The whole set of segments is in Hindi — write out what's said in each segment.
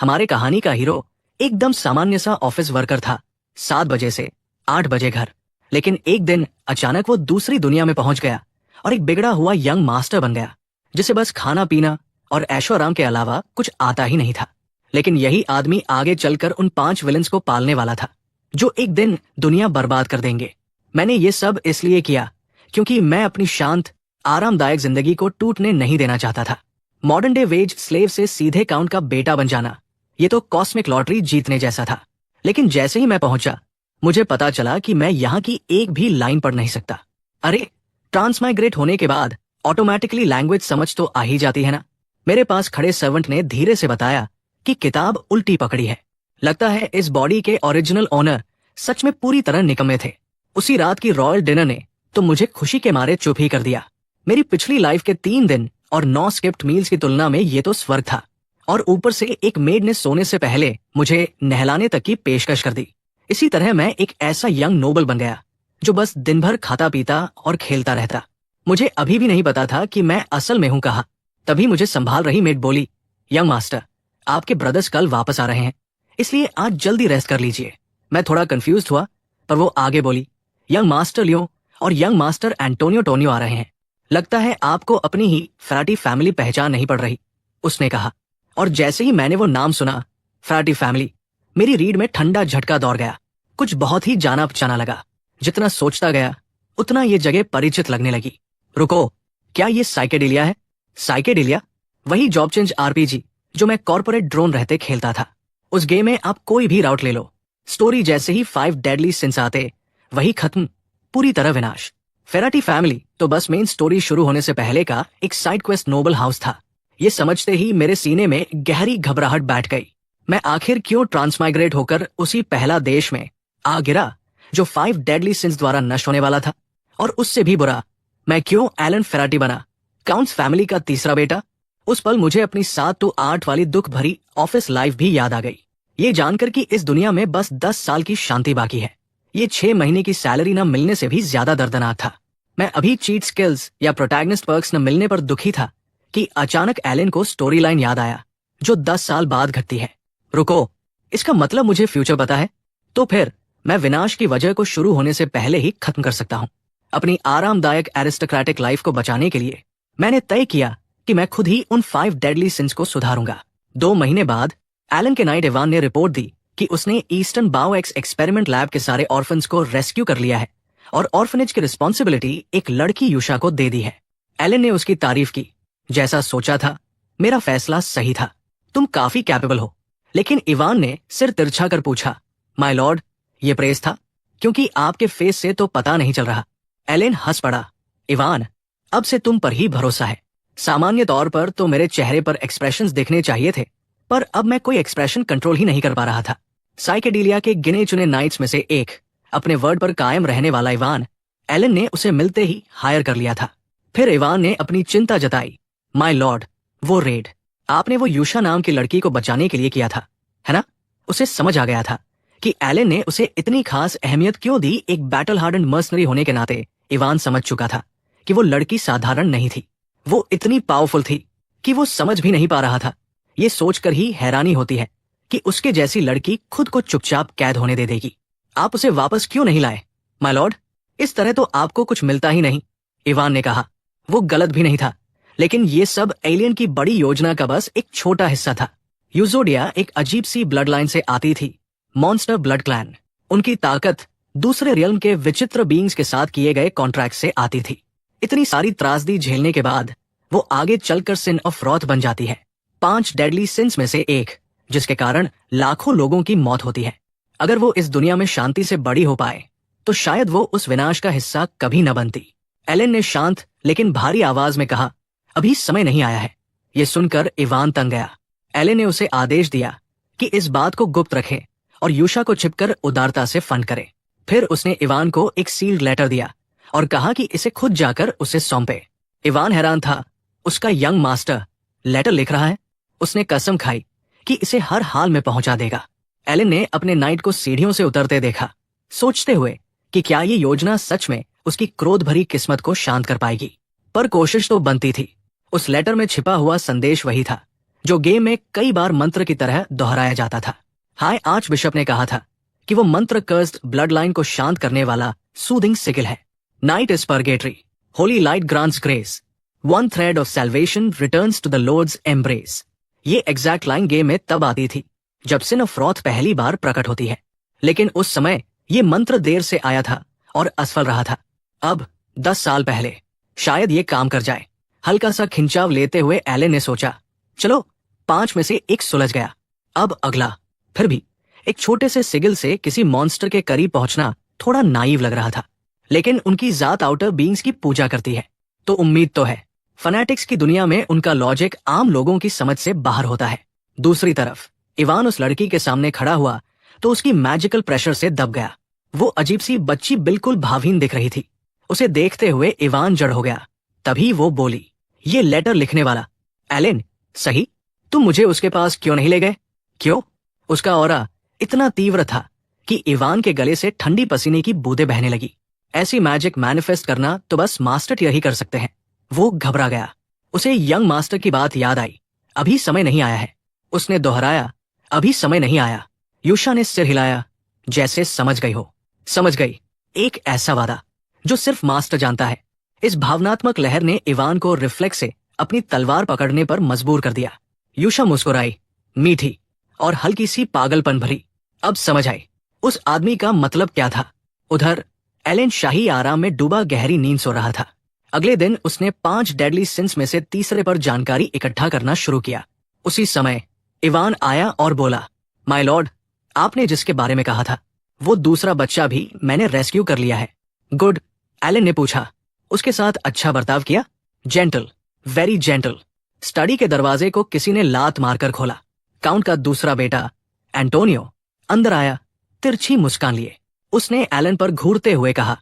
हमारे कहानी का हीरो एकदम सामान्य सा ऑफिस वर्कर था, 7 बजे से 8 बजे घर। लेकिन एक दिन अचानक वो दूसरी दुनिया में पहुंच गया और एक बिगड़ा हुआ यंग मास्टर बन गया, जिसे बस खाना पीना और ऐशो आराम के अलावा कुछ आता ही नहीं था। लेकिन यही आदमी आगे चलकर उन 5 विलेंस को पालने वाला था, जो एक दिन दुनिया बर्बाद कर देंगे। मैंने ये सब इसलिए किया क्योंकि मैं अपनी शांत आरामदायक जिंदगी को टूटने नहीं देना चाहता था। मॉडर्न डे वेज स्लेव से सीधे काउंट का बेटा बन जाना, ये तो कॉस्मिक लॉटरी जीतने जैसा था। लेकिन जैसे ही मैं पहुंचा, मुझे पता चला कि मैं यहाँ की एक भी लाइन पढ़ नहीं सकता। अरे, ट्रांसमाइग्रेट होने के बाद ऑटोमेटिकली लैंग्वेज समझ तो आ ही जाती है ना। मेरे पास खड़े सर्वेंट ने धीरे से बताया कि किताब उल्टी पकड़ी है। लगता है इस बॉडी के ओरिजिनल ओनर सच में पूरी तरह निकम्मे थे। उसी रात की रॉयल डिनर ने तो मुझे खुशी के मारे चुप ही कर दिया। मेरी पिछली लाइफ के 3 दिन और 9 स्किप्ड मील्स की तुलना में ये तो स्वर्ग था। और ऊपर से एक मेड ने सोने से पहले मुझे नहलाने तक की पेशकश कर दी। इसी तरह मैं एक ऐसा यंग नोबल बन गया जो बस दिन भर खाता पीता और खेलता रहता। मुझे अभी भी नहीं पता था कि मैं असल में हूं कहाँ। तभी मुझे संभाल रही मेड बोली, यंग मास्टर, आपके ब्रदर्स कल वापस आ रहे हैं, इसलिए आज जल्दी रेस्ट कर लीजिए। मैं थोड़ा कंफ्यूज हुआ, पर वो आगे बोली, यंग मास्टर लियो और यंग मास्टर एंटोनियो टोनियो आ रहे हैं। लगता है आपको अपनी ही फ्रैटी फैमिली पहचान नहीं पड़ रही, उसने कहा। और जैसे ही मैंने वो नाम सुना, फ्रैटी फैमिली, मेरी रीढ़ में ठंडा झटका दौड़ गया। कुछ बहुत ही जाना पहचाना लगा। जितना सोचता गया उतना ये जगह परिचित लगने लगी। रुको, क्या ये साइकेडेलिया है? साइकेडेलिया? वही जॉब चेंज आरपीजी जो मैं कॉर्पोरेट ड्रोन रहते खेलता था। उस गेम में आप कोई भी राउट ले लो, स्टोरी जैसे ही 5 डेडली सिंस आते, वही खत्म, पूरी तरह विनाश। फेराटी फैमिली तो बस मेन स्टोरी शुरू होने से पहले का एक साइड क्वेस्ट नोबल हाउस था। ये समझते ही मेरे सीने में गहरी घबराहट बैठ गई। मैं आखिर क्यों ट्रांसमाइग्रेट होकर उसी पहला देश में आ गिरा जो 5 डेडली सिंस द्वारा नष्ट होने वाला था? और उससे भी बुरा, मैं क्यों एलन फेराटी बना, काउंट्स फैमिली का तीसरा बेटा? उस पल मुझे अपनी 7 to 8 वाली दुख भरी ऑफिस लाइफ भी याद आ गई। ये जानकर कि इस दुनिया में बस 10 साल की शांति बाकी है। ये 6 महीने की सैलरी न मिलने से भी ज्यादा दर्दनाक था। मैं अभी चीट स्किल्स या प्रोटैगनिस्ट पर्क्स न मिलने पर दुखी था कि अचानक एलन को स्टोरी लाइन याद आया जो 10 साल बाद घटती है। रुको, इसका मतलब मुझे फ्यूचर पता है? तो फिर मैं विनाश की वजह को शुरू होने से पहले ही खत्म कर सकता हूँ। अपनी आरामदायक एरिस्टोक्रेटिक लाइफ को बचाने के लिए मैंने तय किया कि मैं खुद ही उन 5 डेडली सिंस को सुधारूंगा। 2 महीने बाद एलन के नाइट इवान ने रिपोर्ट दी कि उसने ईस्टर्न बायोएक्स एक्सपेरिमेंट लैब के सारे ऑर्फन्स को रेस्क्यू कर लिया है और ऑर्फनेज की रिस्पॉन्सिबिलिटी एक लड़की यूशा को दे दी है। एलन ने उसकी तारीफ की। जैसा सोचा था, मेरा फैसला सही था। तुम काफी कैपेबल हो। लेकिन इवान ने सिर तिरछा कर पूछा, माय लॉर्ड, ये प्रेस था? क्योंकि आपके फेस से तो पता नहीं चल रहा। एलन हंस पड़ा। इवान, अब से तुम पर ही भरोसा है। सामान्य तौर पर तो मेरे चेहरे पर एक्सप्रेशंस दिखने चाहिए थे, पर अब मैं कोई एक्सप्रेशन कंट्रोल ही नहीं कर पा रहा था। साइकेडेलिया के गिने चुने नाइट्स में से एक, अपने वर्ड पर कायम रहने वाला इवान, एलन ने उसे मिलते ही हायर कर लिया था। फिर इवान ने अपनी चिंता जताई, माय लॉर्ड, वो रेड आपने वो यूशा नाम की लड़की को बचाने के लिए किया था, है ना? उसे समझ आ गया था कि एलन ने उसे इतनी खास अहमियत क्यों दी। एक बैटल हार्डन मर्सनरी होने के नाते इवान समझ चुका था कि वो लड़की साधारण नहीं थी। वो इतनी पावरफुल थी कि वो समझ भी नहीं पा रहा था। ये सोचकर ही हैरानी होती है कि उसके जैसी लड़की खुद को चुपचाप कैद होने दे देगी। आप उसे वापस क्यों नहीं लाए, माय लॉर्ड? इस तरह तो आपको कुछ मिलता ही नहीं, इवान ने कहा। वो गलत भी नहीं था, लेकिन ये सब एलियन की बड़ी योजना का बस एक छोटा हिस्सा था। यूजोडिया एक अजीब सी ब्लड लाइन से आती थी, मॉन्स्टर ब्लड क्लैन। उनकी ताकत दूसरे रियल्म के विचित्र बीइंग्स के साथ किए गए कॉन्ट्रैक्ट से आती थी। इतनी सारी त्रासदी झेलने के बाद वो आगे चलकर सिन ऑफ रॉथ बन जाती है, 5 डेडली सिंस में से एक, जिसके कारण लाखों लोगों की मौत होती है। अगर वो इस दुनिया में शांति से बड़ी हो पाए तो शायद वो उस विनाश का हिस्सा कभी न बनती। एलन ने शांत लेकिन भारी आवाज में कहा, अभी समय नहीं आया है। ये सुनकर इवान तंग गया। एलन ने उसे आदेश दिया कि इस बात को गुप्त रखे और यूशा को छिपकर उदारता से फंड करे। फिर उसने इवान को एक सील्ड लेटर दिया और कहा कि इसे खुद जाकर उसे सौंपे। इवान हैरान था, उसका यंग मास्टर लेटर लिख रहा है। उसने कसम खाई कि इसे हर हाल में पहुंचा देगा। एलन ने अपने नाइट को सीढ़ियों से उतरते देखा, सोचते हुए कि क्या ये योजना सच में उसकी क्रोध भरी किस्मत को शांत कर पाएगी। पर कोशिश तो बनती थी। उस लेटर में छिपा हुआ संदेश वही था जो गेम में कई बार मंत्र की तरह दोहराया जाता था। हाय आर्च बिशप ने कहा था कि वो मंत्र कर्स्ड ब्लड लाइन को शांत करने वाला सूदिंग सिगिल है। Night is purgatory, holy light grants grace, one thread of salvation returns to the lord's embrace. ये एग्जैक्ट लाइन गेम में तब आती थी जब सिन ऑफ रॉथ पहली बार प्रकट होती है, लेकिन उस समय ये मंत्र देर से आया था और असफल रहा था। अब 10 साल पहले शायद ये काम कर जाए। हल्का सा खिंचाव लेते हुए एलन ने सोचा, चलो 5 में से एक सुलझ गया, अब अगला। फिर भी एक छोटे से सिगिल से किसी मॉन्स्टर के करीब पहुंचना थोड़ा नाइव लग रहा था, लेकिन उनकी जात आउटर बीइंग्स की पूजा करती है तो उम्मीद तो है। फनैटिक्स की दुनिया में उनका लॉजिक आम लोगों की समझ से बाहर होता है। दूसरी तरफ इवान उस लड़की के सामने खड़ा हुआ तो उसकी मैजिकल प्रेशर से दब गया। वो अजीब सी बच्ची बिल्कुल भावहीन दिख रही थी। उसे देखते हुए इवान जड़ हो गया। तभी वो बोली, ये लेटर लिखने वाला एलन सही, तुम मुझे उसके पास क्यों नहीं ले गए? क्यों? उसका ऑरा इतना तीव्र था कि इवान के गले से ठंडी पसीने की बूंदें बहने लगी। ऐसी मैजिक मैनिफेस्ट करना तो बस मास्टर यही कर सकते हैं। वो घबरा गया। उसे यंग मास्टर की बात याद आई। अभी समय नहीं आया है। उसने दोहराया, अभी समय नहीं आया। यूशा ने सिर हिलाया, जैसे समझ गई हो। समझ गई, एक ऐसा वादा जो सिर्फ मास्टर जानता है। इस भावनात्मक लहर ने इवान को रिफ्लेक्स से अपनी तलवार पकड़ने पर मजबूर कर दिया। यूशा मुस्कुराई, मीठी और हल्की सी पागलपन भरी। अब समझ आई उस आदमी का मतलब क्या था। उधर एलन शाही आराम में डूबा गहरी नींद सो रहा था। अगले दिन उसने 5 डेडली सिंस में से तीसरे पर जानकारी इकट्ठा करना शुरू किया। उसी समय इवान आया और बोला, माय लॉर्ड, आपने जिसके बारे में कहा था वो दूसरा बच्चा भी मैंने रेस्क्यू कर लिया है। गुड, एलन ने पूछा। उसके साथ अच्छा बर्ताव किया? Gentle, very gentle. स्टडी के दरवाजे को किसी ने लात मारकर खोला। काउंट का दूसरा बेटा एंटोनियो अंदर आया, तिरछी मुस्कान लिए। उसने एलन पर घूरते हुए कहा,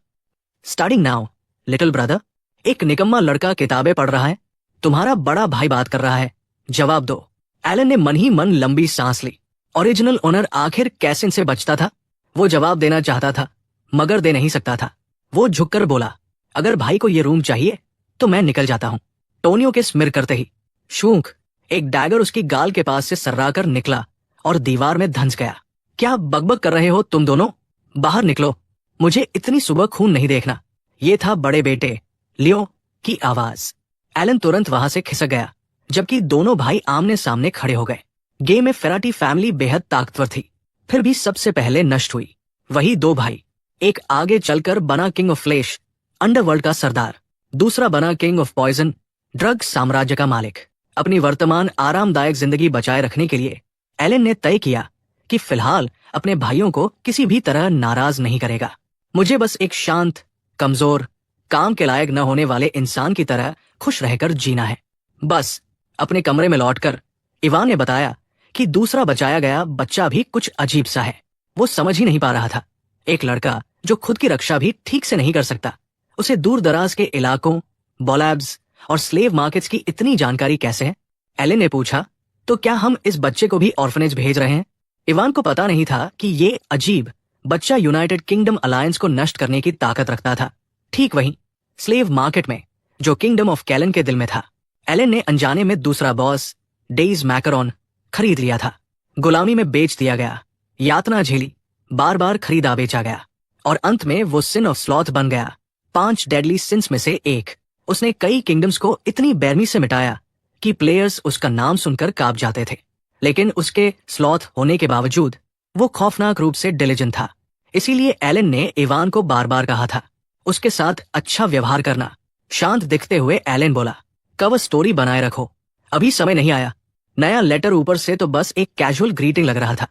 स्टार्टिंग नाउ लिटिल ब्रदर। एक निकम्मा लड़का किताबें पढ़ रहा है, तुम्हारा बड़ा भाई बात कर रहा है, जवाब दो। एलन ने मन ही मन लंबी सांस ली। ओरिजिनल ओनर आखिर कैसे इनसे बचता था? वो जवाब देना चाहता था मगर दे नहीं सकता था। वो झुककर बोला, अगर भाई को ये रूम चाहिए तो मैं निकल जाता हूं। टोनियो के स्मिर करते ही शूंख एक डैगर उसकी गाल के पास से सर्राकर निकला और दीवार में धंस गया। क्या बकबक कर रहे हो तुम दोनों? बाहर निकलो, मुझे इतनी सुबह खून नहीं देखना। ये था बड़े बेटे लियो की आवाज। एलन तुरंत वहां से खिसक गया, जबकि दोनों भाई आमने सामने खड़े हो गए। गेम में फेराटी फैमिली बेहद ताकतवर थी, फिर भी सबसे पहले नष्ट हुई। वही 2 भाई, एक आगे चलकर बना किंग ऑफ फ्लेश, अंडरवर्ल्ड का सरदार, दूसरा बना किंग ऑफ पॉइजन, ड्रग साम्राज्य का मालिक। अपनी वर्तमान आरामदायक जिंदगी बचाए रखने के लिए एलन ने तय किया कि फिलहाल अपने भाइयों को किसी भी तरह नाराज नहीं करेगा। मुझे बस एक शांत, कमजोर, काम के लायक न होने वाले इंसान की तरह खुश रहकर जीना है। बस। अपने कमरे में लौटकर इवान ने बताया कि दूसरा बचाया गया बच्चा भी कुछ अजीब सा है। वो समझ ही नहीं पा रहा था। एक लड़का जो खुद की रक्षा भी ठीक से नहीं कर सकता, उसे दूर दराज के इलाकों, बॉलैब्स और स्लेव मार्केट्स की इतनी जानकारी कैसे है? एलन ने पूछा, तो क्या हम इस बच्चे को भी ऑर्फनेज भेज रहे हैं? इवान को पता नहीं था कि ये अजीब बच्चा यूनाइटेड किंगडम अलायंस को नष्ट करने की ताकत रखता था। ठीक वहीं स्लेव मार्केट में, जो किंगडम ऑफ कैलन के दिल में था, एलन ने अनजाने में दूसरा बॉस डेज मैकरॉन खरीद लिया था। गुलामी में बेच दिया गया, यातना झेली, बार बार खरीदा बेचा गया और अंत में वो सिन ऑफ स्लॉथ बन गया। 5 डेडली सिंस में से एक। उसने कई किंगडम्स को इतनी बेरमी से मिटाया कि प्लेयर्स उसका नाम सुनकर कांप जाते थे, लेकिन उसके स्लॉथ होने के बावजूद वो खौफनाक रूप से डिलिजेंट था। इसीलिए एलन ने इवान को बार बार कहा था उसके साथ अच्छा व्यवहार करना। शांत दिखते हुए एलन बोला, कवर स्टोरी बनाए रखो, अभी समय नहीं आया। नया लेटर ऊपर से तो बस एक कैजुअल ग्रीटिंग लग रहा था,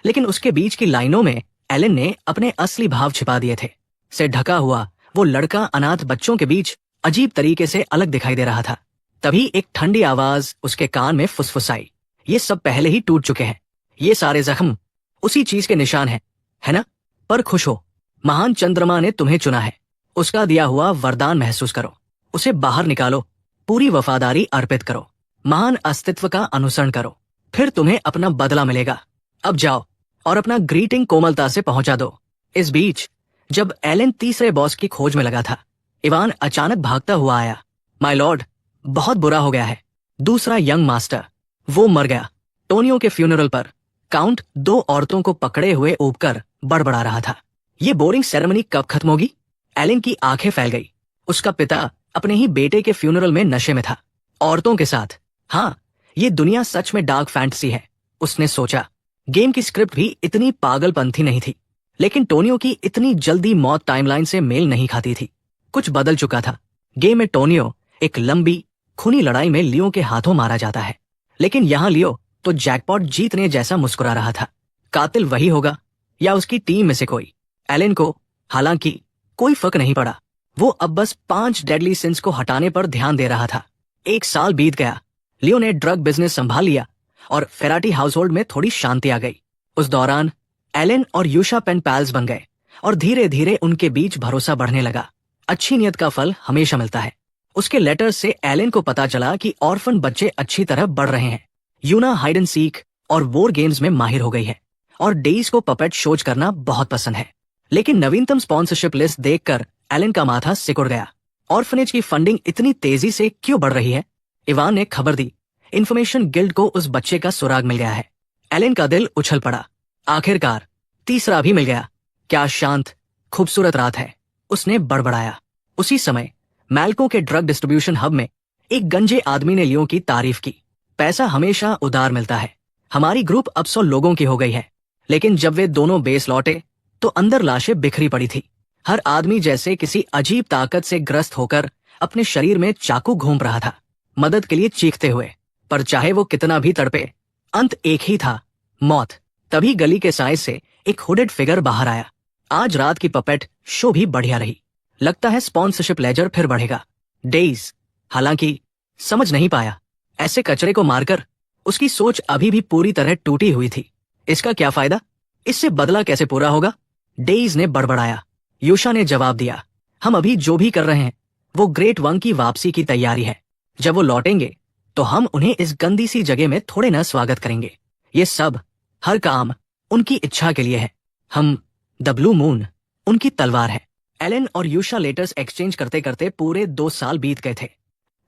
लेकिन उसके बीच की लाइनों में एलन ने अपने असली भाव छिपा दिए थे। से ढका हुआ वो लड़का अनाथ बच्चों के बीच अजीब तरीके से अलग दिखाई दे रहा था। तभी एक ठंडी आवाज उसके कान में फुसफुसाई, ये सब पहले ही टूट चुके हैं। ये सारे जख्म उसी चीज के निशान है ना? पर खुश हो, महान चंद्रमा ने तुम्हें चुना है। उसका दिया हुआ वरदान महसूस करो, उसे बाहर निकालो, पूरी वफादारी अर्पित करो, महान अस्तित्व का अनुसरण करो, फिर तुम्हें अपना बदला मिलेगा। अब जाओ और अपना ग्रीटिंग कोमलता से पहुंचा दो। इस बीच जब एलन तीसरे बॉस की खोज में लगा था, इवान अचानक भागता हुआ आया। माय लॉर्ड, बहुत बुरा हो गया है। दूसरा यंग मास्टर, वो मर गया। टोनियो के फ्यूनरल पर काउंट 2 औरतों को पकड़े हुए ऊबकर बड़बड़ा रहा था। ये बोरिंग सेरेमनी कब खत्म होगी? एलन की आंखें फैल गई। उसका पिता अपने ही बेटे के फ्यूनरल में नशे में था, औरतों के साथ। हाँ, ये दुनिया सच में डार्क फैंटेसी है, उसने सोचा। गेम की स्क्रिप्ट भी इतनी पागलपंथी नहीं थी, लेकिन टोनियो की इतनी जल्दी मौत टाइमलाइन से मेल नहीं खाती थी। कुछ बदल चुका था। गेम में टोनियो एक लंबी खूनी लड़ाई में लियो के हाथों मारा जाता है, लेकिन यहां लियो तो जैकपॉट जीतने जैसा मुस्कुरा रहा था। कातिल वही होगा या उसकी टीम में से कोई। एलन को हालांकि कोई फर्क नहीं पड़ा। वो अब बस 5 डेडली सिंस को हटाने पर ध्यान दे रहा था। 1 साल बीत गया। लियो ने ड्रग बिजनेस संभाल लिया और फेराटी हाउसहोल्ड में थोड़ी शांति आ गई। उस दौरान एलन और यूशा पेन पैल्स बन गए और धीरे धीरे उनके बीच भरोसा बढ़ने लगा। अच्छी नियत का फल हमेशा मिलता है। उसके लेटर से एलन को पता चला कि ऑर्फन बच्चे अच्छी तरह बढ़ रहे हैं। यूना हाइड एंड सीक और वॉर गेम्स में माहिर हो गई है और डेइज को पपेट शोज करना बहुत पसंद है। लेकिन नवीनतम स्पॉन्सरशिप लिस्ट देखकर एलन का माथा सिकुड़ गया। ऑर्फनेज की फंडिंग इतनी तेजी से क्यों बढ़ रही है? इवान ने खबर दी, इन्फॉर्मेशन गिल्ड को उस बच्चे का सुराग मिल गया है। एलन का दिल उछल पड़ा। आखिरकार तीसरा भी मिल गया। क्या शांत खूबसूरत रात है, उसने बड़बड़ाया। उसी समय मैल्को के ड्रग डिस्ट्रीब्यूशन हब में एक गंजे आदमी ने लियो की तारीफ की। पैसा हमेशा उधार मिलता है। हमारी ग्रुप अब 100 लोगों की हो गई है। लेकिन जब वे दोनों बेस लौटे तो अंदर लाशें बिखरी पड़ी थी। हर आदमी जैसे किसी अजीब ताकत से ग्रस्त होकर अपने शरीर में चाकू घूम रहा था, मदद के लिए चीखते हुए। पर चाहे वो कितना भी तड़पे, अंत एक ही था, मौत। तभी गली के साइड से एक हुडेड फिगर बाहर आया। आज रात की पपेट शो भी बढ़िया रही। लगता है स्पॉन्सरशिप लेजर फिर बढ़ेगा। डेइज हालांकि समझ नहीं पाया। ऐसे कचरे को मारकर उसकी सोच अभी भी पूरी तरह टूटी हुई थी। इसका क्या फायदा? इससे बदला कैसे पूरा होगा? डेइज ने बड़बड़ाया। यूशा ने जवाब दिया, हम अभी जो भी कर रहे हैं वो ग्रेट वन की वापसी की तैयारी है। जब वो लौटेंगे तो हम उन्हें इस गंदी सी जगह में थोड़े न स्वागत करेंगे। ये सब, हर काम उनकी इच्छा के लिए है। हम द ब्लू मून उनकी तलवार है। एलन और यूशा लेटर्स एक्सचेंज करते करते पूरे 2 साल बीत गए थे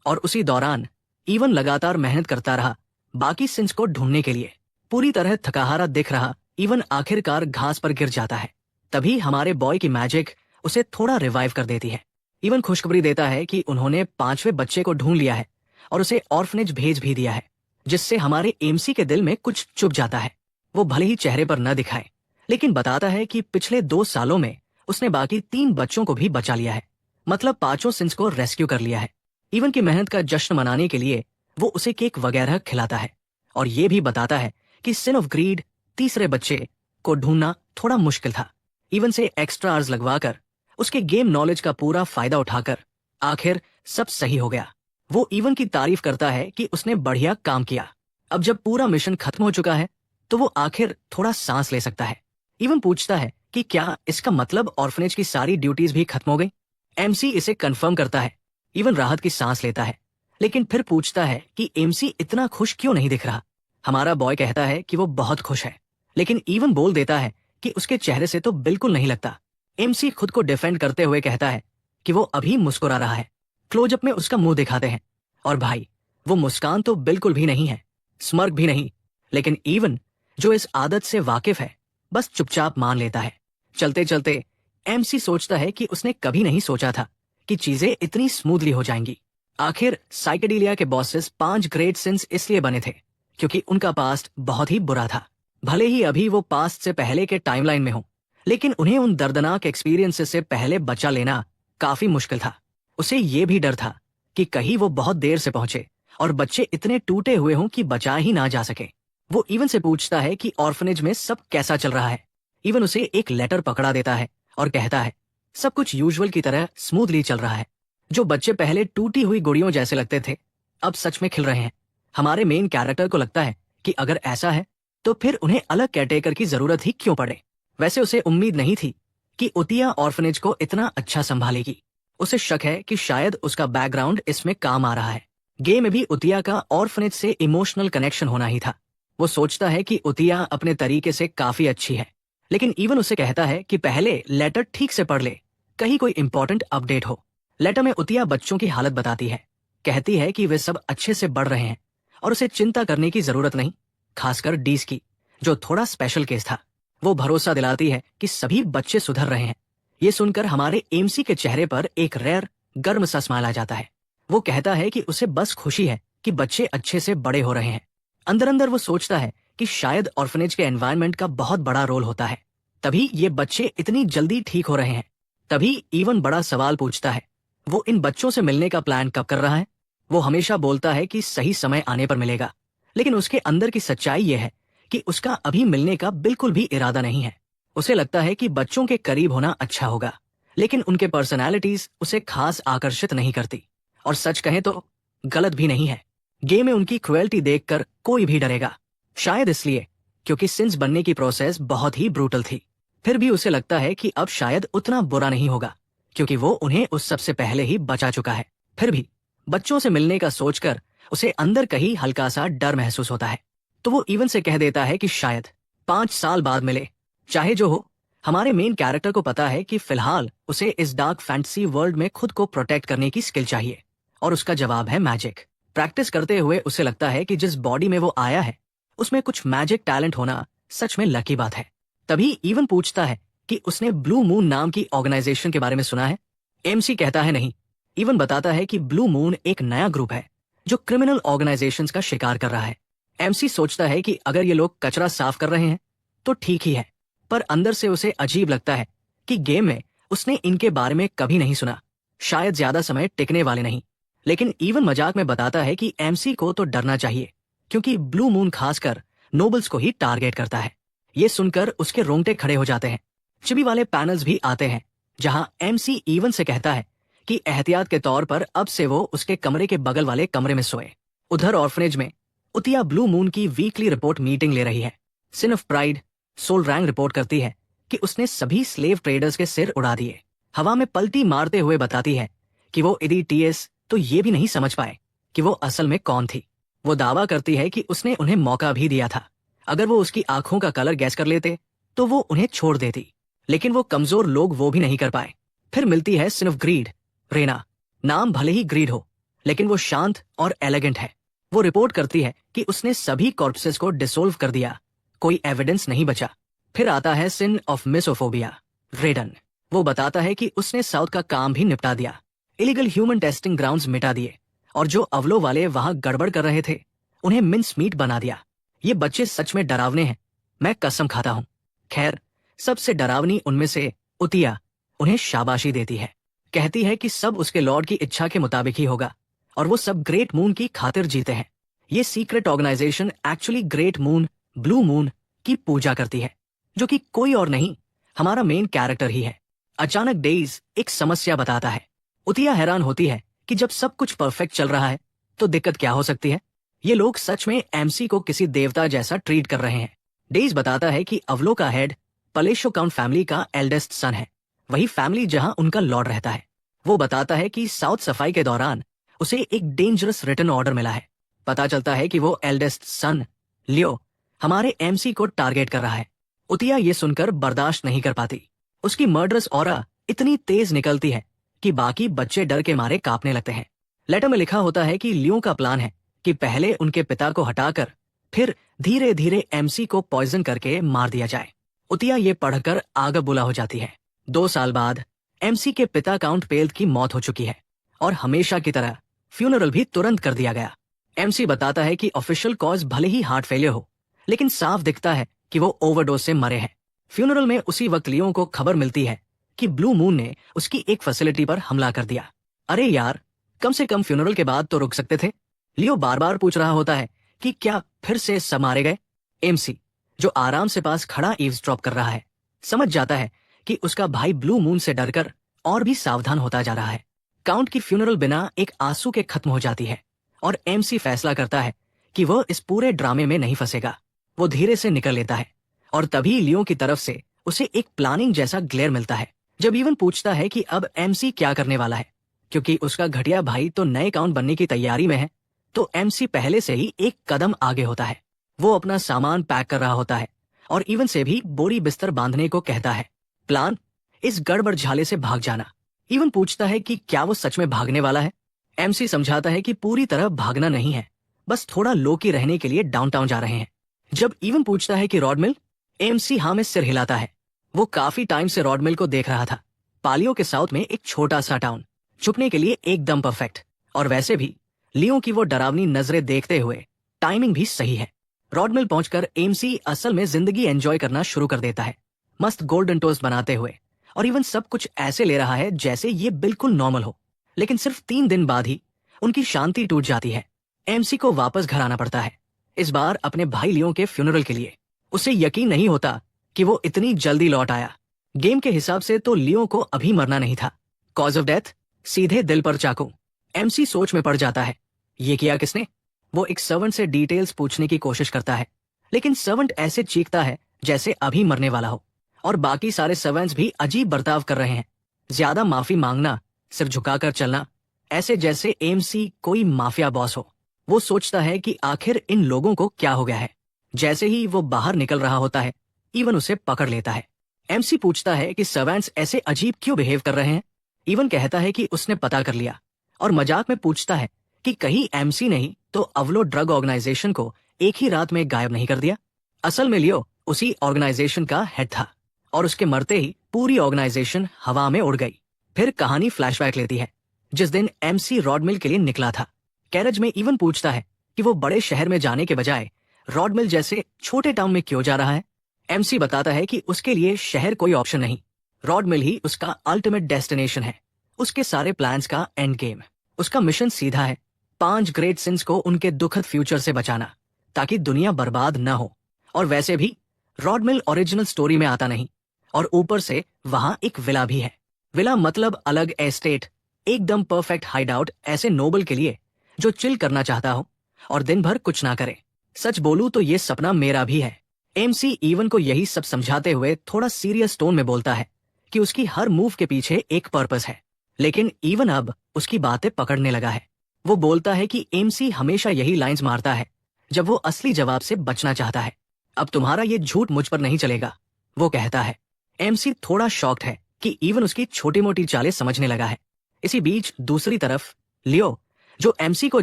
और उसी दौरान इवन लगातार मेहनत करता रहा बाकी सिंस को ढूंढने के लिए। पूरी तरह थकाहारा दिख रहा इवन आखिरकार घास पर गिर जाता है। तभी हमारे बॉय की मैजिक उसे थोड़ा रिवाइव कर देती है। इवन खुशखबरी देता है कि उन्होंने 5वें बच्चे को ढूंढ लिया है और उसे ऑर्फनेज भेज भी दिया है, जिससे हमारे एमसी के दिल में कुछ चुप जाता है। वो भले ही चेहरे पर न दिखाए, लेकिन बताता है कि पिछले 2 सालों में उसने बाकी 3 बच्चों को भी बचा लिया है। मतलब 5 सिंस को रेस्क्यू कर लिया है। इवन की मेहनत का जश्न मनाने के लिए वो उसे केक वगैरह खिलाता है और ये भी बताता है कि सिन ऑफ ग्रीड, तीसरे बच्चे को ढूंढना थोड़ा मुश्किल था। इवन से एक्स्ट्रा आवर्स लगवाकर, उसके गेम नॉलेज का पूरा फायदा उठाकर आखिर सब सही हो गया। वो इवन की तारीफ करता है कि उसने बढ़िया काम किया। अब जब पूरा मिशन खत्म हो चुका है तो वो आखिर थोड़ा सांस ले सकता है। इवन पूछता है कि क्या इसका मतलब ऑर्फनेज की सारी ड्यूटीज भी खत्म हो गई? एमसी इसे कंफर्म करता है। इवन राहत की सांस लेता है, लेकिन फिर पूछता है कि एमसी इतना खुश क्यों नहीं दिख रहा। हमारा बॉय कहता है कि वो बहुत खुश है, लेकिन इवन बोल देता है कि उसके चेहरे से तो बिल्कुल नहीं लगता। एमसी खुद को डिफेंड करते हुए कहता है कि वो अभी मुस्कुरा रहा है। क्लोजअप में उसका मुंह दिखाते हैं और भाई, वो मुस्कान तो बिल्कुल भी नहीं है, स्मर्क भी नहीं। लेकिन इवन जो इस आदत से वाकिफ है, बस चुपचाप मान लेता है। चलते चलते एमसी सोचता है कि उसने कभी नहीं सोचा था कि चीजें इतनी स्मूथली हो जाएंगी। आखिर साइकेडेलिया के बॉसेस 5 ग्रेट सिंस इसलिए बने थे क्योंकि उनका पास्ट बहुत ही बुरा था। भले ही अभी वो पास्ट से पहले के टाइमलाइन में हो, लेकिन उन्हें उन दर्दनाक एक्सपीरियंसेस से पहले बचा लेना काफी मुश्किल था। उसे ये भी डर था कि कहीं वो बहुत देर से पहुंचे और बच्चे इतने टूटे हुए हों कि बचा ही ना जा सके। वो इवन से पूछता है कि ऑर्फनेज में सब कैसा चल रहा है। इवन उसे एक लेटर पकड़ा देता है और कहता है सब कुछ यूजुअल की तरह स्मूथली चल रहा है। जो बच्चे पहले टूटी हुई गुड़ियों जैसे लगते थे, अब सच में खिल रहे हैं। हमारे मेन कैरेक्टर को लगता है कि अगर ऐसा है तो फिर उन्हें अलग केयरटेकर की जरूरत ही क्यों पड़े। वैसे उसे उम्मीद नहीं थी कि उतिया ऑर्फनेज को इतना अच्छा संभालेगी। उसे शक है कि शायद उसका बैकग्राउंड इसमें काम आ रहा है। गेम में भी उतिया का ऑर्फनेज से इमोशनल कनेक्शन होना ही था। वो सोचता है कि उतिया अपने तरीके से काफी अच्छी है, लेकिन इवन उसे कहता है कि पहले लेटर ठीक से पढ़ ले, कहीं कोई इंपॉर्टेंट अपडेट हो। लेटर में उतिया बच्चों की हालत बताती है। कहती है कि वे सब अच्छे से बढ़ रहे हैं और उसे चिंता करने की जरूरत नहीं, खासकर डीज की, जो थोड़ा स्पेशल केस था। वो भरोसा दिलाती है कि सभी बच्चे सुधर रहे हैं। ये सुनकर हमारे एमसी के चेहरे पर एक रेयर गर्म सा स्माइल आ जाता है। वो कहता है कि उसे बस खुशी है कि बच्चे अच्छे से बड़े हो रहे हैं। अंदर अंदर वो सोचता है कि शायद ऑर्फनेज के एनवायरनमेंट का बहुत बड़ा रोल होता है, तभी ये बच्चे इतनी जल्दी ठीक हो रहे हैं। तभी इवन बड़ा सवाल पूछता है, वो इन बच्चों से मिलने का प्लान कब कर रहा है? वो हमेशा बोलता है कि सही समय आने पर मिलेगा, लेकिन उसके अंदर की सच्चाई ये है कि उसका अभी मिलने का बिल्कुल भी इरादा नहीं है। उसे लगता है कि बच्चों के करीब होना अच्छा होगा, लेकिन उनके पर्सनालिटीज उसे खास आकर्षित नहीं करती। और सच कहें तो गलत भी नहीं है। गेम में उनकी क्रुएल्टी देखकर कोई भी डरेगा, शायद इसलिए क्योंकि सिंस बनने की प्रोसेस बहुत ही ब्रूटल थी। फिर भी उसे लगता है कि अब शायद उतना बुरा नहीं होगा, क्योंकि वो उन्हें उस सबसे पहले ही बचा चुका है। फिर भी बच्चों से मिलने का सोचकर उसे अंदर कहीं हल्का सा डर महसूस होता है। तो वो इवन से कह देता है कि शायद 5 साल बाद मिले। चाहे जो हो, हमारे मेन कैरेक्टर को पता है कि फिलहाल उसे इस डार्क फैंटेसी वर्ल्ड में खुद को प्रोटेक्ट करने की स्किल चाहिए, और उसका जवाब है मैजिक। प्रैक्टिस करते हुए उसे लगता है कि जिस बॉडी में वो आया है उसमें कुछ मैजिक टैलेंट होना सच में लकी बात है। तभी इवन पूछता है कि उसने ब्लू मून नाम की ऑर्गेनाइजेशन के बारे में सुना है। एमसी कहता है नहीं। इवन बताता है कि ब्लू मून एक नया ग्रुप है जो क्रिमिनल ऑर्गेनाइजेशंस का शिकार कर रहा है। एमसी सोचता है कि अगर ये लोग कचरा साफ कर रहे हैं तो ठीक ही है, पर अंदर से उसे अजीब लगता है कि गेम में उसने इनके बारे में कभी नहीं सुना, शायद ज्यादा समय टिकने वाले नहीं। लेकिन इवन मजाक में बताता है कि एमसी को तो डरना चाहिए, क्योंकि ब्लू मून खासकर नोबल्स को ही टारगेट करता है। ये सुनकर उसके रोंगटे खड़े हो जाते हैं। चिबी वाले पैनल्स भी आते हैं, जहां एमसी इवन से कहता है कि एहतियात के तौर पर अब से वो उसके कमरे के बगल वाले कमरे में सोए। उधर ऑर्फनेज में उतिया ब्लू मून की वीकली रिपोर्ट मीटिंग ले रही है। सिन ऑफ प्राइड सोल रैंग रिपोर्ट करती है कि उसने सभी स्लेव ट्रेडर्स के सिर उड़ा दिए। हवा में पलटी मारते हुए बताती है कि वो यदि टीएस तो ये भी नहीं समझ पाए कि वो असल में कौन थी। वो दावा करती है कि उसने उन्हें मौका भी दिया था। अगर वो उसकी आंखों का कलर गैस कर लेते तो वो उन्हें छोड़ देती, लेकिन वो कमजोर लोग वो भी नहीं कर पाए। फिर मिलती है सिन ऑफ ग्रीड रेना। नाम भले ही ग्रीड हो, लेकिन वो शांत और एलिगेंट है। वो रिपोर्ट करती है कि उसने सभी कॉर्प्सेस को डिसोल्व कर दिया, कोई एविडेंस नहीं बचा। फिर आता है सिन ऑफ मिसोफोबिया रेडन। वो बताता है कि उसने साउथ का काम भी निपटा दिया, इलीगल ह्यूमन टेस्टिंग ग्राउंड्स मिटा दिए, और जो अवलो वाले वहां गड़बड़ कर रहे थे उन्हें मिन्स मीट बना दिया। ये बच्चे सच में डरावने हैं, मैं कसम खाता हूं। खैर, सबसे डरावनी उनमें से उतिया उन्हें शाबाशी देती है, कहती है कि सब उसके लॉर्ड की इच्छा के मुताबिक ही होगा, और वो सब ग्रेट मून की खातिर जीते हैं। ये secret organization actually great moon blue moon की पूजा करती है, जो कि कोई और नहीं, हमारा मेन कैरेक्टर ही है। अचानक डेज एक समस्या बताता है। उतिया हैरान होती है कि जब सब कुछ परफेक्ट चल रहा है तो दिक्कत क्या हो सकती है। ये लोग सच में एमसी को किसी देवता जैसा ट्रीट कर रहे हैं। डेज बताता है कि अवलो का हेड पलेशो काउंट फैमिली का एल्डेस्ट सन है, वही फैमिली जहां उनका लॉर्ड रहता है। वो बताता है कि साउथ सफाई के दौरान उसे एक डेंजरस रिटन ऑर्डर मिला है। पता चलता है कि वो एल्डेस्ट सन लियो हमारे एमसी को टारगेट कर रहा है। उतिया ये सुनकर बर्दाश्त नहीं कर पाती। उसकी मर्डरस ऑरा इतनी तेज निकलती है कि बाकी बच्चे डर के मारे कांपने लगते हैं। लेटर में लिखा होता है कि लियो का प्लान है कि पहले उनके पिता को हटाकर फिर धीरे धीरे एमसी को पॉइजन करके मार दिया जाए। उतिया ये पढ़कर आग बुला हो जाती है। 2 साल बाद एमसी के पिता काउंट पेल्थ की मौत हो चुकी है, और हमेशा की तरह फ्यूनरल भी तुरंत कर दिया गया। एमसी बताता है कि ऑफिशियल कॉज भले ही हार्ट फेलियर हो, लेकिन साफ दिखता है कि वो ओवरडोज से मरे हैं। फ्यूनरल में उसी वक्त लियो को खबर मिलती है कि ब्लू मून ने उसकी एक फैसिलिटी पर हमला कर दिया। अरे यार, कम से कम फ्यूनरल के बाद तो रुक सकते थे। लियो बार बार पूछ रहा होता है कि क्या फिर से सब मारे गए। एमसी, जो आराम से पास खड़ा ईव्सड्रॉप कर रहा है, समझ जाता है कि उसका भाई ब्लू मून से डरकर और भी सावधान होता जा रहा है। काउंट की फ्यूनरल बिना एक आंसू के खत्म हो जाती है, और एमसी फैसला करता है कि वह इस पूरे ड्रामे में नहीं फंसेगा। वो धीरे से निकल लेता है, और तभी लियो की तरफ से उसे एक प्लानिंग जैसा ग्लेयर मिलता है। जब इवन पूछता है कि अब एमसी क्या करने वाला है, क्योंकि उसका घटिया भाई तो नए काउंट बनने की तैयारी में है, तो एमसी पहले से ही एक कदम आगे होता है। वो अपना सामान पैक कर रहा होता है, और इवन से भी बोरी बिस्तर बांधने को कहता है। प्लान, इस गड़बड़ झाले से भाग जाना। इवन पूछता है कि क्या वो सच में भागने वाला है। एमसी समझाता है कि पूरी तरह भागना नहीं है, बस थोड़ा लो की रहने के लिए डाउनटाउन जा रहे हैं। जब इवन पूछता है कि रॉड मिल, एमसी हाँ में सिर हिलाता है। वो काफी टाइम से रॉड मिल को देख रहा था। पालियो के साउथ में एक छोटा सा टाउन, छुपने के लिए एकदम परफेक्ट। और वैसे भी लियो की वो डरावनी नजरें देखते हुए टाइमिंग भी सही है। रॉड मिल पहुंचकर एमसी असल में जिंदगी एंजॉय करना शुरू कर देता है, मस्त गोल्डन टोस्ट बनाते हुए। और इवन सब कुछ ऐसे ले रहा है जैसे ये बिल्कुल नॉर्मल हो। लेकिन सिर्फ 3 दिन बाद ही उनकी शांति टूट जाती है। एमसी को वापस घर आना पड़ता है, इस बार अपने भाई लियो के फ्यूनरल के लिए। उसे यकीन नहीं होता कि वो इतनी जल्दी लौट आया। गेम के हिसाब से तो लियो को अभी मरना नहीं था। कॉज ऑफ डेथ सीधे दिल पर चाकू। एमसी सोच में पड़ जाता है, ये किया किसने? वो एक सर्वेंट से डिटेल्स पूछने की कोशिश करता है, लेकिन सर्वेंट ऐसे चीखता है जैसे अभी मरने वाला हो। और बाकी सारे सर्वेंट्स भी अजीब बर्ताव कर रहे हैं। ज्यादा माफी मांगना, सिर झुकाकर चलना, ऐसे जैसे एमसी कोई माफिया बॉस हो। वो सोचता है कि आखिर इन लोगों को क्या हो गया है। जैसे ही वो बाहर निकल रहा होता है, इवन उसे पकड़ लेता है। एमसी पूछता है कि सर्वेंट्स ऐसे अजीब क्यों बिहेव कर रहे हैं। इवन कहता है कि उसने पता कर लिया, और मजाक में पूछता है कि कहीं एमसी नहीं तो अवलो ड्रग ऑर्गेनाइजेशन को एक ही रात में गायब नहीं कर दिया। असल में लियो उसी ऑर्गेनाइजेशन का हेड था, और उसके मरते ही पूरी ऑर्गेनाइजेशन हवा में उड़ गई। फिर कहानी फ्लैशबैक लेती है, जिस दिन एमसी रॉड मिल के लिए निकला था। कैरेज में इवन पूछता है कि वो बड़े शहर में जाने के बजाय रॉड मिल जैसे छोटे टाउन में क्यों जा रहा है। एमसी बताता है कि उसके लिए शहर कोई ऑप्शन नहीं, रॉड मिल ही उसका अल्टीमेट डेस्टिनेशन है, उसके सारे प्लान्स का एंड गेम। उसका मिशन सीधा है, 5 ग्रेट सिंस को उनके दुखद फ्यूचर से बचाना, ताकि दुनिया बर्बाद न हो। और वैसे भी रॉड मिल ओरिजिनल स्टोरी में आता नहीं, और ऊपर से वहां एक विला भी है। विला मतलब अलग एस्टेट, एकदम परफेक्ट हाइड आउट ऐसे नोबल के लिए जो चिल करना चाहता हो और दिन भर कुछ ना करे। सच बोलूं तो ये सपना मेरा भी है। एमसी इवन को यही सब समझाते हुए थोड़ा सीरियस टोन में बोलता है कि उसकी हर मूव के पीछे एक पर्पस है। लेकिन इवन अब उसकी बातें पकड़ने लगा है। वो बोलता है कि एमसी हमेशा यही लाइंस मारता है जब वो असली जवाब से बचना चाहता है। अब तुम्हारा ये झूठ मुझ पर नहीं चलेगा, वो कहता है। एमसी थोड़ा शॉक्ड है कि इवन उसकी छोटी मोटी चालें समझने लगा है। इसी बीच दूसरी तरफ लियो, जो एमसी को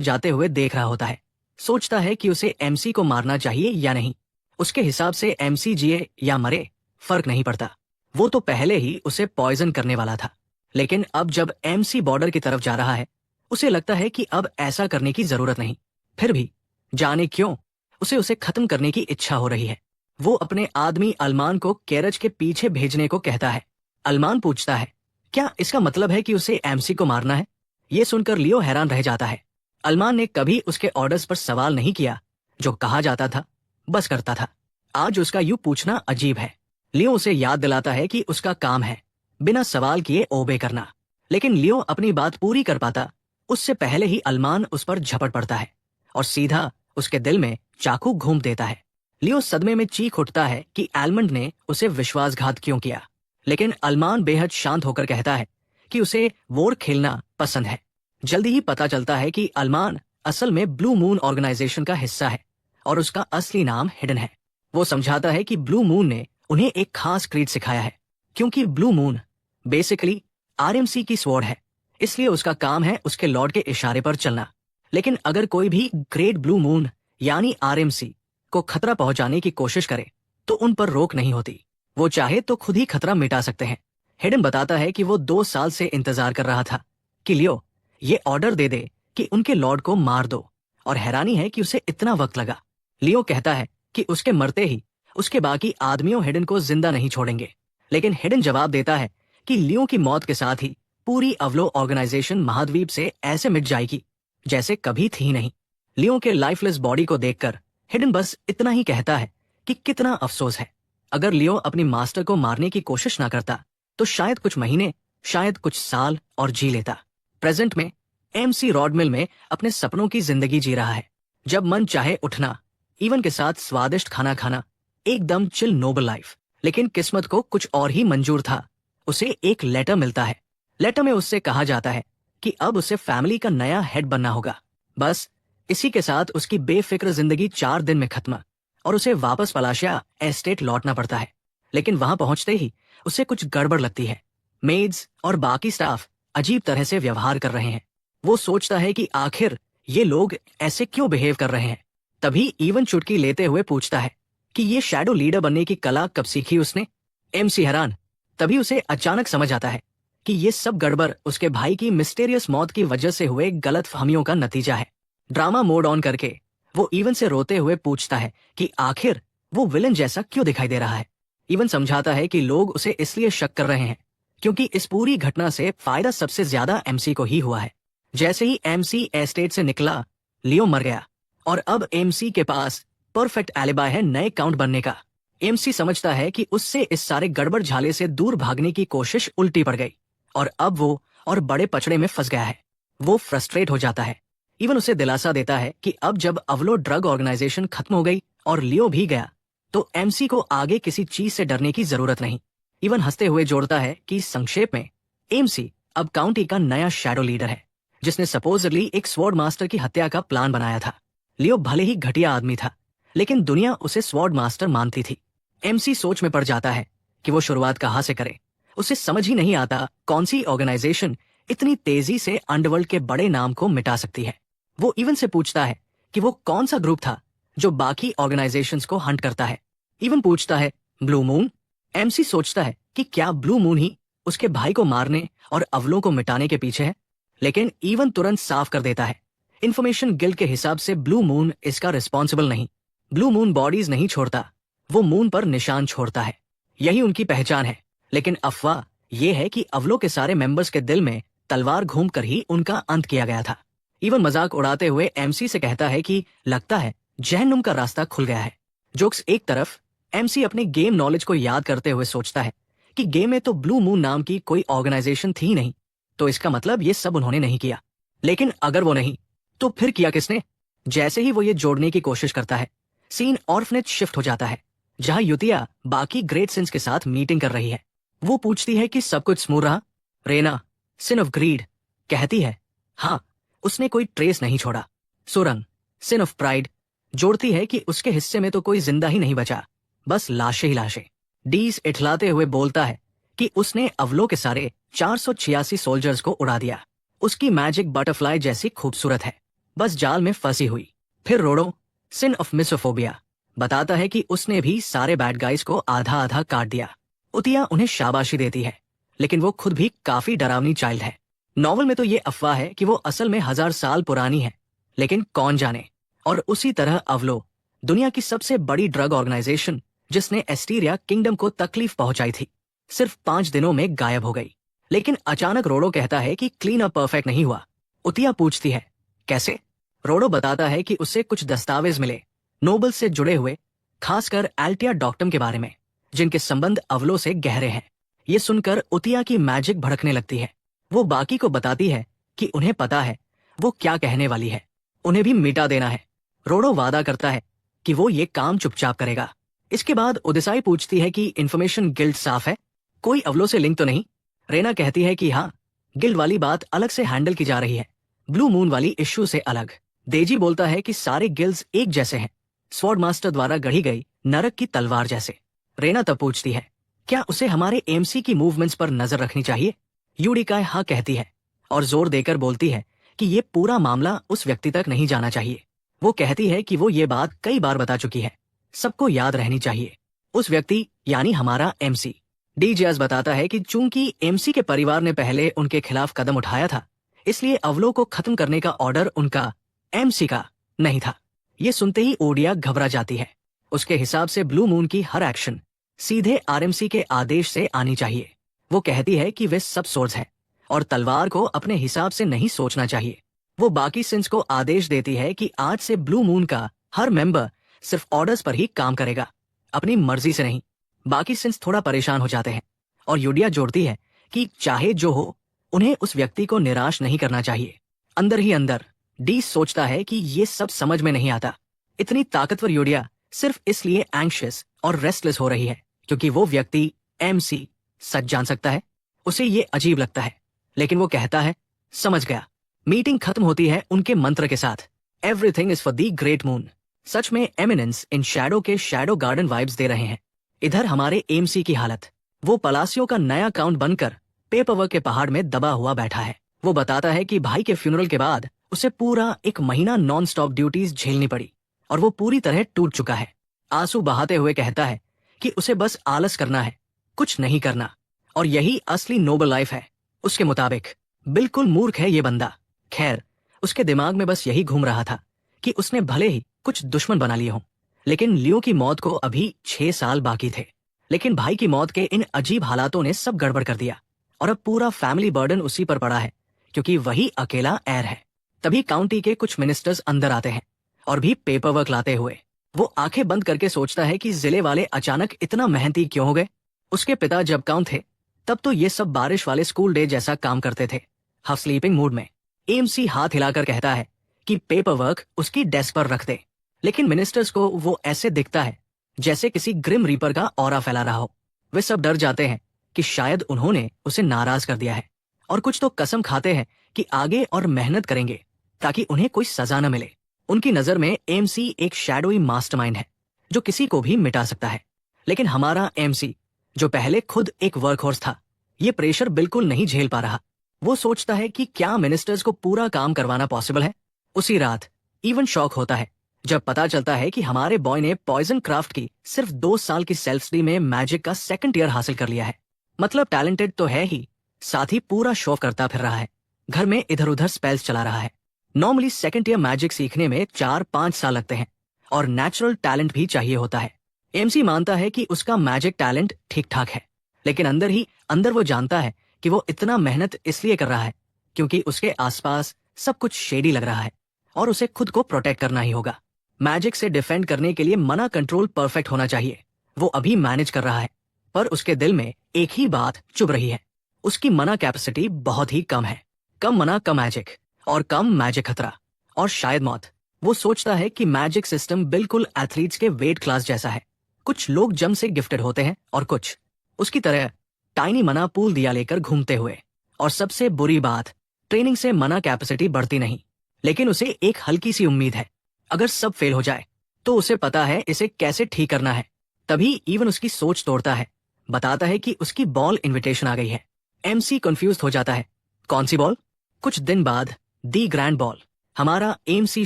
जाते हुए देख रहा होता है, सोचता है कि उसे एमसी को मारना चाहिए या नहीं। उसके हिसाब से एमसी जिए या मरे फर्क नहीं पड़ता। वो तो पहले ही उसे पॉइजन करने वाला था। लेकिन अब जब एमसी बॉर्डर की तरफ जा रहा है, उसे लगता है कि अब ऐसा करने की जरूरत नहीं। फिर भी जाने क्यों उसे खत्म करने की इच्छा हो रही है। वो अपने आदमी अल्मान को कैरेज के पीछे भेजने को कहता है। अल्मान पूछता है, क्या इसका मतलब है कि उसे एमसी को मारना है? ये सुनकर लियो हैरान रह जाता है। अल्मान ने कभी उसके ऑर्डर्स पर सवाल नहीं किया, जो कहा जाता था बस करता था। आज उसका यूं पूछना अजीब है। लियो उसे याद दिलाता है कि उसका काम है बिना सवाल किए ओबे करना। लेकिन लियो अपनी बात पूरी कर पाता उससे पहले ही अल्मान उस पर झपट पड़ता है और सीधा उसके दिल में चाकू घूम देता है। लियो सदमे में चीख उठता है कि एलमंड ने उसे विश्वासघात क्यों किया। लेकिन अल्मान बेहद शांत होकर कहता है कि उसे वोर खेलना पसंद है। जल्दी ही पता चलता है कि अल्मान असल में ब्लू मून ऑर्गेनाइजेशन का हिस्सा है और उसका असली नाम हिडन है। वो समझाता है कि ब्लू मून ने उन्हें एक खास क्रीड सिखाया है, क्योंकि ब्लू मून बेसिकली आरएमसी की स्वॉर्ड है, इसलिए उसका काम है उसके लॉर्ड के इशारे पर चलना। लेकिन अगर कोई भी ग्रेट ब्लू मून यानी आरएमसी को खतरा पहुंचाने की कोशिश करे तो उन पर रोक नहीं होती। वो चाहे तो खुद ही खतरा मिटा सकते हैं। हिडन बताता है कि वो 2 साल से इंतजार कर रहा था कि लियो ये ऑर्डर दे दे कि उनके लॉर्ड को मार दो, और हैरानी है कि उसे इतना वक्त लगा। लियो कहता है कि उसके मरते ही उसके बाकी आदमियों हिडन को जिंदा नहीं छोड़ेंगे। लेकिन हिडन जवाब देता है कि लियो की मौत के साथ ही पूरी अवलो ऑर्गेनाइजेशन महाद्वीप से ऐसे मिट जाएगी जैसे कभी थी नहीं। लियो के लाइफलेस बॉडी को देखकर हिडन बस इतना ही कहता है कि कितना अफसोस है। अगर लियो अपनी मास्टर को मारने की कोशिश ना करता तो शायद कुछ महीने, शायद कुछ साल और जी लेता। प्रेजेंट में एमसी रॉड मिल में अपने सपनों की जिंदगी जी रहा है। जब मन चाहे उठना, इवन के साथ स्वादिष्ट खाना खाना, एकदम चिल नोबल लाइफ। लेकिन किस्मत को कुछ और ही मंजूर था। उसे एक लेटर मिलता है। लेटर में उससे कहा जाता है कि अब उसे फैमिली का नया हेड बनना होगा। बस इसी के साथ उसकी बेफिक्र जिंदगी 4 दिन में खत्म और उसे वापस पलाशिया एस्टेट लौटना पड़ता है। लेकिन वहां पहुंचते ही उसे कुछ गड़बड़ लगती है। मेड्स और बाकी स्टाफ अजीब तरह से व्यवहार कर रहे हैं। वो सोचता है कि आखिर ये लोग ऐसे क्यों बिहेव कर रहे हैं। तभी इवन चुटकी लेते हुए पूछता है कि ये शैडो लीडर बनने की कला कब सीखी उसने। एमसी हैरान। तभी उसे अचानक समझ आता है कि ये सब गड़बड़ उसके भाई की मिस्टीरियस मौत की वजह से हुए गलतफहमियों का नतीजा है। ड्रामा मोड ऑन करके वो इवन से रोते हुए पूछता है कि आखिर वो विलन जैसा क्यों दिखाई दे रहा है। इवन समझाता है कि लोग उसे इसलिए शक कर रहे हैं क्योंकि इस पूरी घटना से फायदा सबसे ज्यादा एमसी को ही हुआ है। जैसे ही एमसी एस्टेट से निकला, लियो मर गया और अब एमसी के पास परफेक्ट एलिबाई है नए काउंट बनने का। एमसी समझता है कि उससे इस सारे गड़बड़ झाले से दूर भागने की कोशिश उल्टी पड़ गई और अब वो और बड़े पचड़े में फंस गया है। वो फ्रस्ट्रेट हो जाता है। इवन उसे दिलासा देता है कि अब जब अवलो ड्रग ऑर्गेनाइजेशन खत्म हो गई और लियो भी गया तो एमसी को आगे किसी चीज से डरने की जरूरत नहीं। इवन हंसते हुए जोड़ता है कि संक्षेप में एमसी अब काउंटी का नया शैडो लीडर है जिसने सपोजली एक स्वॉर्ड मास्टर की हत्या का प्लान बनाया था। लियो भले ही घटिया आदमी था लेकिन दुनिया उसे स्वॉर्ड मास्टर मानती थी। एमसी सोच में पड़ जाता है कि वो शुरुआत कहाँ से करे। उसे समझ ही नहीं आता कौन सी ऑर्गेनाइजेशन इतनी तेजी से अंडरवर्ल्ड के बड़े नाम को मिटा सकती है। वो इवन से पूछता है कि वो कौन सा ग्रुप था जो बाकी ऑर्गेनाइजेशंस को हंट करता है। इवन पूछता है ब्लू मून। एमसी सोचता है कि क्या ब्लू मून ही उसके भाई को मारने और अवलों को मिटाने के पीछे है, लेकिन इवन तुरंत साफ कर देता है इंफॉर्मेशन गिल्ड के हिसाब से ब्लू मून इसका रिस्पॉन्सिबल नहीं। ब्लू मून बॉडीज नहीं छोड़ता, वो मून पर निशान छोड़ता है, यही उनकी पहचान है। लेकिन अफवाह ये है कि अवलों के सारे मेंबर्स के दिल में तलवार घूमकर ही उनका अंत किया गया था। इवन मजाक उड़ाते हुए एमसी से कहता है कि लगता है जहन्नुम का रास्ता खुल गया है। जोक्स एक तरफ, एमसी अपने गेम नॉलेज को याद करते हुए सोचता है कि गेम में तो ब्लू मून नाम की कोई ऑर्गेनाइजेशन थी नहीं, तो इसका मतलब ये सब उन्होंने नहीं किया। लेकिन अगर वो नहीं तो फिर किया किसने। जैसे ही वो ये जोड़ने की कोशिश करता है, सीन ऑर्फनेज शिफ्ट हो जाता है जहां युतिया बाकी ग्रेट सिंस के साथ मीटिंग कर रही है। वो पूछती है कि सब कुछ स्मूथ रहा। रेना, सिन ऑफ ग्रीड, कहती है हाँ, उसने कोई ट्रेस नहीं छोड़ा। सुरंग, सिन ऑफ प्राइड, जोड़ती है कि उसके हिस्से में तो कोई जिंदा ही नहीं बचा, बस लाशें ही लाशें। डीस इठलाते हुए बोलता है कि उसने अवलो के सारे 486 सोल्जर्स को उड़ा दिया। उसकी मैजिक बटरफ्लाई जैसी खूबसूरत है, बस जाल में फंसी हुई। फिर रोडो, सिन ऑफ मिसोफोबिया, बताता है कि उसने भी सारे बैड गाइज को आधा आधा काट दिया। उतिया उन्हें शाबाशी देती है लेकिन वो खुद भी काफी डरावनी चाइल्ड है। नॉवल में तो ये अफवाह है कि वो असल में 1000 साल पुरानी है, लेकिन कौन जाने। और उसी तरह अवलो, दुनिया की सबसे बड़ी ड्रग ऑर्गेनाइजेशन जिसने एस्टीरिया किंगडम को तकलीफ पहुंचाई थी, सिर्फ 5 दिनों में गायब हो गई। लेकिन अचानक रोडो कहता है कि क्लीन अप परफेक्ट नहीं हुआ। उतिया पूछती है कैसे। रोडो बताता है कि उससे कुछ दस्तावेज मिले नोबल से जुड़े हुए, खासकर एल्टिया डॉक्टम के बारे में, जिनके संबंध अवलो से गहरे हैं। ये सुनकर उतिया की मैजिक भड़कने लगती है। वो बाकी को बताती है कि उन्हें पता है वो क्या कहने वाली है, उन्हें भी मिटा देना है। रोडो वादा करता है कि वो ये काम चुपचाप करेगा। इसके बाद ओडेसाई पूछती है कि इंफॉर्मेशन गिल्ड साफ है, कोई अवलो से लिंक तो नहीं। रेना कहती है कि हाँ, गिल्ड वाली बात अलग से हैंडल की जा रही है, ब्लू मून वाली इश्यू से अलग। देजी बोलता है कि सारे गिल्ड्स एक जैसे हैं, स्वॉर्ड मास्टर द्वारा गढ़ी गई नरक की तलवार जैसे। रेना तब पूछती है क्या उसे हमारे एमसी की मूवमेंट्स पर नजर रखनी चाहिए। यूडिकाय हाँ कहती है और जोर देकर बोलती है कि ये पूरा मामला उस व्यक्ति तक नहीं जाना चाहिए। वो कहती है कि वो ये बात कई बार बता चुकी है, सबको याद रहनी चाहिए। उस व्यक्ति यानी हमारा एमसी। डीजेस बताता है कि चूंकि एमसी के परिवार ने पहले उनके खिलाफ कदम उठाया था, इसलिए अवलो को खत्म करने का ऑर्डर उनका, एमसी का नहीं था। ये सुनते ही ओडिया घबरा जाती है। उसके हिसाब से ब्लू मून की हर एक्शन सीधे आरएमसी के आदेश से आनी चाहिए। वो कहती है कि वे सब सोर्स हैं और तलवार को अपने हिसाब से नहीं सोचना चाहिए। वो बाकी सिंस को आदेश देती है कि आज से ब्लू मून का हर मेंबर सिर्फ ऑर्डर्स पर ही काम करेगा, अपनी मर्जी से नहीं। बाकी सिंस थोड़ा परेशान हो जाते हैं और यूडिया जोड़ती है कि चाहे जो हो, उन्हें उस व्यक्ति को निराश नहीं करना चाहिए। अंदर ही अंदर डी सोचता है कि ये सब समझ में नहीं आता। इतनी ताकतवर यूडिया सिर्फ इसलिए एंग्शियस और रेस्टलेस हो रही है क्योंकि वो व्यक्ति एमसी सच जान सकता है। उसे ये अजीब लगता है लेकिन वो कहता है समझ गया। मीटिंग खत्म होती है उनके मंत्र के साथ, everything is for the great moon. सच में एमिनेंस इन शैडो के शैडो गार्डन वाइब्स दे रहे हैं। इधर हमारे एमसी की हालत, वो पलासियो का नया काउंट बनकर पेपरवर्क के पहाड़ में दबा हुआ बैठा है। वो बताता है कि भाई के फ्यूनरल के बाद उसे पूरा एक महीना नॉन स्टॉप ड्यूटीज झेलनी पड़ी और वो पूरी तरह टूट चुका है। आंसू बहाते हुए कहता है कि उसे बस आलस करना है, कुछ नहीं करना, और यही असली नोबल लाइफ है उसके मुताबिक। बिल्कुल मूर्ख है ये बंदा। खैर, उसके दिमाग में बस यही घूम रहा था कि उसने भले ही कुछ दुश्मन बना लिए हों, लेकिन लियो की मौत को अभी 6 साल बाकी थे। लेकिन भाई की मौत के इन अजीब हालातों ने सब गड़बड़ कर दिया और अब पूरा फैमिली बर्डन उसी पर पड़ा है, क्योंकि वही अकेला एयर है। तभी काउंटी के कुछ मिनिस्टर्स अंदर आते हैं और भी पेपर वर्क लाते हुए। वो आंखें बंद करके सोचता है कि जिले वाले अचानक इतना मेहनती क्यों हो गए। उसके पिता जब काउंट थे तब तो ये सब बारिश वाले स्कूल डे जैसा काम करते थे, हाफ स्लीपिंग मूड में। एएमसी हाथ हिलाकर कहता है कि पेपर वर्क उसकी डेस्क पर रख दे, लेकिन मिनिस्टर्स को वो ऐसे दिखता है जैसे किसी ग्रिम रीपर का ऑरा फैला रहा हो। वे सब डर जाते हैं कि शायद उन्होंने उसे नाराज कर दिया है, और कुछ तो कसम खाते हैं कि आगे और मेहनत करेंगे ताकि उन्हें कोई सजा न मिले। उनकी नजर में एएमसी एक शैडोई मास्टरमाइंड है जो किसी को भी मिटा सकता है। लेकिन हमारा एएमसी, जो पहले खुद एक वर्कहॉर्स था, ये प्रेशर बिल्कुल नहीं झेल पा रहा। वो सोचता है कि क्या मिनिस्टर्स को पूरा काम करवाना पॉसिबल है। उसी रात इवन शॉक होता है जब पता चलता है कि हमारे बॉय ने पॉइजन क्राफ्ट की सिर्फ 2 साल की सेल्फ स्टडी में मैजिक का 2nd ईयर हासिल कर लिया है। मतलब टैलेंटेड तो है ही, साथ ही पूरा शो करता फिर रहा है, घर में इधर उधर स्पेल्स चला रहा है। नॉर्मली 2nd ईयर मैजिक सीखने में 4-5 साल लगते हैं और नेचुरल टैलेंट भी चाहिए होता है। एमसी मानता है कि उसका मैजिक टैलेंट ठीक ठाक है, लेकिन अंदर ही अंदर वो जानता है कि वो इतना मेहनत इसलिए कर रहा है क्योंकि उसके आसपास सब कुछ शेडी लग रहा है और उसे खुद को प्रोटेक्ट करना ही होगा। मैजिक से डिफेंड करने के लिए मना कंट्रोल परफेक्ट होना चाहिए। वो अभी मैनेज कर रहा है, पर उसके दिल में एक ही बात चुभ रही है। उसकी मना कैपेसिटी बहुत ही कम है। कम मना कम मैजिक, और कम मैजिक खतरा, और शायद मौत। वो सोचता है कि मैजिक सिस्टम बिल्कुल एथलीट्स के वेट क्लास जैसा है। कुछ लोग जम से गिफ्टेड होते हैं और कुछ उसकी तरह टाइनी मना पूल दिया लेकर घूमते हुए। और सबसे बुरी बात, ट्रेनिंग से मना कैपेसिटी बढ़ती नहीं, लेकिन उसे एक हल्की सी उम्मीद है। अगर सब फेल हो जाए तो उसे पता है इसे कैसे ठीक करना है। तभी इवन उसकी सोच तोड़ता है, बताता है कि उसकी बॉल इनविटेशन आ गई है। एमसी कंफ्यूज हो जाता है, कौन सी बॉल? कुछ दिन बाद दी ग्रैंड बॉल। हमारा एमसी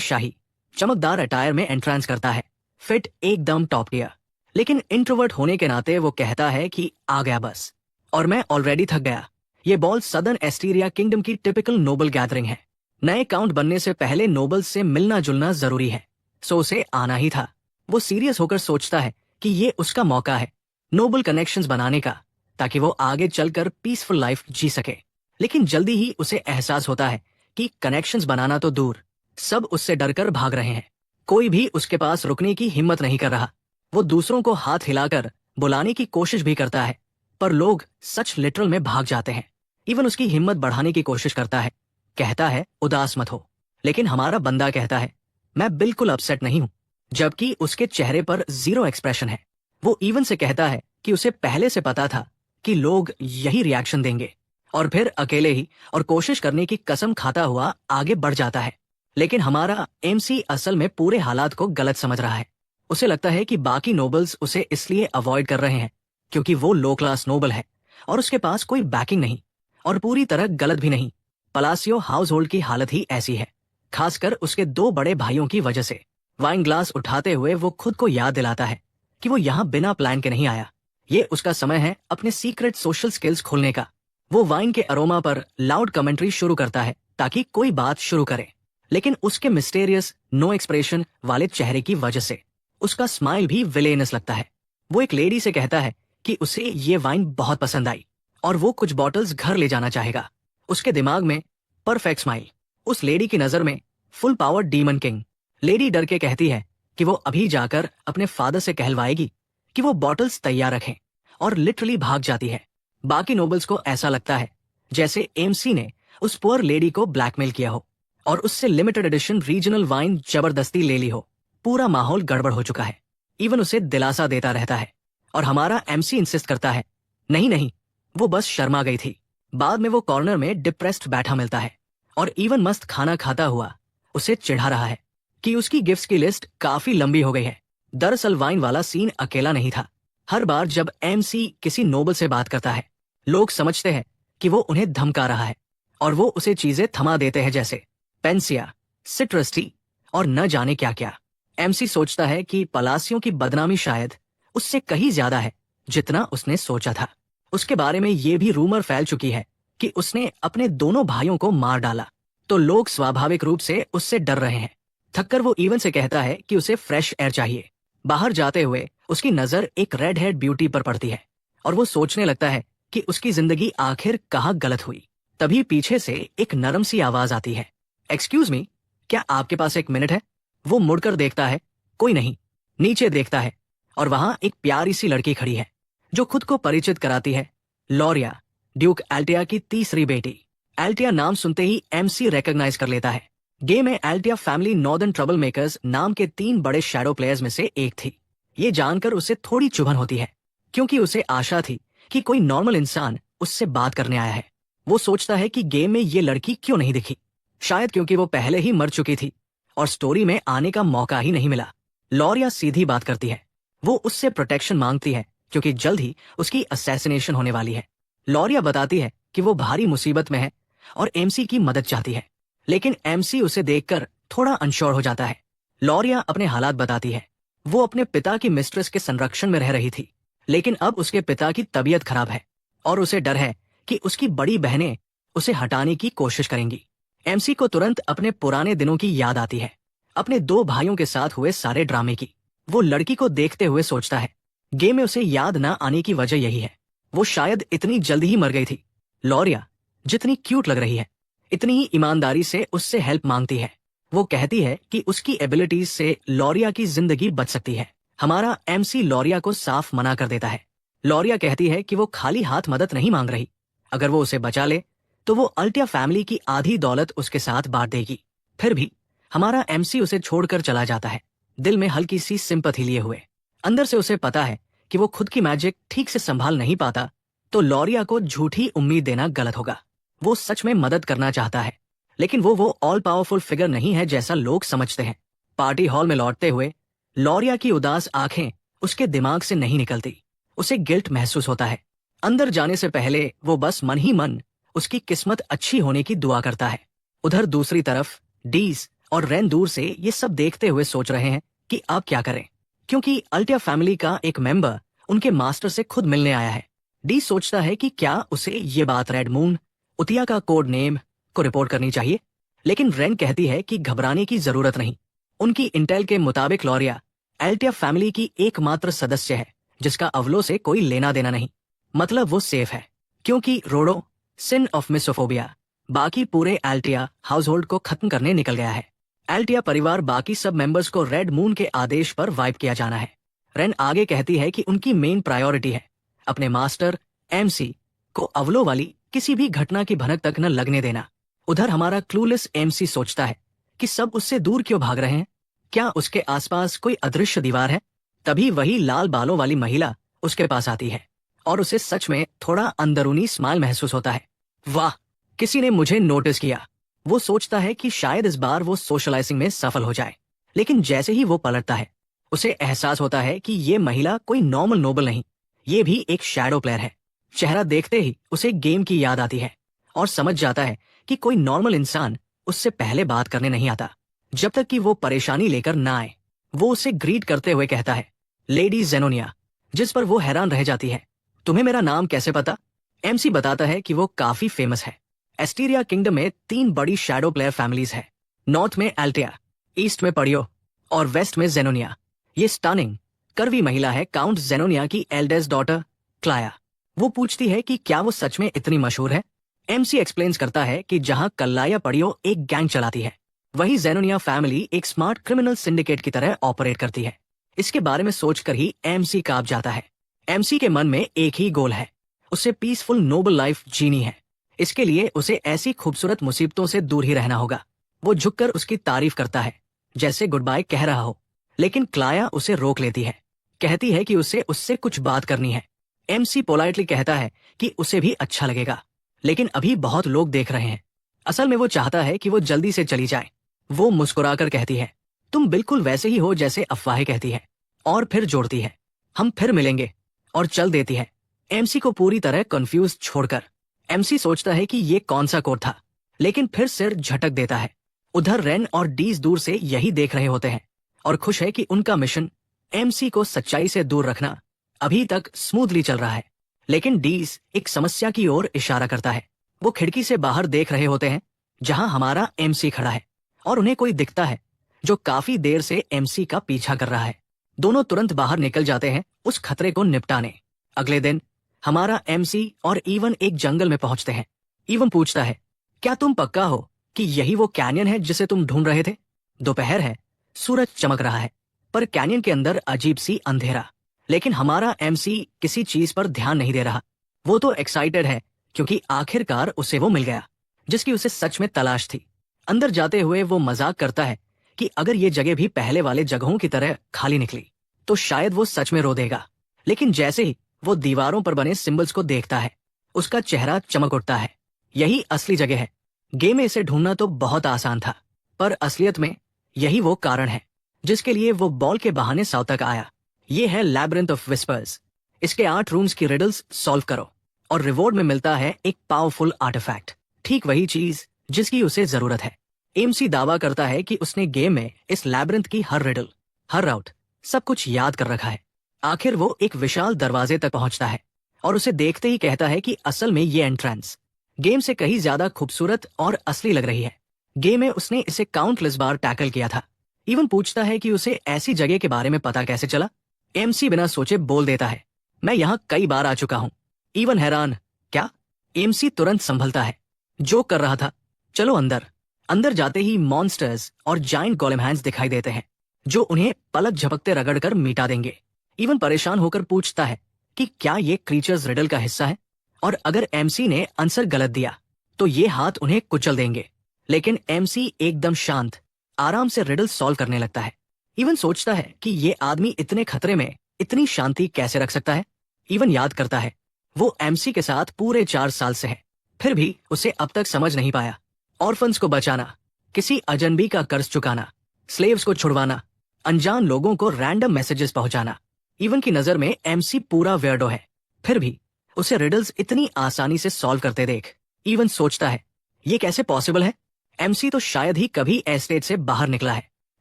शाही चमकदार अटायर में एंट्रेंस करता है, फिट एकदम टॉप टियर। लेकिन इंट्रोवर्ट होने के नाते वो कहता है कि आ गया बस, और मैं ऑलरेडी थक गया। ये बॉल सदर्न एस्टीरिया किंगडम की टिपिकल नोबल गैदरिंग है। नए काउंट बनने से पहले नोबल्स से मिलना जुलना जरूरी है, सो उसे आना ही था। वो सीरियस होकर सोचता है कि ये उसका मौका है नोबल कनेक्शंस बनाने का, ताकि वो आगे चलकर पीसफुल लाइफ जी सके। लेकिन जल्दी ही उसे एहसास होता है कि कनेक्शंस बनाना तो दूर, सब उससे डरकर भाग रहे हैं। कोई भी उसके पास रुकने की हिम्मत नहीं कर रहा। वो दूसरों को हाथ हिलाकर बुलाने की कोशिश भी करता है, पर लोग सच लिटरल में भाग जाते हैं। इवन उसकी हिम्मत बढ़ाने की कोशिश करता है, कहता है उदास मत हो। लेकिन हमारा बंदा कहता है मैं बिल्कुल अपसेट नहीं हूं, जबकि उसके चेहरे पर 0 एक्सप्रेशन है। वो इवन से कहता है कि उसे पहले से पता था कि लोग यही रिएक्शन देंगे, और फिर अकेले ही और कोशिश करने की कसम खाता हुआ आगे बढ़ जाता है। लेकिन हमारा एमसी असल में पूरे हालात को गलत समझ रहा है। उसे लगता है कि बाकी नोबल्स उसे इसलिए अवॉइड कर रहे हैं क्योंकि वो लो क्लास नोबल है और उसके पास कोई बैकिंग नहीं, और पूरी तरह गलत भी नहीं। पलासियो हाउस होल्ड की हालत ही ऐसी है, खासकर उसके 2 बड़े भाइयों की वजह से। वाइन ग्लास उठाते हुए वो खुद को याद दिलाता है कि वो यहाँ बिना प्लान के नहीं आया। ये उसका समय है अपने सीक्रेट सोशल स्किल्स खोलने का। वो वाइन के अरोमा पर लाउड कमेंट्री शुरू करता है ताकि कोई बात शुरू करे, लेकिन उसके मिस्टेरियस नो एक्सप्रेशन वाले चेहरे की वजह से उसका स्माइल भी विलेनस लगता है। वो एक लेडी से कहता है कि उसे ये वाइन बहुत पसंद आई और वो कुछ बॉटल्स घर ले जाना चाहेगा। उसके दिमाग में परफेक्ट स्माइल, उस लेडी की नजर में full power demon king. Lady डर के कहती है कि वो अभी जाकर अपने फादर से कहलवाएगी कि वो बॉटल्स तैयार रखें, और लिटरली भाग जाती है। बाकी नोबल्स को ऐसा लगता है जैसे एमसी ने उस पुअर लेडी को ब्लैकमेल किया हो और उससे लिमिटेड एडिशन रीजनल वाइन जबरदस्ती ले ली हो। पूरा माहौल गड़बड़ हो चुका है। इवन उसे दिलासा देता रहता है, और हमारा एमसी इंसिस्ट करता है नहीं नहीं, वो बस शर्मा गई थी। बाद में वो कॉर्नर में डिप्रेस्ड बैठा मिलता है, और इवन मस्त खाना खाता हुआ उसे चिढ़ा रहा है कि उसकी गिफ्ट्स की लिस्ट काफी लंबी हो गई है। दरअसल वाइन वाला सीन अकेला नहीं था। हर बार जब एमसी किसी नोबल से बात करता है, लोग समझते हैं कि वो उन्हें धमका रहा है, और वो उसे चीजें थमा देते हैं जैसे पेंसिया, सिट्रस टी और न जाने क्या क्या। एमसी सोचता है कि पलासियों की बदनामी शायद उससे कहीं ज्यादा है जितना उसने सोचा था। उसके बारे में ये भी रूमर फैल चुकी है कि उसने अपने दोनों भाइयों को मार डाला, तो लोग स्वाभाविक रूप से उससे डर रहे हैं। थक्कर वो इवन से कहता है कि उसे फ्रेश एयर चाहिए। बाहर जाते हुए उसकी नजर एक रेड हेड ब्यूटी पर पड़ती है और वो सोचने लगता है कि उसकी जिंदगी आखिर कहाँ गलत हुई। तभी पीछे से एक नरम सी आवाज आती है, एक्सक्यूज मी, क्या आपके पास एक मिनट है? वो मुड़कर देखता है, कोई नहीं। नीचे देखता है और वहां एक प्यारी सी लड़की खड़ी है जो खुद को परिचित कराती है, लॉरिया, ड्यूक एल्टिया की तीसरी बेटी। एल्टिया नाम सुनते ही एमसी रिकॉग्नाइज कर लेता है। गेम में एल्टिया फैमिली नॉर्दर्न ट्रबल मेकर्स नाम के 3 बड़े शैडो प्लेयर्स में से एक थी। ये जानकर उसे थोड़ी चुभन होती है क्योंकि उसे आशा थी कि कोई नॉर्मल इंसान उससे बात करने आया है। वो सोचता है कि गेम में ये लड़की क्यों नहीं दिखी, शायद क्योंकि वो पहले ही मर चुकी थी और स्टोरी में आने का मौका ही नहीं मिला। लॉरिया सीधी बात करती है। वो उससे प्रोटेक्शन मांगती है क्योंकि जल्द ही उसकी असैसिनेशन होने वाली है। लॉरिया बताती है कि वो भारी मुसीबत में है और एमसी की मदद चाहती है, लेकिन एमसी उसे देखकर थोड़ा अनश्योर हो जाता है। लॉरिया अपने हालात बताती है। वो अपने पिता की मिस्ट्रेस के संरक्षण में रह रही थी, लेकिन अब उसके पिता की तबीयत खराब है और उसे डर है कि उसकी बड़ी बहनें उसे हटाने की कोशिश करेंगी। एमसी को तुरंत अपने पुराने दिनों की याद आती है, अपने 2 भाइयों के साथ हुए सारे ड्रामे की। वो लड़की को देखते हुए सोचता है, गेम में उसे याद ना आने की वजह यही है, वो शायद इतनी जल्दी ही मर गई थी। लॉरिया जितनी क्यूट लग रही है, इतनी ही ईमानदारी से उससे हेल्प मांगती है। वो कहती है कि उसकी एबिलिटीज से लॉरिया की जिंदगी बच सकती है। हमारा एमसी लॉरिया को साफ मना कर देता है। लॉरिया कहती है कि वो खाली हाथ मदद नहीं मांग रही, अगर वो उसे बचा ले तो वो अल्टिया फैमिली की आधी दौलत उसके साथ बांट देगी। फिर भी हमारा एमसी उसे छोड़कर चला जाता है, दिल में हल्की सी सिंपैथी लिए हुए। अंदर से उसे पता है कि वो खुद की मैजिक ठीक से संभाल नहीं पाता, तो लॉरिया को झूठी उम्मीद देना गलत होगा। वो सच में मदद करना चाहता है, लेकिन वो ऑल पावरफुल फिगर नहीं है जैसा लोग समझते हैं। पार्टी हॉल में लौटते हुए लॉरिया की उदास आंखें उसके दिमाग से नहीं निकलती। उसे गिल्ट महसूस होता है। अंदर जाने से पहले वो बस मन ही मन उसकी किस्मत अच्छी होने की दुआ करता है। उधर दूसरी तरफ डीज और रेन दूर से ये सब देखते हुए सोच रहे हैं कि अब क्या करें, क्योंकि अल्टिया फैमिली का एक मेंबर उनके मास्टर से खुद मिलने आया है। डी सोचता है कि क्या उसे ये बात रेड मून, उतिया का कोड नेम, को रिपोर्ट करनी चाहिए, लेकिन रेन कहती है कि घबराने की जरूरत नहीं। उनकी इंटेल के मुताबिक लॉरिया अल्टिया फैमिली की एकमात्र सदस्य है जिसका अवलो से कोई लेना देना नहीं, मतलब वो सेफ है, क्योंकि रोडो, सिन ऑफ मिसोफोबिया, बाकी पूरे अल्टिया हाउसहोल्ड को खत्म करने निकल गया है। अल्टिया परिवार बाकी सब मेंबर्स को रेड मून के आदेश पर वाइप किया जाना है। रेन आगे कहती है कि उनकी मेन प्रायोरिटी है अपने मास्टर एमसी को अवलो वाली किसी भी घटना की भनक तक न लगने देना। उधर हमारा क्लूलेस एमसी सोचता है कि सब उससे दूर क्यों भाग रहे हैं, क्या उसके आसपास कोई अदृश्य दीवार है। तभी वही लाल बालों वाली महिला उसके पास आती है और उसे सच में थोड़ा अंदरूनी स्माइल महसूस होता है। वाह, किसी ने मुझे नोटिस किया। वो सोचता है कि शायद इस बार वो सोशलाइजिंग में सफल हो जाए, लेकिन जैसे ही वो पलटता है उसे एहसास होता है कि ये महिला कोई नॉर्मल नोबल नहीं, ये भी एक शैडो प्लेयर है। चेहरा देखते ही उसे गेम की याद आती है और समझ जाता है कि कोई नॉर्मल इंसान उससे पहले बात करने नहीं आता जब तक कि वो परेशानी लेकर ना आए। वो उसे ग्रीट करते हुए कहता है, लेडी जेनोनिया, जिस पर वो हैरान रह जाती है, तुम्हें मेरा नाम कैसे पता? एमसी बताता है कि वो काफी फेमस है। एस्टीरिया किंगडम में 3 बड़ी शैडो प्लेयर फैमिलीज है, नॉर्थ में अल्टिया, ईस्ट में पड़ियो और वेस्ट में जेनोनिया। ये स्टनिंग कर्वी महिला है काउंट जेनोनिया की एल्डेस्ट डॉटर क्लाया। वो पूछती है कि क्या वो सच में इतनी मशहूर है। एमसी एक्सप्लेन्स करता है कि जहां कल्लाया पड़ियो एक गैंग चलाती है, वही जेनोनिया फैमिली एक स्मार्ट क्रिमिनल सिंडिकेट की तरह ऑपरेट करती है। इसके बारे में सोचकर ही एमसी कांप जाता है। एमसी के मन में एक ही गोल है, उसे पीसफुल नोबल लाइफ जीनी है। इसके लिए उसे ऐसी खूबसूरत मुसीबतों से दूर ही रहना होगा। वो झुककर उसकी तारीफ करता है जैसे गुड बाय कह रहा हो, लेकिन क्लाया उसे रोक लेती है, कहती है कि उसे उससे कुछ बात करनी है। एमसी पोलाइटली कहता है कि उसे भी अच्छा लगेगा, लेकिन अभी बहुत लोग देख रहे हैं। असल में वो चाहता है कि वो जल्दी से चली जाए। वो मुस्कुराकर कहती है, तुम बिल्कुल वैसे ही हो जैसे अफवाहें कहती है, और फिर जोड़ती है, हम फिर मिलेंगे, और चल देती है, एमसी को पूरी तरह कंफ्यूज छोड़कर। एमसी सोचता है कि ये कौन सा कोड था, लेकिन फिर सिर झटक देता है। उधर रेन और डीज दूर से यही देख रहे होते हैं और खुश है कि उनका मिशन एमसी को सच्चाई से दूर रखना अभी तक स्मूथली चल रहा है। लेकिन डीज एक समस्या की ओर इशारा करता है। वो खिड़की से बाहर देख रहे होते हैं जहां हमारा एमसी खड़ा है और उन्हें कोई दिखता है जो काफी देर से एमसी का पीछा कर रहा है। दोनों तुरंत बाहर निकल जाते हैं उस खतरे को निपटाने। अगले दिन हमारा एमसी और इवन एक जंगल में पहुंचते हैं। इवन पूछता है, क्या तुम पक्का हो कि यही वो कैनियन है जिसे तुम ढूंढ रहे थे? दोपहर है, सूरज चमक रहा है, पर कैनियन के अंदर अजीब सी अंधेरा। लेकिन हमारा एमसी किसी चीज पर ध्यान नहीं दे रहा। वो तो एक्साइटेड है क्योंकि आखिरकार उसे वो मिल गया जिसकी उसे सच में तलाश थी। अंदर जाते हुए वो मजाक करता है कि अगर ये जगह भी पहले वाले जगहों की तरह खाली निकली तो शायद वो सच में रो देगा। लेकिन जैसे ही वो दीवारों पर बने सिंबल्स को देखता है उसका चेहरा चमक उठता है। यही असली जगह है। गेम में इसे ढूंढना तो बहुत आसान था, पर असलियत में यही वो कारण है जिसके लिए वो बॉल के बहाने साउथ तक आया। ये है लैबिरिंथ ऑफ विस्पर्स। इसके 8 रूम्स की रिडल्स सॉल्व करो और रिवॉर्ड में मिलता है एक पावरफुल आर्टिफैक्ट, ठीक वही चीज जिसकी उसे जरूरत है। एमसी दावा करता है कि उसने गेम में इस लैबिरिंथ की हर रिडल, हर राउट, सब कुछ याद कर रखा है। आखिर वो एक विशाल दरवाजे तक पहुंचता है और उसे देखते ही कहता है कि असल में ये एंट्रेंस गेम से कहीं ज्यादा खूबसूरत और असली लग रही है। गेम में उसने इसे काउंटलेस बार टैकल किया था। इवन पूछता है कि उसे ऐसी जगह के बारे में पता कैसे चला। एमसी बिना सोचे बोल देता है, मैं यहाँ कई बार आ चुका हूँ। इवन हैरान, क्या? एमसी तुरंत संभलता है, जो कर रहा था। चलो अंदर। अंदर जाते ही मॉन्स्टर्स और जाइंट गोलेम हैंड्स दिखाई देते हैं जो उन्हें पलक झपकते रगड़कर मिटा देंगे। इवन परेशान होकर पूछता है कि क्या ये क्रीचर्स रिडल का हिस्सा है और अगर एमसी ने आंसर गलत दिया तो ये हाथ उन्हें कुचल देंगे। लेकिन एमसी एकदम शांत, आराम से रिडल सॉल्व करने लगता है। इवन सोचता है कि ये आदमी इतने खतरे में इतनी शांति कैसे रख सकता है। इवन याद करता है वो एमसी के साथ पूरे 4 साल से है, फिर भी उसे अब तक समझ नहीं पाया। ऑर्फन्स को बचाना, किसी अजनबी का कर्ज चुकाना, स्लेव्स को छुड़वाना, अनजान लोगों को रैंडम मैसेजेस पहुंचाना। इवन की नजर में एमसी पूरा वेयर्डो है, फिर भी उसे रिडल्स इतनी आसानी से सॉल्व करते देख इवन सोचता है ये कैसे पॉसिबल है। एमसी तो शायद ही कभी एस्टेट से बाहर निकला है।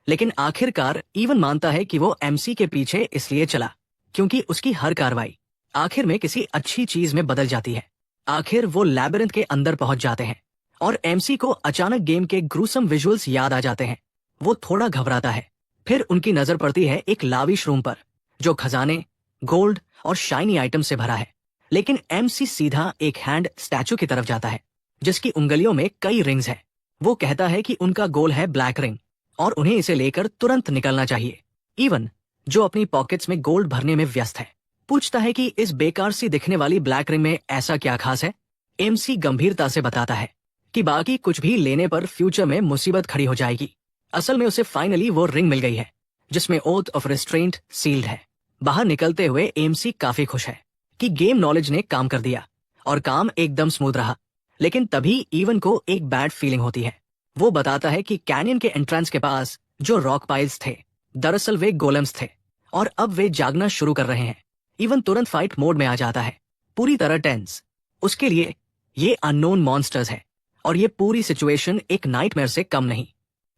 लेकिन आखिरकार इवन मानता है कि वो एमसी के पीछे इसलिए चला क्योंकि उसकी हर कार्रवाई आखिर में किसी अच्छी चीज में बदल जाती है। आखिर वो लैबिरिंथ के अंदर पहुंच जाते हैं और एमसी को अचानक गेम के ग्रूसम विजुअल्स याद आ जाते हैं। वो थोड़ा घबराता है, फिर उनकी नजर पड़ती है एक लाविश रूम पर जो खजाने, गोल्ड और शाइनी आइटम से भरा है। लेकिन एमसी सीधा एक हैंड स्टैचू की तरफ जाता है जिसकी उंगलियों में कई रिंग्स है। वो कहता है कि उनका गोल है ब्लैक रिंग और उन्हें इसे लेकर तुरंत निकलना चाहिए। इवन, जो अपनी पॉकेट्स में गोल्ड भरने में व्यस्त है, पूछता है कि इस बेकार सी दिखने वाली ब्लैक रिंग में ऐसा क्या खास है। एमसी गंभीरता से बताता है कि बाकी कुछ भी लेने पर फ्यूचर में मुसीबत खड़ी हो जाएगी। असल में उसे फाइनली वो रिंग मिल गई है जिसमें ओथ ऑफ रेस्ट्रेंट सील्ड है। बाहर निकलते हुए एमसी काफी खुश है कि गेम नॉलेज ने काम कर दिया और काम एकदम स्मूथ रहा। लेकिन तभी इवन को एक बैड फीलिंग होती है। वो बताता है कि कैनियन के एंट्रेंस के पास जो रॉक पाइल्स थे दरअसल वे गोलेम्स थे और अब वे जागना शुरू कर रहे हैं। इवन तुरंत फाइट मोड में आ जाता है, पूरी तरह टेंस। उसके लिए ये अननोन मॉन्स्टर्स है और ये पूरी सिचुएशन एक नाइटमेयर से कम नहीं।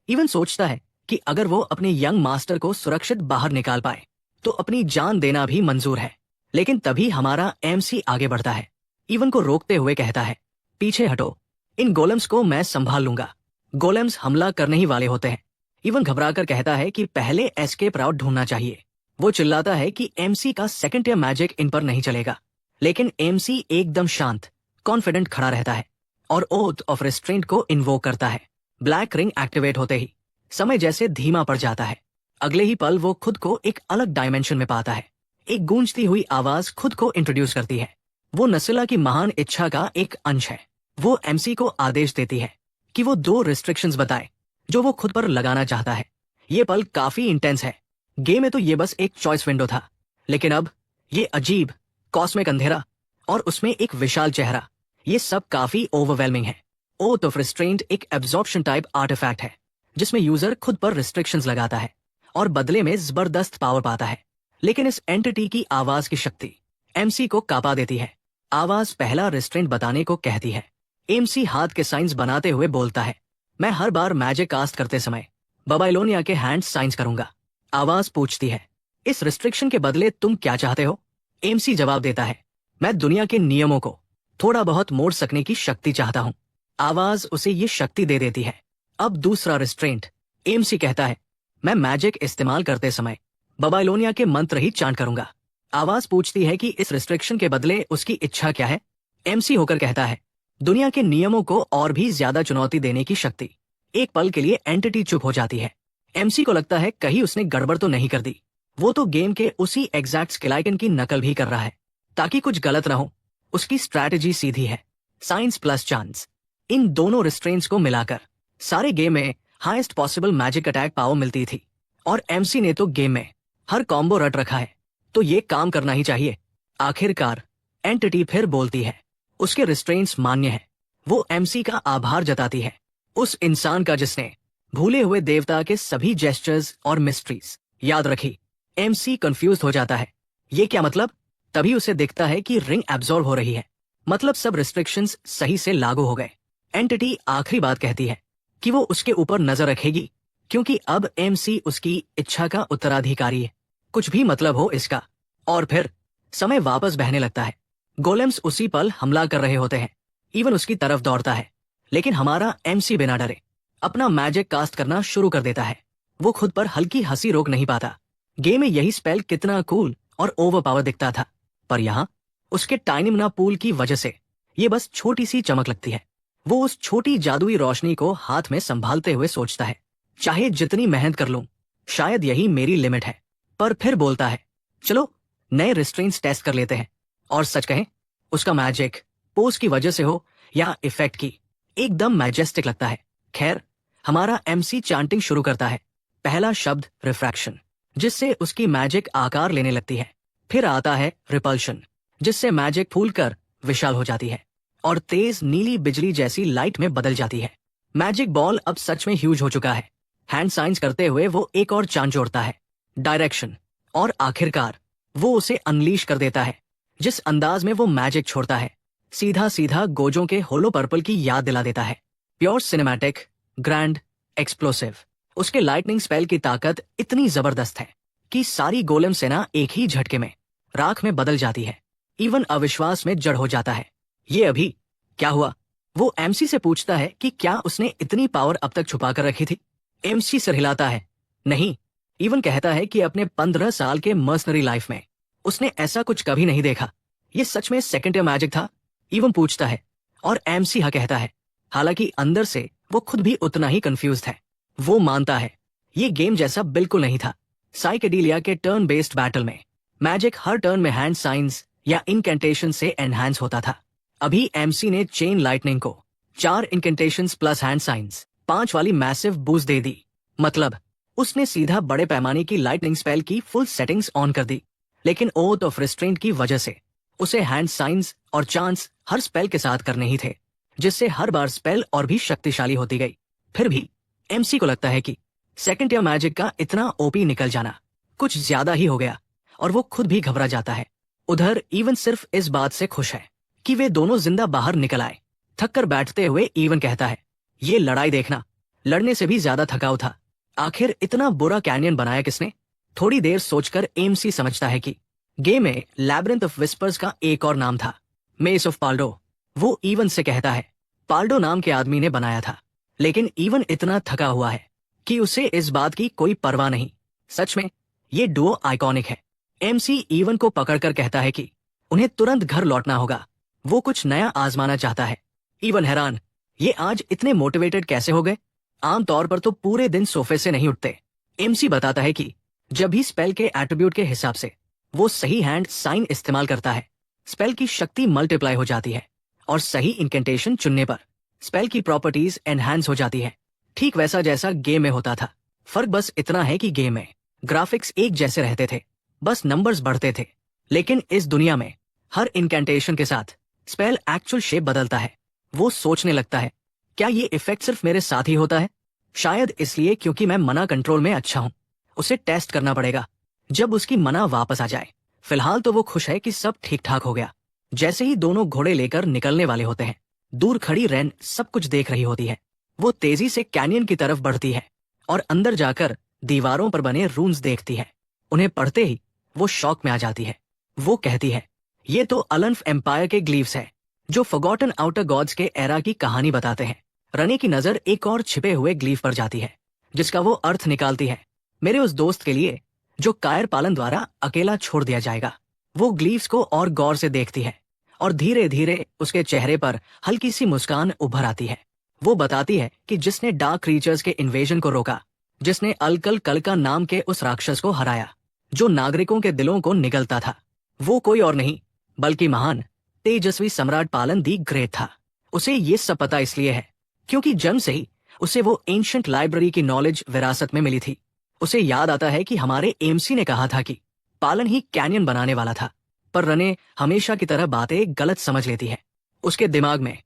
इवन सोचता है कि अगर वो अपने यंग मास्टर को सुरक्षित बाहर निकाल पाए तो अपनी जान देना भी मंजूर है। लेकिन तभी हमारा एमसी आगे बढ़ता है। इवन को रोकते हुए कहता है, पीछे हटो, इन गोलेम्स को मैं संभाल लूंगा। गोलेम्स हमला करने ही वाले होते हैं। इवन घबराकर कहता है कि पहले एस्केप राउट ढूंढना चाहिए। वो चिल्लाता है कि एमसी का सेकंड ईयर मैजिक इन पर नहीं चलेगा। लेकिन एमसी एकदम शांत, कॉन्फिडेंट खड़ा रहता है और ओथ ऑफ रेस्ट्रेंट को इन्वोक करता है। ब्लैक रिंग एक्टिवेट होते ही समय जैसे धीमा पड़ जाता है। अगले ही पल वो खुद को एक अलग डायमेंशन में पाता है। एक गूंजती हुई आवाज खुद को इंट्रोड्यूस करती है। वो नसिला की महान इच्छा का एक अंश है। वो एमसी को आदेश देती है कि वो 2 रिस्ट्रिक्शंस बताए जो वो खुद पर लगाना चाहता है। ये पल काफी इंटेंस है। गेम में तो ये बस एक चॉइस विंडो था, लेकिन अब ये अजीब कॉस्मिक अंधेरा और उसमें एक विशाल चेहरा, ये सब काफी ओवरवेलमिंग है। ओथ ऑफ रिस्ट्रेंट एक एब्जॉर्प्शन टाइप आर्टिफैक्ट है जिसमें यूजर खुद पर रिस्ट्रिक्शंस लगाता है और बदले में जबरदस्त पावर पाता है। लेकिन इस एंटिटी की आवाज की शक्ति एमसी को कांपा देती है। आवाज पहला रिस्ट्रेंट बताने को कहती है। एमसी हाथ के साइंस बनाते हुए बोलता है, मैं हर बार मैजिक कास्ट करते समय बबाइलोनिया के हैंड साइंस करूंगा। आवाज पूछती है, इस रिस्ट्रिक्शन के बदले तुम क्या चाहते हो? एमसी जवाब देता है, मैं दुनिया के नियमों को थोड़ा बहुत मोड़ सकने की शक्ति चाहता हूं। आवाज उसे ये शक्ति दे देती है। अब दूसरा रिस्ट्रेंट। एमसी कहता है, मैं मैजिक इस्तेमाल करते समय बबाइलोनिया के मंत्र ही चांट करूंगा। आवाज पूछती है कि इस रिस्ट्रिक्शन के बदले उसकी इच्छा क्या है? एमसी होकर कहता है, दुनिया के नियमों को और भी ज्यादा चुनौती देने की शक्ति। एक पल के लिए एंटिटी चुप हो जाती है। एमसी को लगता है कहीं उसने गड़बड़ तो नहीं कर दी। वो तो गेम के उसी एग्जैक्ट स्केल आइकन की नकल भी कर रहा है ताकि कुछ गलत ना हो। उसकी स्ट्रैटेजी सीधी है, साइंस प्लस चांस। इन दोनों रिस्ट्रेंट्स को मिलाकर सारे गेम में highest possible magic attack power मिलती थी, और एमसी ने तो गेम में हर कॉम्बो रट रखा है, तो ये काम करना ही चाहिए। आखिरकार एंटिटी फिर बोलती है, उसके रिस्ट्रेंट्स मान्य है। वो एमसी का आभार जताती है, उस इंसान का जिसने भूले हुए देवता के सभी जेस्चर्स और मिस्ट्रीज याद रखी। एमसी कंफ्यूज हो जाता है, ये क्या मतलब? तभी उसे दिखता है कि रिंग एब्जॉर्ब हो रही है, मतलब सब रिस्ट्रिक्शंस सही से लागू हो गए। एंटिटी आखिरी बात कहती है कि वो उसके ऊपर नजर रखेगी, क्योंकि अब एमसी उसकी इच्छा का उत्तराधिकारी है, कुछ भी मतलब हो इसका। और फिर समय वापस बहने लगता है। गोलेम्स उसी पल हमला कर रहे होते हैं, इवन उसकी तरफ दौड़ता है, लेकिन हमारा एमसी बिना डरे अपना मैजिक कास्ट करना शुरू कर देता है। वो खुद पर हल्की हंसी रोक नहीं पाता। गेम में यही स्पेल कितना कूल और ओवरपावर दिखता था, पर यहाँ उसके टाइनिमना पूल की वजह से ये बस छोटी सी चमक लगती है। वो उस छोटी जादुई रोशनी को हाथ में संभालते हुए सोचता है, चाहे जितनी मेहनत कर लूं, शायद यही मेरी लिमिट है। पर फिर बोलता है, चलो नए रिस्ट्रेंट्स टेस्ट कर लेते हैं। और सच कहें, उसका मैजिक पोज की वजह से हो या इफेक्ट की, एकदम मैजेस्टिक लगता है। खैर, हमारा एमसी चांटिंग शुरू करता है। पहला शब्द रिफ्रैक्शन, जिससे उसकी मैजिक आकार लेने लगती है। फिर आता है रिपल्शन, जिससे मैजिक फूलकर विशाल हो जाती है और तेज नीली बिजली जैसी लाइट में बदल जाती है। मैजिक बॉल अब सच में ह्यूज हो चुका है। हैंड साइंस करते हुए वो एक और चांद जोड़ता है, डायरेक्शन, और आखिरकार वो उसे अनलीश कर देता है। जिस अंदाज में वो मैजिक छोड़ता है, सीधा सीधा गोजों के होलो पर्पल की याद दिला देता है। Pure cinematic, grand, explosive. उसके लाइटनिंग स्पेल की ताकत इतनी जबरदस्त है कि सारी गोलेम सेना एक ही झटके में राख में बदल जाती है। इवन अविश्वास में जड़ हो जाता है। ये अभी क्या हुआ? वो एमसी से पूछता है कि क्या उसने इतनी पावर अब तक छुपा कर रखी थी। एमसी सिर हिलाता है, नहीं। इवन कहता है कि अपने 15 साल के मर्सनरी लाइफ में उसने ऐसा कुछ कभी नहीं देखा। ये सच में सेकंड ईयर मैजिक था? इवन पूछता है, और एमसी हाँ कहता है, हालांकि अंदर से वो खुद भी उतना ही कंफ्यूज्ड है। वो मानता है ये गेम जैसा बिल्कुल नहीं था। साइकेडेलिया के टर्न बेस्ड बैटल में मैजिक हर टर्न में हैंड साइंस या इनकेंटेशन से एनहांस होता था। अभी एमसी ने चेन लाइटनिंग को 4 इनकेंटेशंस प्लस हैंड साइंस 5 वाली मैसिव बूस्ट दे दी। मतलब उसने सीधा बड़े पैमाने की लाइटनिंग स्पेल की फुल सेटिंग्स ऑन कर दी। लेकिन ओथ ऑफ रिस्ट्रेंट की वजह से उसे हैंड साइंस और चांस हर स्पेल के साथ करने ही थे, जिससे हर बार स्पेल और भी शक्तिशाली होती गई। फिर भी एमसी को लगता है कि सेकंड ईयर मैजिक का इतना ओपी निकल जाना कुछ ज्यादा ही हो गया, और वो खुद भी घबरा जाता है। उधर इवन सिर्फ इस बात से खुश है कि वे दोनों जिंदा बाहर निकल आए। थक कर बैठते हुए इवन कहता है, ये लड़ाई देखना लड़ने से भी ज्यादा थकाऊ था। आखिर इतना बुरा कैनियन बनाया किसने? थोड़ी देर सोचकर एमसी समझता है कि गेम में लैब्रिंथ ऑफ विस्पर्स का एक और नाम था, मेस ऑफ पाल्डो। वो इवन से कहता है, पाल्डो नाम के आदमी ने बनाया था। लेकिन इवन इतना थका हुआ है कि उसे इस बात की कोई परवाह नहीं। सच में ये डुओ आइकॉनिक है। एमसी इवन को पकड़कर कहता है कि उन्हें तुरंत घर लौटना होगा। वो कुछ नया आजमाना चाहता है। इवन हैरान, ये आज इतने मोटिवेटेड कैसे हो गए? आमतौर पर तो पूरे दिन सोफे से नहीं उठते। एमसी बताता है कि जब भी स्पेल के एट्रीब्यूट के हिसाब से वो सही हैंड साइन इस्तेमाल करता है, स्पेल की शक्ति मल्टीप्लाई हो जाती है, और सही इंकेंटेशन चुनने पर स्पेल की प्रॉपर्टीज एनहांस हो जाती है। ठीक वैसा जैसा गेम में होता था। फर्क बस इतना है कि गेम में ग्राफिक्स एक जैसे रहते थे, बस नंबर्स बढ़ते थे। लेकिन इस दुनिया में हर इंकेंटेशन के साथ स्पेल एक्चुअल शेप बदलता है। वो सोचने लगता है, क्या ये इफेक्ट सिर्फ मेरे साथ ही होता है? शायद इसलिए क्योंकि मैं मना कंट्रोल में अच्छा हूं। उसे टेस्ट करना पड़ेगा जब उसकी मना वापस आ जाए। फिलहाल तो वो खुश है कि सब ठीक ठाक हो गया। जैसे ही दोनों घोड़े लेकर निकलने वाले होते हैं, दूर खड़ी रेन सब कुछ देख रही होती है। वो तेजी से कैनियन की तरफ बढ़ती है और अंदर जाकर दीवारों पर बने रून्स देखती है। उन्हें पढ़ते ही वो शॉक में आ जाती है। वो कहती है, ये तो अलंफ एम्पायर के ग्लीव्स है जो फॉरगॉटन आउटर गॉड्स के एरा की कहानी बताते हैं। रने की नजर एक और छिपे हुए ग्लीव पर जाती है जिसका वो अर्थ निकालती है, मेरे उस दोस्त के लिए जो कायर पालन द्वारा अकेला छोड़ दिया जाएगा। वो ग्लीव्स को और गौर से देखती है और धीरे धीरे उसके चेहरे पर हल्की सी मुस्कान उभर आती है। वो बताती है कि जिसने डार्क क्रीचर्स के इन्वेजन को रोका, जिसने अलकल कलका नाम के उस राक्षस को हराया जो नागरिकों के दिलों को निगलता था, वो कोई और नहीं बल्कि महान तेजस्वी सम्राट पालन दी ग्रेट था। उसे ये सब पता इसलिए है क्योंकि जन्म से ही उसे वो एंशिएंट लाइब्रेरी की नॉलेज विरासत में मिली थी। उसे याद आता है कि हमारे एमसी ने कहा था कि पालन ही कैनियन बनाने वाला था, पर रने हमेशा की तरह बातें गलत समझ लेती है। उसके दिमाग में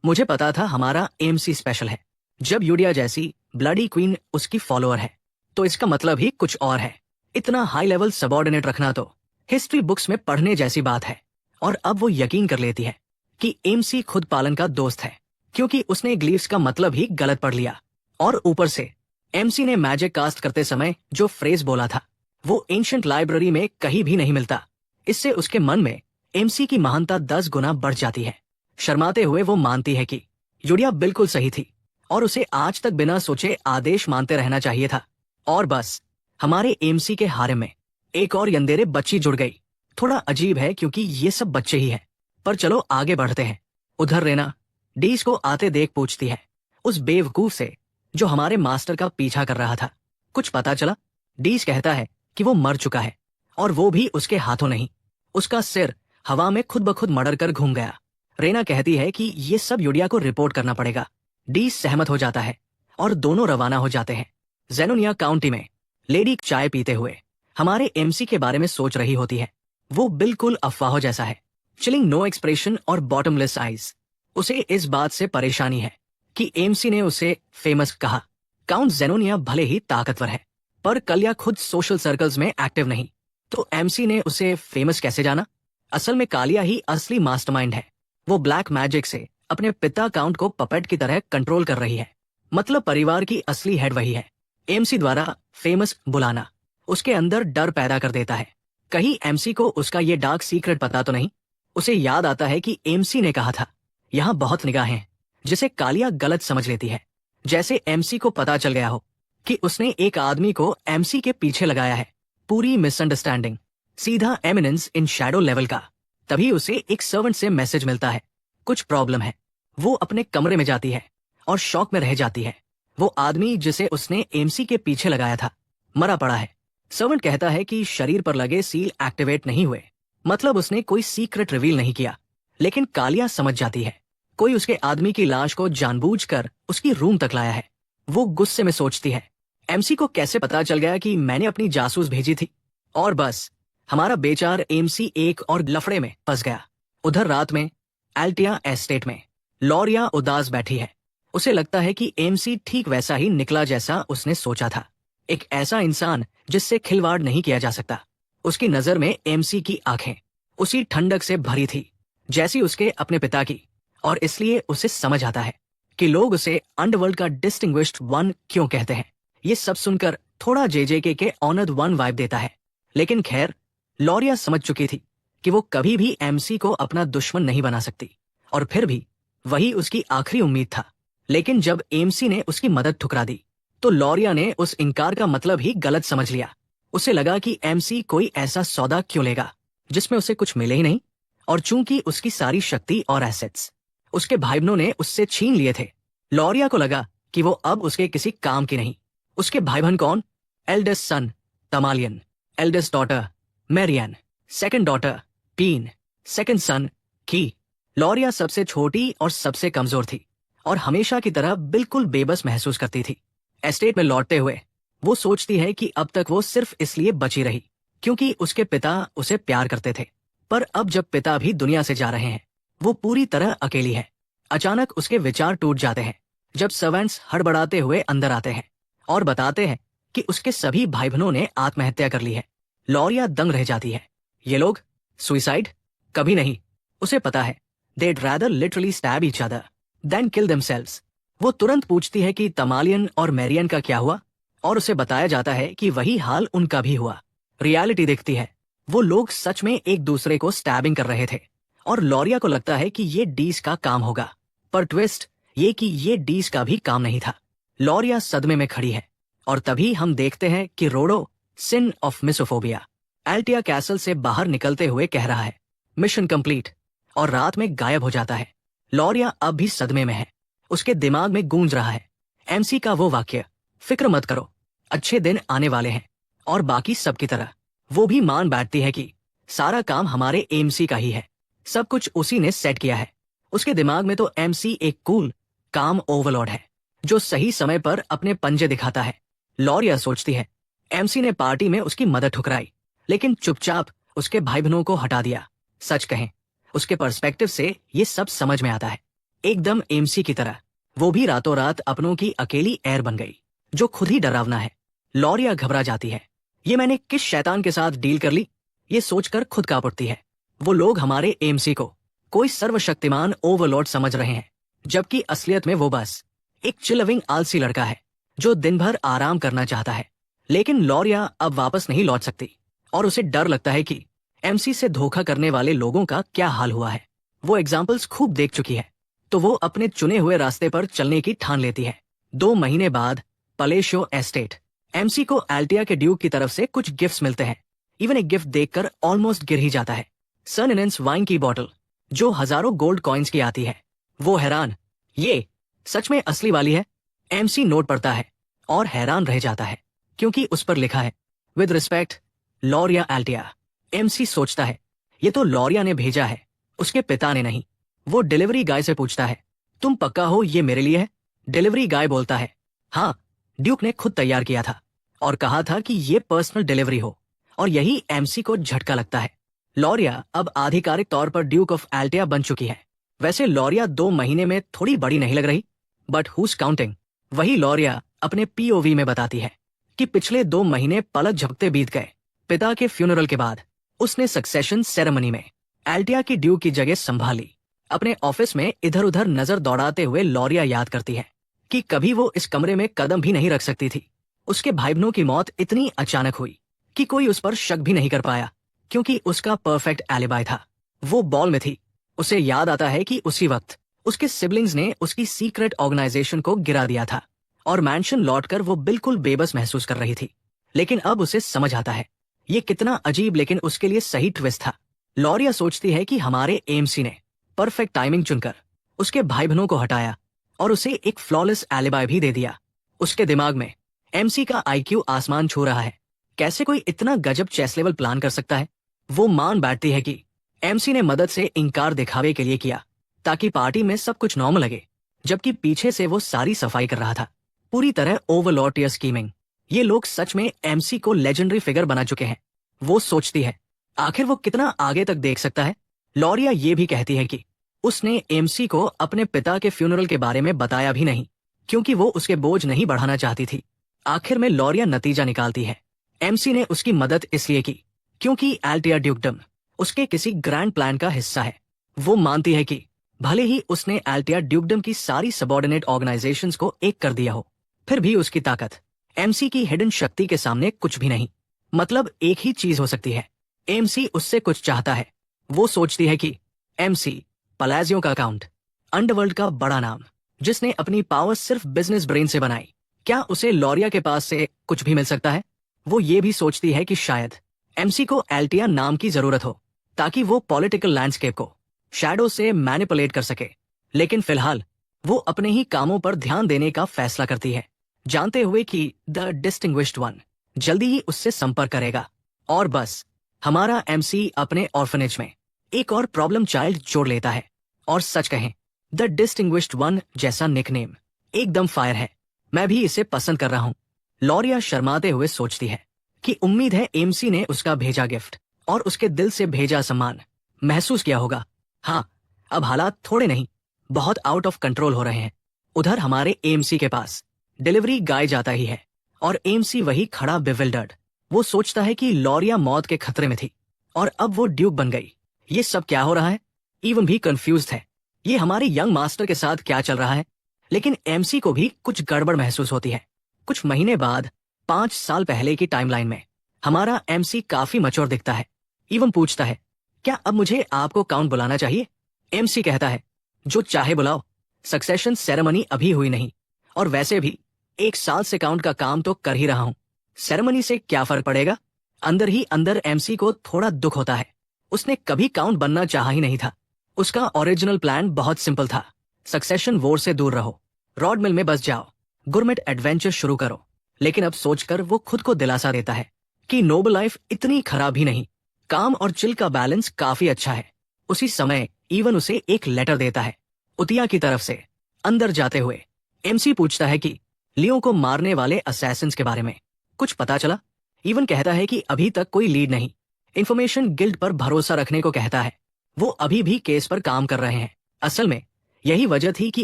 मुझे पता था हमारा एमसी स्पेशल है। जब यूडिया जैसी ब्लडी क्वीन उसकी फॉलोअर है तो इसका मतलब ही कुछ और है। इतना हाई लेवल सबऑर्डिनेट रखना तो हिस्ट्री बुक्स में पढ़ने जैसी बात है। और अब वो यकीन कर लेती है कि एमसी खुद पालन का दोस्त है क्योंकि उसने ग्लीव्स का मतलब ही गलत पढ़ लिया। और ऊपर से एमसी ने मैजिक कास्ट करते समय जो फ्रेज बोला था वो एंशिएंट लाइब्रेरी में कहीं भी नहीं मिलता। इससे उसके मन में एमसी की महानता 10 गुना बढ़ जाती है। शर्माते हुए वो मानती है कि यूडिया बिल्कुल सही थी और उसे आज तक बिना सोचे आदेश मानते रहना चाहिए था। और बस हमारे एमसी के हारे में एक और यंदेरे बच्ची जुड़ गई। थोड़ा अजीब है क्योंकि ये सब बच्चे ही हैं, पर चलो आगे बढ़ते हैं। उधर रेना डीस को आते देख पूछती है उस बेवकूफ से जो हमारे मास्टर का पीछा कर रहा था, कुछ पता चला? डीस कहता है कि वो मर चुका है और वो भी उसके हाथों नहीं, उसका सिर हवा में खुद ब खुद मड़र कर घूम गया। रेना कहती है कि ये सब यूडिया को रिपोर्ट करना पड़ेगा। डीस सहमत हो जाता है और दोनों रवाना हो जाते हैं। जेनोनिया काउंटी में लेडी चाय पीते हुए हमारे एमसी के बारे में सोच रही होती है। वो बिल्कुल अफवाहों जैसा है, चिलिंग नो एक्सप्रेशन और बॉटमलेस आईज। उसे इस बात से परेशानी है कि एमसी ने उसे फेमस कहा। काउंट जेनोनिया भले ही ताकतवर है पर कलिया खुद सोशल सर्कल्स में एक्टिव नहीं, तो एमसी ने उसे फेमस कैसे जाना? असल में कालिया ही असली मास्टरमाइंड है। वो ब्लैक मैजिक से अपने पिता काउंट को पपेट की तरह कंट्रोल कर रही है। मतलब परिवार की असली हेड वही है। एमसी द्वारा फेमस बुलाना उसके अंदर डर पैदा कर देता है। कहीं एमसी को उसका ये डार्क सीक्रेट पता तो नहीं? उसे याद आता है कि एमसी ने कहा था यहाँ बहुत निगाहें हैं, जिसे कालिया गलत समझ लेती है। जैसे एमसी को पता चल गया हो कि उसने एक आदमी को एमसी के पीछे लगाया है। पूरी मिसअंडरस्टैंडिंग, सीधा एमिनेंस इन शैडो लेवल का। तभी उसे एक सर्वेंट से मैसेज मिलता है, कुछ प्रॉब्लम है। वो अपने कमरे में जाती है और शॉक में रह जाती है। वो आदमी जिसे उसने एमसी के पीछे लगाया था मरा पड़ा है। सर्वेंट कहता है कि शरीर पर लगे सील एक्टिवेट नहीं हुए, मतलब उसने कोई सीक्रेट रिवील नहीं किया। लेकिन कालिया समझ जाती है कोई उसके आदमी की लाश को जानबूझकर उसकी रूम तक लाया है। वो गुस्से में सोचती है, एमसी को कैसे पता चल गया कि मैंने अपनी जासूस भेजी थी? और बस हमारा बेचार एमसी एक और लफड़े में फंस गया। उधर रात में एल्टिया एस्टेट में लॉरिया उदास बैठी है। उसे लगता है कि एमसी ठीक वैसा ही निकला जैसा उसने सोचा था, एक ऐसा इंसान जिससे खिलवाड़ नहीं किया जा सकता। उसकी नजर में एमसी की आंखें उसी ठंडक से भरी थी जैसी उसके अपने पिता की, और इसलिए उसे समझ आता है कि लोग उसे अंडरवर्ल्ड का डिस्टिंग्विश्ड वन क्यों कहते हैं। ये सब सुनकर थोड़ा जेजेके के ऑनर्ड वन वाइब देता है। लेकिन खैर, लॉरिया समझ चुकी थी कि वो कभी भी एमसी को अपना दुश्मन नहीं बना सकती, और फिर भी वही उसकी आखिरी उम्मीद था। लेकिन जब एमसी ने उसकी मदद ठुकरा दी तो लॉरिया ने उस इनकार का मतलब ही गलत समझ लिया। उसे लगा कि एमसी कोई ऐसा सौदा क्यों लेगा जिसमें उसे कुछ मिले ही नहीं, और चूंकि उसकी सारी शक्ति और एसेट्स उसके भाई बहनों ने उससे छीन लिए थे, लॉरिया को लगा कि वो अब उसके किसी काम की नहीं। उसके भाई बहन कौन? Eldest son Tamalian, eldest daughter Marian, second daughter Peen, second son की। लॉरिया सबसे छोटी और सबसे कमजोर थी और हमेशा की तरह बिल्कुल बेबस महसूस करती थी। एस्टेट में लौटते हुए वो सोचती है कि अब तक वो सिर्फ इसलिए बची रही क्योंकि उसके पिता उसे प्यार करते थे, पर अब जब पिता भी दुनिया से जा रहे हैं वो पूरी तरह अकेली है। अचानक उसके विचार टूट जाते हैं जब सर्वेंट्स हड़बड़ाते हुए अंदर आते हैं और बताते हैं कि उसके सभी भाई बहनों ने आत्महत्या कर ली है। लॉरिया दंग रह जाती है। ये लोग सुइसाइड? कभी नहीं। उसे पता है they'd rather literally stab each other than kill themselves। वो तुरंत पूछती है कि तमालियन और मैरियन का क्या हुआ, और उसे बताया जाता है कि वही हाल उनका भी हुआ। रियलिटी दिखती है, वो लोग सच में एक दूसरे को स्टैबिंग कर रहे थे, और लॉरिया को लगता है कि ये डीस का काम होगा। पर ट्विस्ट ये कि ये डीस का भी काम नहीं था। लॉरिया सदमे में खड़ी है, और तभी हम देखते हैं कि रोडो, सिन ऑफ मिसोफोबिया, एल्टिया कैसल से बाहर निकलते हुए कह रहा है मिशन कंप्लीट, और रात में गायब हो जाता है। लॉरिया अब भी सदमे में है, उसके दिमाग में गूंज रहा है एमसी का वो वाक्य, फिक्र मत करो, अच्छे दिन आने वाले हैं। और बाकी सब की तरह वो भी मान बैठती है कि सारा काम हमारे एमसी का ही है, सब कुछ उसी ने सेट किया है। उसके दिमाग में तो एमसी एक कूल काम ओवरलॉर्ड है जो सही समय पर अपने पंजे दिखाता है। लॉरिया सोचती है एमसी ने पार्टी में उसकी मदद ठुकराई, लेकिन चुपचाप उसके भाई बहनों को हटा दिया। सच कहें, उसके पर्सपेक्टिव से ये सब समझ में आता है, एकदम एमसी की तरह। वो भी रातों रात अपनों की अकेली एयर बन गई, जो खुद ही डरावना है। लॉरिया घबरा जाती है, ये मैंने किस शैतान के साथ डील कर ली, ये सोचकर खुद कांप उठती है। वो लोग हमारे एमसी को कोई सर्वशक्तिमान ओवरलॉर्ड समझ रहे हैं, जबकि असलियत में वो बस एक चिलविंग आलसी लड़का है जो दिन भर आराम करना चाहता है। लेकिन लॉरिया अब वापस नहीं लौट सकती, और उसे डर लगता है कि एमसी से धोखा करने वाले लोगों का क्या हाल हुआ है। वो एग्जाम्पल्स खूब देख चुकी है, तो वो अपने चुने हुए रास्ते पर चलने की ठान लेती है। 2 महीने बाद पलेशियो एस्टेट, एमसी को एल्टिया के ड्यूक की तरफ से कुछ गिफ्ट्स मिलते हैं। इवन एक गिफ्ट देखकर ऑलमोस्ट गिर ही जाता है, सन इनेंस वाइन की बॉटल जो हजारों गोल्ड कॉइन्स की आती है। वो हैरान, ये सच में असली वाली है। एमसी नोट पढ़ता है और हैरान रह जाता है, क्योंकि उस पर लिखा है विद रिस्पेक्ट लॉरिया एल्टिया। एमसी सोचता है ये तो लॉरिया ने भेजा है, उसके पिता ने नहीं। वो डिलीवरी गाय से पूछता है तुम पक्का हो ये मेरे लिए है? डिलीवरी गाय बोलता है हाँ, ड्यूक ने खुद तैयार किया था और कहा था कि ये पर्सनल डिलीवरी हो। और यही एमसी को झटका लगता है, लॉरिया अब आधिकारिक तौर पर ड्यूक ऑफ एल्टिया बन चुकी है। वैसे लॉरिया 2 महीने में थोड़ी बड़ी नहीं लग रही, बट हुज काउंटिंग। वही लॉरिया अपने पीओवी में बताती है कि पिछले 2 महीने पलक झपकते बीत गए। पिता के फ्यूनरल के बाद उसने सक्सेशन सेरेमनी में एल्टिया की ड्यूक की जगह संभाली। अपने ऑफिस में इधर उधर नजर दौड़ाते हुए लॉरिया याद करती है कि कभी वो इस कमरे में कदम भी नहीं रख सकती थी। उसके भाई बहनों की मौत इतनी अचानक हुई कि कोई उस पर शक भी नहीं कर पाया, क्योंकि उसका परफेक्ट एलिबाई था। वो बॉल में थी। उसे याद आता है कि उसी वक्त उसके सिबलिंग्स ने उसकी सीक्रेट ऑर्गेनाइजेशन को गिरा दिया था, और मैंशन लौटकर वो बिल्कुल बेबस महसूस कर रही थी। लेकिन अब उसे समझ आता है ये कितना अजीब लेकिन उसके लिए सही ट्विस्ट था। लॉरिया सोचती है कि हमारे एमसी ने परफेक्ट टाइमिंग चुनकर उसके भाई बहनों को हटाया और उसे एक फ्लॉलेस एलिबाई भी दे दिया। उसके दिमाग में एमसी का आईक्यू आसमान छू रहा है। कैसे कोई इतना गजब चेस लेवल प्लान कर सकता है? वो मान बैठती है कि एमसी ने मदद से इनकार दिखावे के लिए किया, ताकि पार्टी में सब कुछ नॉर्मल लगे, जबकि पीछे से वो सारी सफाई कर रहा था। पूरी तरह ओवरलॉर्ड स्कीमिंग। ये लोग सच में एमसी को लेजेंडरी फिगर बना चुके हैं। वो सोचती है आखिर वो कितना आगे तक देख सकता है। लॉरिया ये भी कहती है कि उसने एमसी को अपने पिता के फ्यूनरल के बारे में बताया भी नहीं, क्योंकि वो उसके बोझ नहीं बढ़ाना चाहती थी। आखिर में लॉरिया नतीजा निकालती है एमसी ने उसकी मदद इसलिए की क्योंकि एल्टिया ड्यूकडम उसके किसी ग्रैंड प्लान का हिस्सा है। वो मानती है कि भले ही उसने एल्टिया ड्यूकडम की सारी सबऑर्डिनेट ऑर्गेनाइजेशंस को एक कर दिया हो, फिर भी उसकी ताकत एमसी की हिडन शक्ति के सामने कुछ भी नहीं। मतलब एक ही चीज हो सकती है, एमसी उससे कुछ चाहता है। वो सोचती है कि एमसी पलाजियो का अकाउंट, अंडरवर्ल्ड का बड़ा नाम, जिसने अपनी पावर सिर्फ बिजनेस ब्रेन से बनाई, क्या उसे लॉरिया के पास से कुछ भी मिल सकता है? वो ये भी सोचती है कि शायद एमसी को एल्टिया नाम की जरूरत हो, ताकि वो पॉलिटिकल लैंडस्केप को शैडो से मैनिपुलेट कर सके। लेकिन फिलहाल वो अपने ही कामों पर ध्यान देने का फैसला करती है, जानते हुए कि द डिस्टिंग्विश्ड वन जल्दी ही उससे संपर्क करेगा। और बस हमारा एमसी अपने ऑर्फनेज में एक और प्रॉब्लम चाइल्ड जोड़ लेता है। और सच कहें, द डिस्टिंग्विश्ड वन जैसा निकनेम एकदम फायर है। मैं भी इसे पसंद कर रहा हूँ। लॉरिया शर्माते हुए सोचती है कि उम्मीद है एमसी ने उसका भेजा गिफ्ट और उसके दिल से भेजा सम्मान महसूस किया होगा। हाँ, अब हालात थोड़े नहीं, बहुत आउट ऑफ कंट्रोल हो रहे हैं। उधर हमारे एमसी के पास डिलीवरी गाय जाता ही है, और एमसी वही खड़ा बिविल्डर्ड। वो सोचता है कि लॉरिया मौत के खतरे में थी और अब वो ड्यूक बन गई। ये सब क्या हो रहा है? इवन भी कंफ्यूज्ड है, ये हमारे यंग मास्टर के साथ क्या चल रहा है? लेकिन एमसी को भी कुछ गड़बड़ महसूस होती है। कुछ महीने बाद 5 साल पहले की टाइमलाइन में हमारा एमसी काफी मैच्योर दिखता है। इवन पूछता है, क्या अब मुझे आपको काउंट बुलाना चाहिए? एमसी कहता है, जो चाहे बुलाओ, सक्सेशन सेरेमनी अभी हुई नहीं, और वैसे भी 1 साल से काउंट का काम तो कर ही रहा हूं, सेरेमनी से क्या फर्क पड़ेगा? अंदर ही अंदर एमसी को थोड़ा दुख होता है। उसने कभी काउंट बनना चाहा ही नहीं था। उसका ओरिजिनल प्लान बहुत सिंपल था, सक्सेशन वॉर से दूर रहो, रॉड मिल में बस जाओ, गुरमेट एडवेंचर शुरू करो। लेकिन अब सोचकर वो खुद को दिलासा देता है कि नोबल लाइफ इतनी खराब ही नहीं, काम और चिल का बैलेंस काफी अच्छा है। उसी समय इवन उसे एक लेटर देता है, उतिया की तरफ से। अंदर जाते हुए एमसी पूछता है कि लियो को मारने वाले असैसिन्स के बारे में कुछ पता चला? इवन कहता है कि अभी तक कोई लीड नहीं। इंफॉर्मेशन गिल्ड पर भरोसा रखने को कहता है। वो अभी भी केस पर काम कर रहे हैं। असल में यही वजह थी कि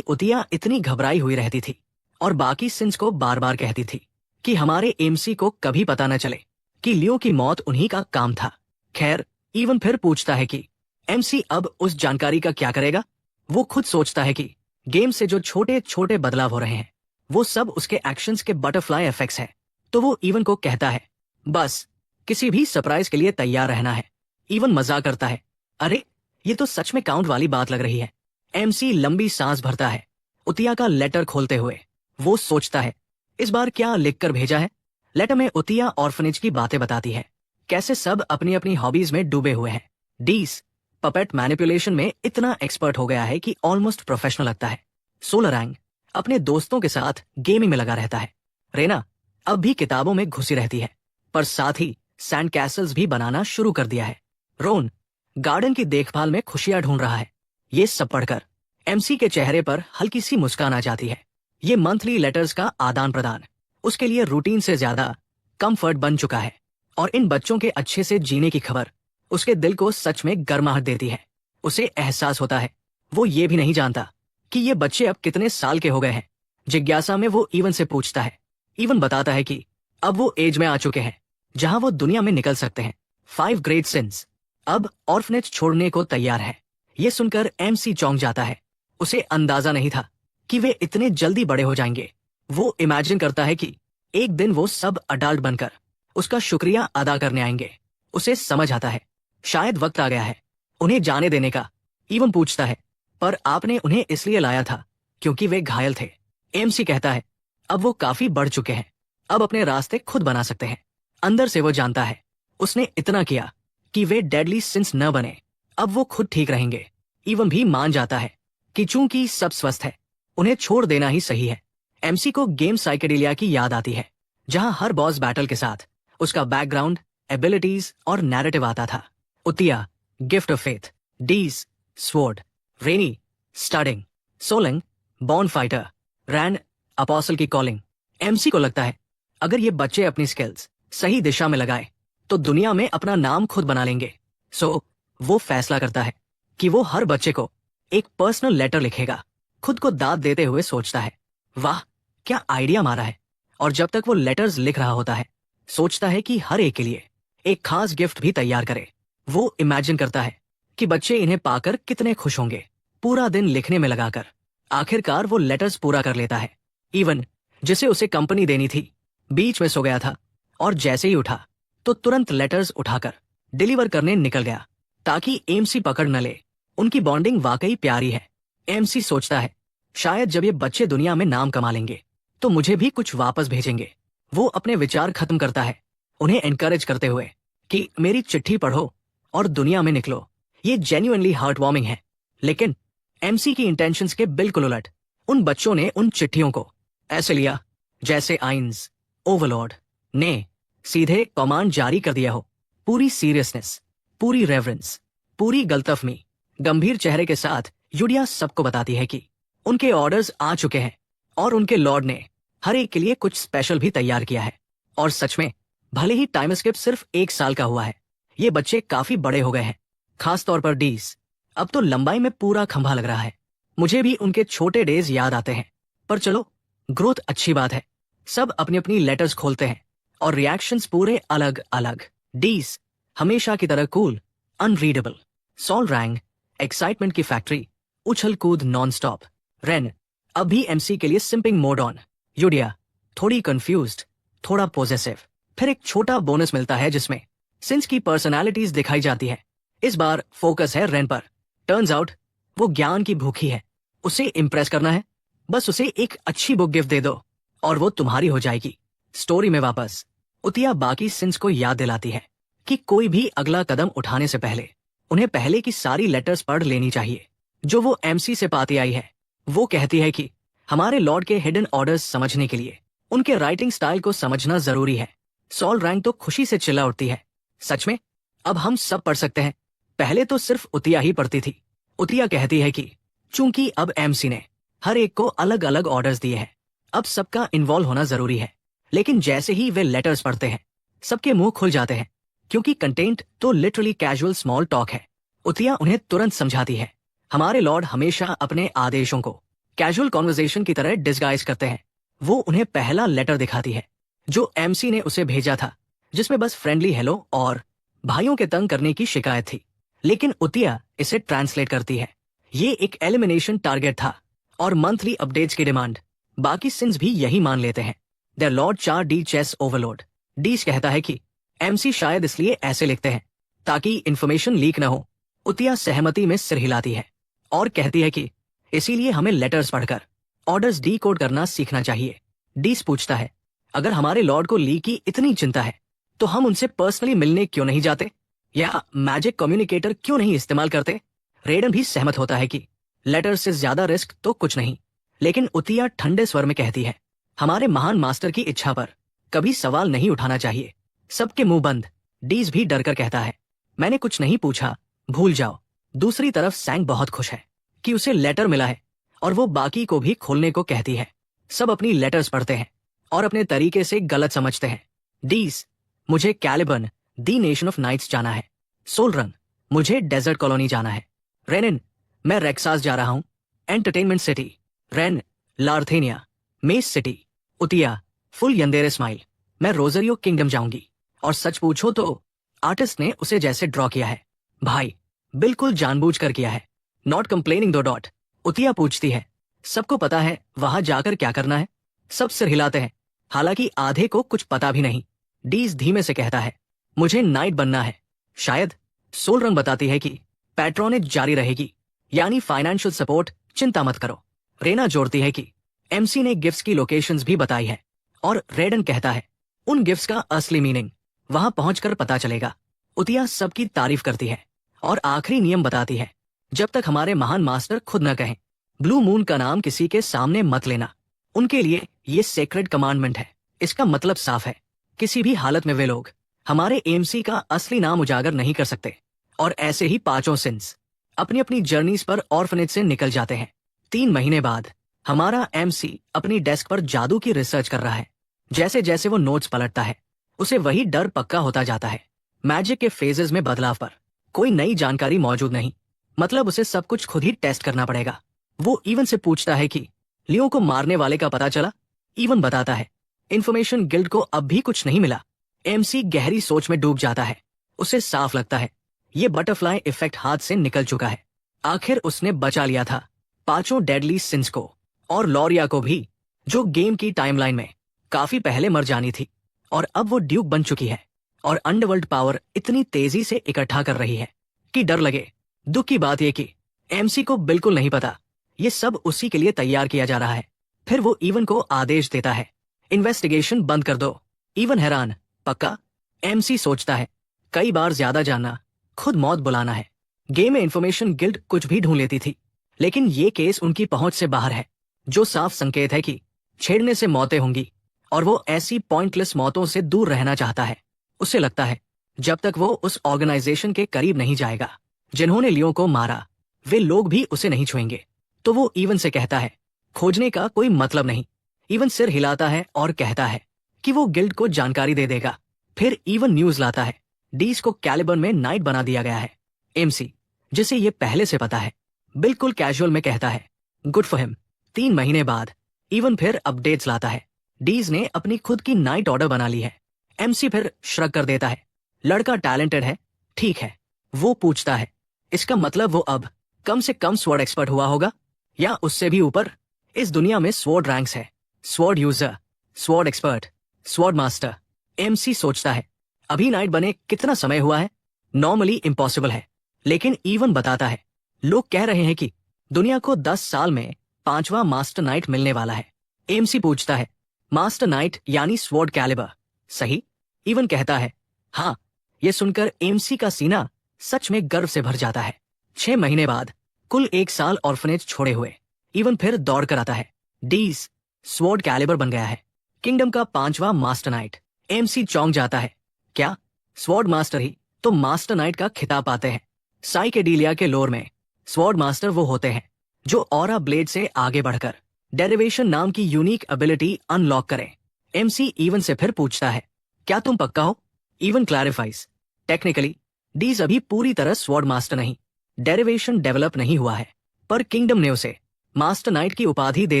उतिया इतनी घबराई हुई रहती थी और बाकी सिंस को बार बार कहती थी कि हमारे एमसी को कभी पता न चले कि लियो की मौत उन्हीं का काम था। खैर, इवन फिर पूछता है कि एमसी अब उस जानकारी का क्या करेगा? वो खुद सोचता है कि गेम से जो छोटे छोटे बदलाव हो रहे हैं वो सब उसके एक्शंस के बटरफ्लाई इफेक्ट्स हैं। तो वो इवन को कहता है, बस किसी भी सरप्राइज के लिए तैयार रहना है। इवन मजाक करता है, अरे ये तो सच में काउंट वाली बात लग रही है। एमसी लंबी सांस भरता है उतिया का लेटर खोलते हुए। वो सोचता है, इस बार क्या लिखकर भेजा है? लेटर में उतिया ऑर्फनेज की बातें बताती है, कैसे सब अपनी अपनी हॉबीज में डूबे हुए हैं। डीस पपेट मैनिपुलेशन में इतना एक्सपर्ट हो गया है कि ऑलमोस्ट प्रोफेशनल लगता है। सोलरैंग अपने दोस्तों के साथ गेमिंग में लगा रहता है। रेना अब भी किताबों में घुसी रहती है, पर साथ ही सैंड कैसल्स भी बनाना शुरू कर दिया है। रोन गार्डन की देखभाल में खुशियां ढूंढ रहा है। ये सब पढ़कर एमसी के चेहरे पर हल्की सी मुस्कान आ जाती है। ये मंथली लेटर्स का आदान प्रदान उसके लिए रूटीन से ज्यादा कंफर्ट बन चुका है, और इन बच्चों के अच्छे से जीने की खबर उसके दिल को सच में गर्माहट देती है। उसे एहसास होता है वो ये भी नहीं जानता कि ये बच्चे अब कितने साल के हो गए हैं। जिज्ञासा में वो इवन से पूछता है। इवन बताता है कि अब वो एज में आ चुके हैं जहां वो दुनिया में निकल सकते हैं। 5 ग्रेट सिंस अब ऑर्फनेज छोड़ने को तैयार है। ये सुनकर एमसी चौंक जाता है। उसे अंदाजा नहीं था कि वे इतने जल्दी बड़े हो जाएंगे। वो इमेजिन करता है कि एक दिन वो सब अडल्ट बनकर उसका शुक्रिया अदा करने आएंगे। उसे समझ आता है शायद वक्त आ गया है उन्हें जाने देने का। इवन पूछता है, पर आपने उन्हें इसलिए लाया था क्योंकि वे घायल थे? एमसी कहता है, अब वो काफी बढ़ चुके हैं, अब अपने रास्ते खुद बना सकते हैं। अंदर से वो जानता है उसने इतना किया कि वे डेडली सिंस न बने, अब वो खुद ठीक रहेंगे। इवन भी मान जाता है कि चूंकि सब स्वस्थ है उन्हें छोड़ देना ही सही है। एमसी को गेम साइकेडेलिया की याद आती है, जहां हर बॉस बैटल के साथ उसका बैकग्राउंड, एबिलिटीज और नैरेटिव आता था। Utia gift of faith, Dees sword, Rennie starting, Soling born fighter, Ran apostle की कॉलिंग। एमसी को लगता है अगर ये बच्चे अपनी स्किल्स सही दिशा में लगाए तो दुनिया में अपना नाम खुद बना लेंगे। सो वो फैसला करता है कि वो हर बच्चे को एक पर्सनल लेटर लिखेगा। खुद को दाद देते हुए सोचता है, वाह क्या आइडिया मारा है। और जब तक वो लेटर्स लिख रहा होता है सोचता है कि हर एक के लिए एक खास गिफ्ट भी तैयार करे। वो इमेजिन करता है कि बच्चे इन्हें पाकर कितने खुश होंगे। पूरा दिन लिखने में लगाकर आखिरकार वो लेटर्स पूरा कर लेता है। इवन जिसे उसे कंपनी देनी थी बीच में सो गया था, और जैसे ही उठा तो तुरंत लेटर्स उठाकर डिलीवर करने निकल गया ताकि एमसी पकड़ न ले। उनकी बॉन्डिंग वाकई प्यारी है। एमसी सोचता है शायद जब ये बच्चे दुनिया में नाम कमा लेंगे तो मुझे भी कुछ वापस भेजेंगे। वो अपने विचार खत्म करता है उन्हें एनकरेज करते हुए कि मेरी चिट्ठी पढ़ो और दुनिया में निकलो। ये जेन्युइनली हार्ट वार्मिंग है। लेकिन एमसी की इंटेंशंस के बिल्कुल उलट उन बच्चों ने उन चिट्ठियों को ऐसे लिया जैसे आइंस ओवरलॉर्ड ने सीधे कमांड जारी कर दिया हो। पूरी सीरियसनेस, पूरी रेवरेंस, पूरी गलतफमी गंभीर चेहरे के साथ यूडिया सबको बताती है कि उनके ऑर्डर्स आ चुके हैं और उनके लॉर्ड ने हर एक के लिए कुछ स्पेशल भी तैयार किया है। और सच में भले ही टाइम स्किप सिर्फ 1 साल का हुआ है, ये बच्चे काफी बड़े हो गए हैं। खास तौर पर डीस अब तो लंबाई में पूरा खंभा लग रहा है। मुझे भी उनके छोटे डेज याद आते हैं। पर चलो, ग्रोथ अच्छी बात है। सब अपनी अपनी लेटर्स खोलते हैं और रिएक्शंस पूरे अलग अलग। डीस हमेशा की तरह कूल, अनरीडेबल। सॉल रैंग एक्साइटमेंट की फैक्ट्री, उछल कूद नॉन स्टॉप। रेन अभी एमसी के लिए सिंपिंग मोड ऑन। यूडिया थोड़ी कंफ्यूज्ड, थोड़ा पॉजेसिव। फिर एक छोटा बोनस मिलता है जिसमें सिंस की पर्सनालिटीज दिखाई जाती है। इस बार फोकस है रेन पर। टर्न्स आउट वो ज्ञान की भूखी है, उसे इम्प्रेस करना है। बस उसे एक अच्छी बुक गिफ्ट दे दो और वो तुम्हारी हो जाएगी। स्टोरी में वापस उतिया बाकी सिंस को याद दिलाती है कि कोई भी अगला कदम उठाने से पहले उन्हें पहले की सारी लेटर्स पढ़ लेनी चाहिए जो वो एमसी से पाती आई है। वो कहती है कि हमारे लॉर्ड के हिडन ऑर्डर्स समझने के लिए उनके राइटिंग स्टाइल को समझना जरूरी है। सॉल रैंक तो खुशी से चिल्ला उठती है, सच में? अब हम सब पढ़ सकते हैं। पहले तो सिर्फ उतिया ही पढ़ती थी। उतिया कहती है कि चूंकि अब एमसी ने हर एक को अलग अलग ऑर्डर्स दिए हैं, अब सबका इन्वॉल्व होना जरूरी है। लेकिन जैसे ही वे लेटर्स पढ़ते हैं सबके मुंह खुल जाते हैं, क्योंकि कंटेंट तो लिटरली कैजुअल स्मॉल टॉक है। उतिया उन्हें तुरंत समझाती है, हमारे लॉर्ड हमेशा अपने आदेशों को कैजुअल कॉन्वर्सेशन की तरह डिस्गाइज करते हैं। वो उन्हें पहला लेटर दिखाती है जो एमसी ने उसे भेजा था, जिसमें बस फ्रेंडली हेलो और भाइयों के तंग करने की शिकायत थी। लेकिन उतिया इसे ट्रांसलेट करती है, ये एक एलिमिनेशन टारगेट था और मंथली अपडेट्स की डिमांड। बाकी सिंस भी यही मान लेते हैं। Their lord 4D chess overload. Dees कहता है कि एमसी शायद इसलिए ऐसे लिखते हैं ताकि इंफॉर्मेशन लीक न हो। उतिया सहमति में सिर हिलाती है और कहती है कि इसीलिए हमें लेटर्स पढ़कर ऑर्डर्स डीकोड करना सीखना चाहिए। डीस पूछता है, अगर हमारे लॉर्ड को लीक की इतनी चिंता है तो हम उनसे पर्सनली मिलने क्यों नहीं जाते या मैजिक कम्युनिकेटर क्यों नहीं इस्तेमाल करते? रेडन भी सहमत होता है कि लेटर से ज्यादा रिस्क तो कुछ नहीं। लेकिन उतिया ठंडे स्वर में कहती है, हमारे महान मास्टर की इच्छा पर कभी सवाल नहीं उठाना चाहिए। सबके मुंह बंद। डीज भी डरकर कहता है, मैंने कुछ नहीं पूछा, भूल जाओ। दूसरी तरफ सैंग बहुत खुश है कि उसे लेटर मिला है और वो बाकी को भी खोलने को कहती है। सब अपनी लेटर्स पढ़ते हैं और अपने तरीके से गलत समझते हैं। डीज, मुझे कैलिबर्न दी नेशन ऑफ नाइट्स जाना है। सोलरन, मुझे डेजर्ट कॉलोनी जाना है। रेनिन, मैं रेक्सास जा रहा हूं, entertainment city. Ren, Larthenia, Mes city. Utia, full yandere smile, मैं रोजरियो किंगडम जाऊंगी। और सच पूछो तो आर्टिस्ट ने उसे जैसे ड्रॉ किया है भाई, बिल्कुल जानबूझकर किया है। नॉट कंप्लेनिंग दो डॉट। उतिया पूछती है, सबको पता है वहां जाकर क्या करना है? सब सिर हिलाते हैं, हालांकि आधे को कुछ पता भी नहीं। डीज धीमे से कहता है, मुझे नाइट बनना है शायद। सोलरंग बताती है कि पैट्रोनेज जारी रहेगी, यानी फाइनेंशियल सपोर्ट, चिंता मत करो। रेना जोड़ती है कि एमसी ने गिफ्ट्स की लोकेशंस भी बताई है और रेडन कहता है, उन गिफ्ट्स का असली मीनिंग वहां पहुंचकर पता चलेगा। उतिया सबकी तारीफ करती है और आखिरी नियम बताती है, जब तक हमारे महान मास्टर खुद न कहें ब्लू मून का नाम किसी के सामने मत लेना। उनके लिए ये सेक्रेड कमांडमेंट है। इसका मतलब साफ है, किसी भी हालत में वे लोग हमारे एमसी का असली नाम उजागर नहीं कर सकते। और ऐसे ही पांचों सिंस अपनी अपनी जर्नीज पर ऑर्फनेज से निकल जाते हैं। 3 महीने बाद हमारा एमसी अपनी डेस्क पर जादू की रिसर्च कर रहा है। जैसे जैसे वो नोट्स पलटता है उसे वही डर पक्का होता जाता है। मैजिक के फेजेस में बदलाव पर कोई नई जानकारी मौजूद नहीं, मतलब उसे सब कुछ खुद ही टेस्ट करना पड़ेगा। वो इवन से पूछता है कि लियो को मारने वाले का पता चला? इवन बताता है, इंफॉर्मेशन गिल्ड को अब भी कुछ नहीं मिला। एमसी गहरी सोच में डूब जाता है। उसे साफ लगता है ये बटरफ्लाई इफेक्ट हाथ से निकल चुका है। आखिर उसने बचा लिया था 5 डेडली सिंस को और लॉरिया को भी, जो गेम की टाइमलाइन में काफी पहले मर जानी थी। और अब वो ड्यूक बन चुकी है और अंडरवर्ल्ड पावर इतनी तेजी से इकट्ठा कर रही है कि डर लगे। दुख की बात यह कि एमसी को बिल्कुल नहीं पता ये सब उसी के लिए तैयार किया जा रहा है। फिर वो इवन को आदेश देता है, इन्वेस्टिगेशन बंद कर दो। इवन हैरान, पक्का? एमसी सोचता है, कई बार ज्यादा जानना खुद मौत बुलाना है। गेम में इंफॉर्मेशन गिल्ड कुछ भी ढूंढ लेती थी, लेकिन ये केस उनकी पहुंच से बाहर है, जो साफ संकेत है कि छेड़ने से मौतें होंगी और वो ऐसी पॉइंटलेस मौतों से दूर रहना चाहता है। उसे लगता है जब तक वो उस ऑर्गेनाइजेशन के करीब नहीं जाएगा जिन्होंने लियो को मारा, वे लोग भी उसे नहीं छुएंगे। तो वो इवन से कहता है, खोजने का कोई मतलब नहीं। इवन सिर हिलाता है और कहता है कि वो गिल्ड को जानकारी दे देगा। फिर इवन न्यूज लाता है, डीज को कैलिबर्न में नाइट बना दिया गया है। एमसी, जिसे ये पहले से पता है, बिल्कुल कैजुअल में कहता है, गुड फॉर हिम। 3 महीने बाद इवन फिर अपडेट्स लाता है, डीज ने अपनी खुद की नाइट ऑर्डर बना ली है। एमसी फिर श्रग कर देता है, लड़का टैलेंटेड है, ठीक है। वो पूछता है, इसका मतलब वो अब कम से कम स्वॉर्ड एक्सपर्ट हुआ होगा या उससे भी ऊपर? इस दुनिया में स्वॉर्ड रैंक्स है, sword user, sword expert, sword master. MC सोचता है अभी नाइट बने कितना समय हुआ है। नॉर्मली इम्पॉसिबल है, लेकिन इवन बताता है लोग कह रहे हैं कि दुनिया को 10 साल में 5वां मास्टर नाइट मिलने वाला है। एमसी पूछता है मास्टर नाइट यानी स्वॉर्ड कैलिबर, सही? इवन कहता है हाँ। ये सुनकर एमसी का सीना सच में गर्व से भर जाता है। 6 महीने बाद, कुल 1 साल ऑर्फनेज छोड़े हुए, इवन फिर दौड़ कर आता है। डीज स्वॉर्ड कैलिबर बन गया है, किंगडम का 5वां मास्टर नाइट। एमसी चौंक जाता है, क्या स्वॉर्ड मास्टर ही तो मास्टर नाइट का खिताब पाते हैं? साइकेडेलिया के लोर में स्वॉर्ड मास्टर वो होते हैं जो ऑरा ब्लेड से आगे बढ़कर डेरिवेशन नाम की यूनिक एबिलिटी अनलॉक करें। एमसी इवन से फिर पूछता है क्या तुम पक्का हो? इवन क्लैरिफाइज टेक्निकली डीज अभी पूरी तरह स्वॉर्ड मास्टर नहीं, डेरिवेशन डेवलप नहीं हुआ है, पर किंगडम ने उसे मास्टर नाइट की उपाधि दे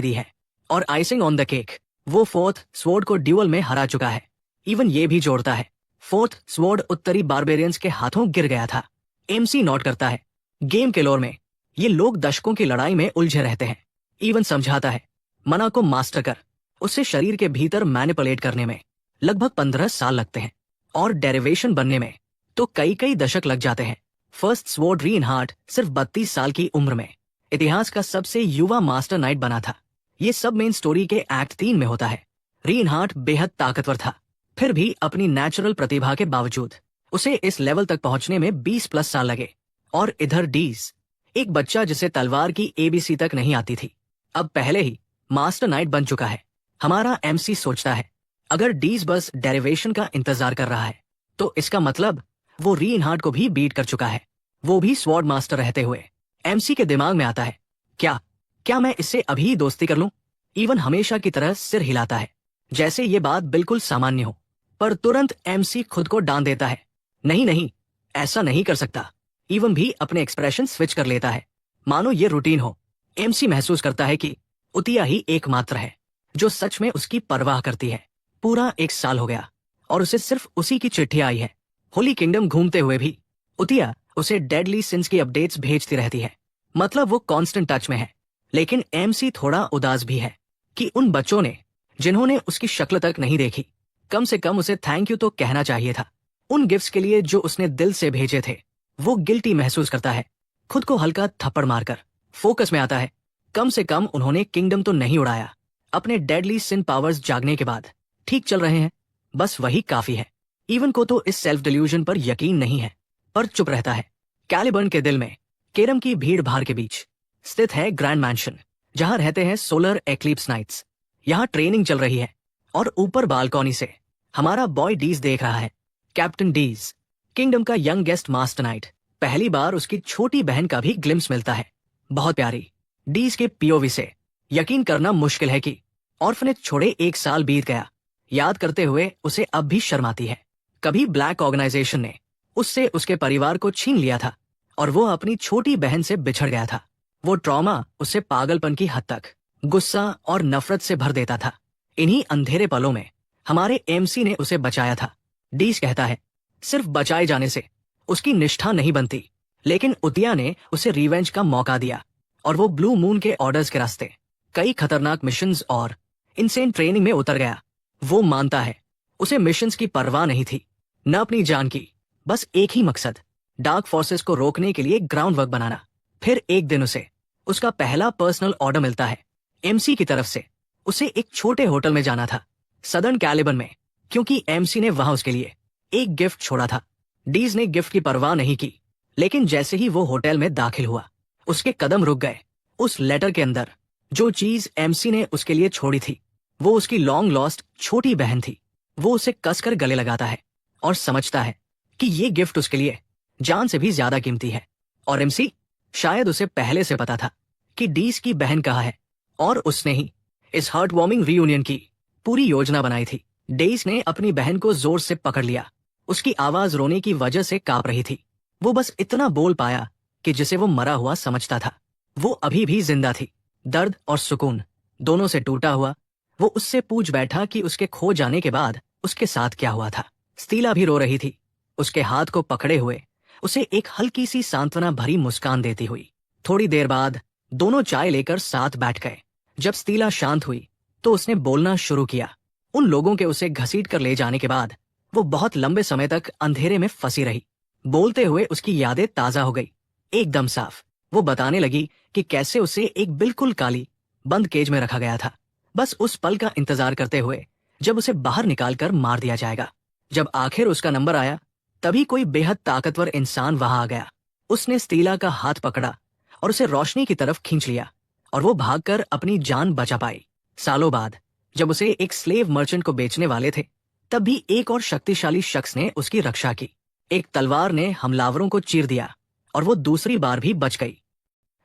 दी है। और आइसिंग ऑन द केक, वो 4th स्वॉर्ड को ड्यूअल में हरा चुका है। इवन ये भी जोड़ता है 4th स्वॉर्ड उत्तरी बारबेरियंस के हाथों गिर गया था। एमसी नोट करता है गेम के लोर में ये लोग दशकों की लड़ाई में उलझे रहते हैं। इवन समझाता है मना को मास्टर कर उसे शरीर के भीतर मैनिपुलेट करने में लगभग 15 साल लगते हैं, और डेरिवेशन बनने में तो कई कई दशक लग जाते हैं। फर्स्ट स्वॉर्ड रीनहार्ट सिर्फ 32 साल की उम्र में इतिहास का सबसे युवा मास्टर नाइट बना था। ये सब मेन स्टोरी के एक्ट 3 में होता है। रीनहार्ट बेहद ताकतवर था, फिर भी अपनी नेचुरल प्रतिभा के बावजूद उसे इस लेवल तक पहुंचने में 20+ साल लगे। और इधर डीज, एक बच्चा जिसे तलवार की ABC तक नहीं आती थी, अब पहले ही मास्टर नाइट बन चुका है। हमारा एमसी सोचता है अगर डीज बस डेरिवेशन का इंतजार कर रहा है तो इसका मतलब वो रीनहार्ट को भी बीट कर चुका है, वो भी स्वॉर्ड मास्टर रहते हुए। एमसी के दिमाग में आता है क्या मैं इससे अभी दोस्ती कर लूं? इवन हमेशा की तरह सिर हिलाता है जैसे ये बात बिल्कुल सामान्य हो, पर तुरंत एमसी खुद को डांट देता है, नहीं, ऐसा नहीं कर सकता। इवन भी अपने एक्सप्रेशन स्विच कर लेता है मानो ये रूटीन हो। एमसी महसूस करता है कि उतिया ही एकमात्र है जो सच में उसकी परवाह करती है। पूरा 1 साल हो गया और उसे सिर्फ उसी की चिट्ठी आई है। होली किंगडम घूमते हुए भी उतिया उसे डेडली सिंस की अपडेट्स भेजती रहती है, मतलब वो कांस्टेंट टच में है। लेकिन एमसी थोड़ा उदास भी है कि उन बच्चों ने जिन्होंने उसकी शक्ल तक नहीं देखी, कम से कम उसे थैंक यू तो कहना चाहिए था उन गिफ्ट्स के लिए जो उसने दिल से भेजे थे। वो गिल्टी महसूस करता है, खुद को हल्का थप्पड़ मारकर फोकस में आता है। कम से कम उन्होंने किंगडम तो नहीं उड़ाया। अपने डेडली सिन पावर्स जागने के बाद ठीक चल रहे हैं, बस वही काफी है। इवन को तो इस सेल्फ डिल्यूजन पर यकीन नहीं है, पर चुप रहता है। कैलिबर्न के दिल में केरम की भीड़ भाड़ के बीच स्थित है ग्रैंड मैंशन, जहां रहते हैं सोलर एक्लिप्स नाइट्स। यहाँ ट्रेनिंग चल रही है और ऊपर बालकॉनी से हमारा बॉय डीज देख रहा है। कैप्टन डीज, किंगडम का यंगेस्ट मास्टर नाइट। पहली बार उसकी छोटी बहन का भी ग्लिम्स मिलता है, बहुत प्यारी। डीज के पीओवी से यकीन करना मुश्किल है कि ऑर्फनेज छोड़े 1 साल बीत गया। याद करते हुए उसे अब भी शर्म आती है। कभी ब्लैक ऑर्गेनाइजेशन ने उससे उसके परिवार को छीन लिया था और वो अपनी छोटी बहन से बिछड़ गया था। वो ट्रॉमा उसे पागलपन की हद तक गुस्सा और नफरत से भर देता था। इन्हीं अंधेरे पलों में हमारे एमसी ने उसे बचाया था। डीज कहता है सिर्फ बचाए जाने से उसकी निष्ठा नहीं बनती, लेकिन उतिया ने उसे रिवेंज का मौका दिया और वो ब्लू मून के ऑर्डर्स के रास्ते कई खतरनाक मिशंस और इनसेन ट्रेनिंग में उतर गया। वो मानता है उसे मिशंस की परवाह नहीं थी, न अपनी जान की, बस एक ही मकसद, डार्क फोर्सेस को रोकने के लिए ग्राउंड वर्क बनाना। फिर एक दिन उसे उसका पहला पर्सनल ऑर्डर मिलता है एमसी की तरफ से। उसे एक छोटे होटल में जाना था सदर्न कैलिबर्न में, क्योंकि एमसी ने वहां उसके लिए एक गिफ्ट छोड़ा था। डीज ने गिफ्ट की परवाह नहीं की, लेकिन जैसे ही वो होटल में दाखिल हुआ उसके कदम रुक गए। उस लेटर के अंदर जो चीज एमसी ने उसके लिए छोड़ी थी वो उसकी लॉन्ग लॉस्ट छोटी बहन थी। वो उसे कसकर गले लगाता है और समझता है कि ये गिफ्ट उसके लिए जान से भी ज्यादा कीमती है। और एमसी, शायद उसे पहले से पता था कि डीज की बहन कहाँ है, और उसने ही इस हार्ट वार्मिंग रियूनियन की पूरी योजना बनाई थी। डीज ने अपनी बहन को जोर से पकड़ लिया। उसकी आवाज रोने की वजह से कांप रही थी। वो बस इतना बोल पाया कि जिसे वो मरा हुआ समझता था वो अभी भी जिंदा थी। दर्द और सुकून दोनों से टूटा हुआ वो उससे पूछ बैठा कि उसके खो जाने के बाद उसके साथ क्या हुआ था। स्टीला भी रो रही थी, उसके हाथ को पकड़े हुए उसे एक हल्की सी सांत्वना भरी मुस्कान देती हुई। थोड़ी देर बाद दोनों चाय लेकर साथ बैठ गए। जब स्टीला शांत हुई तो उसने बोलना शुरू किया। उन लोगों के उसे घसीट कर ले जाने के बाद वो बहुत लंबे समय तक अंधेरे में फंसी रही। बोलते हुए उसकी यादें ताजा हो गई, एकदम साफ। वो बताने लगी कि कैसे उसे एक बिल्कुल काली बंद केज में रखा गया था, बस उस पल का इंतजार करते हुए जब उसे बाहर निकालकर मार दिया जाएगा। जब आखिर उसका नंबर आया तभी कोई बेहद ताकतवर इंसान वहां आ गया। उसने स्टीला का हाथ पकड़ा और उसे रोशनी की तरफ खींच लिया और वो भागकर अपनी जान बचा पाई। सालों बाद जब उसे एक स्लेव मर्चेंट को बेचने वाले थे, तब भी एक और शक्तिशाली शख्स ने उसकी रक्षा की। एक तलवार ने हमलावरों को चीर दिया और वो दूसरी बार भी बच गई।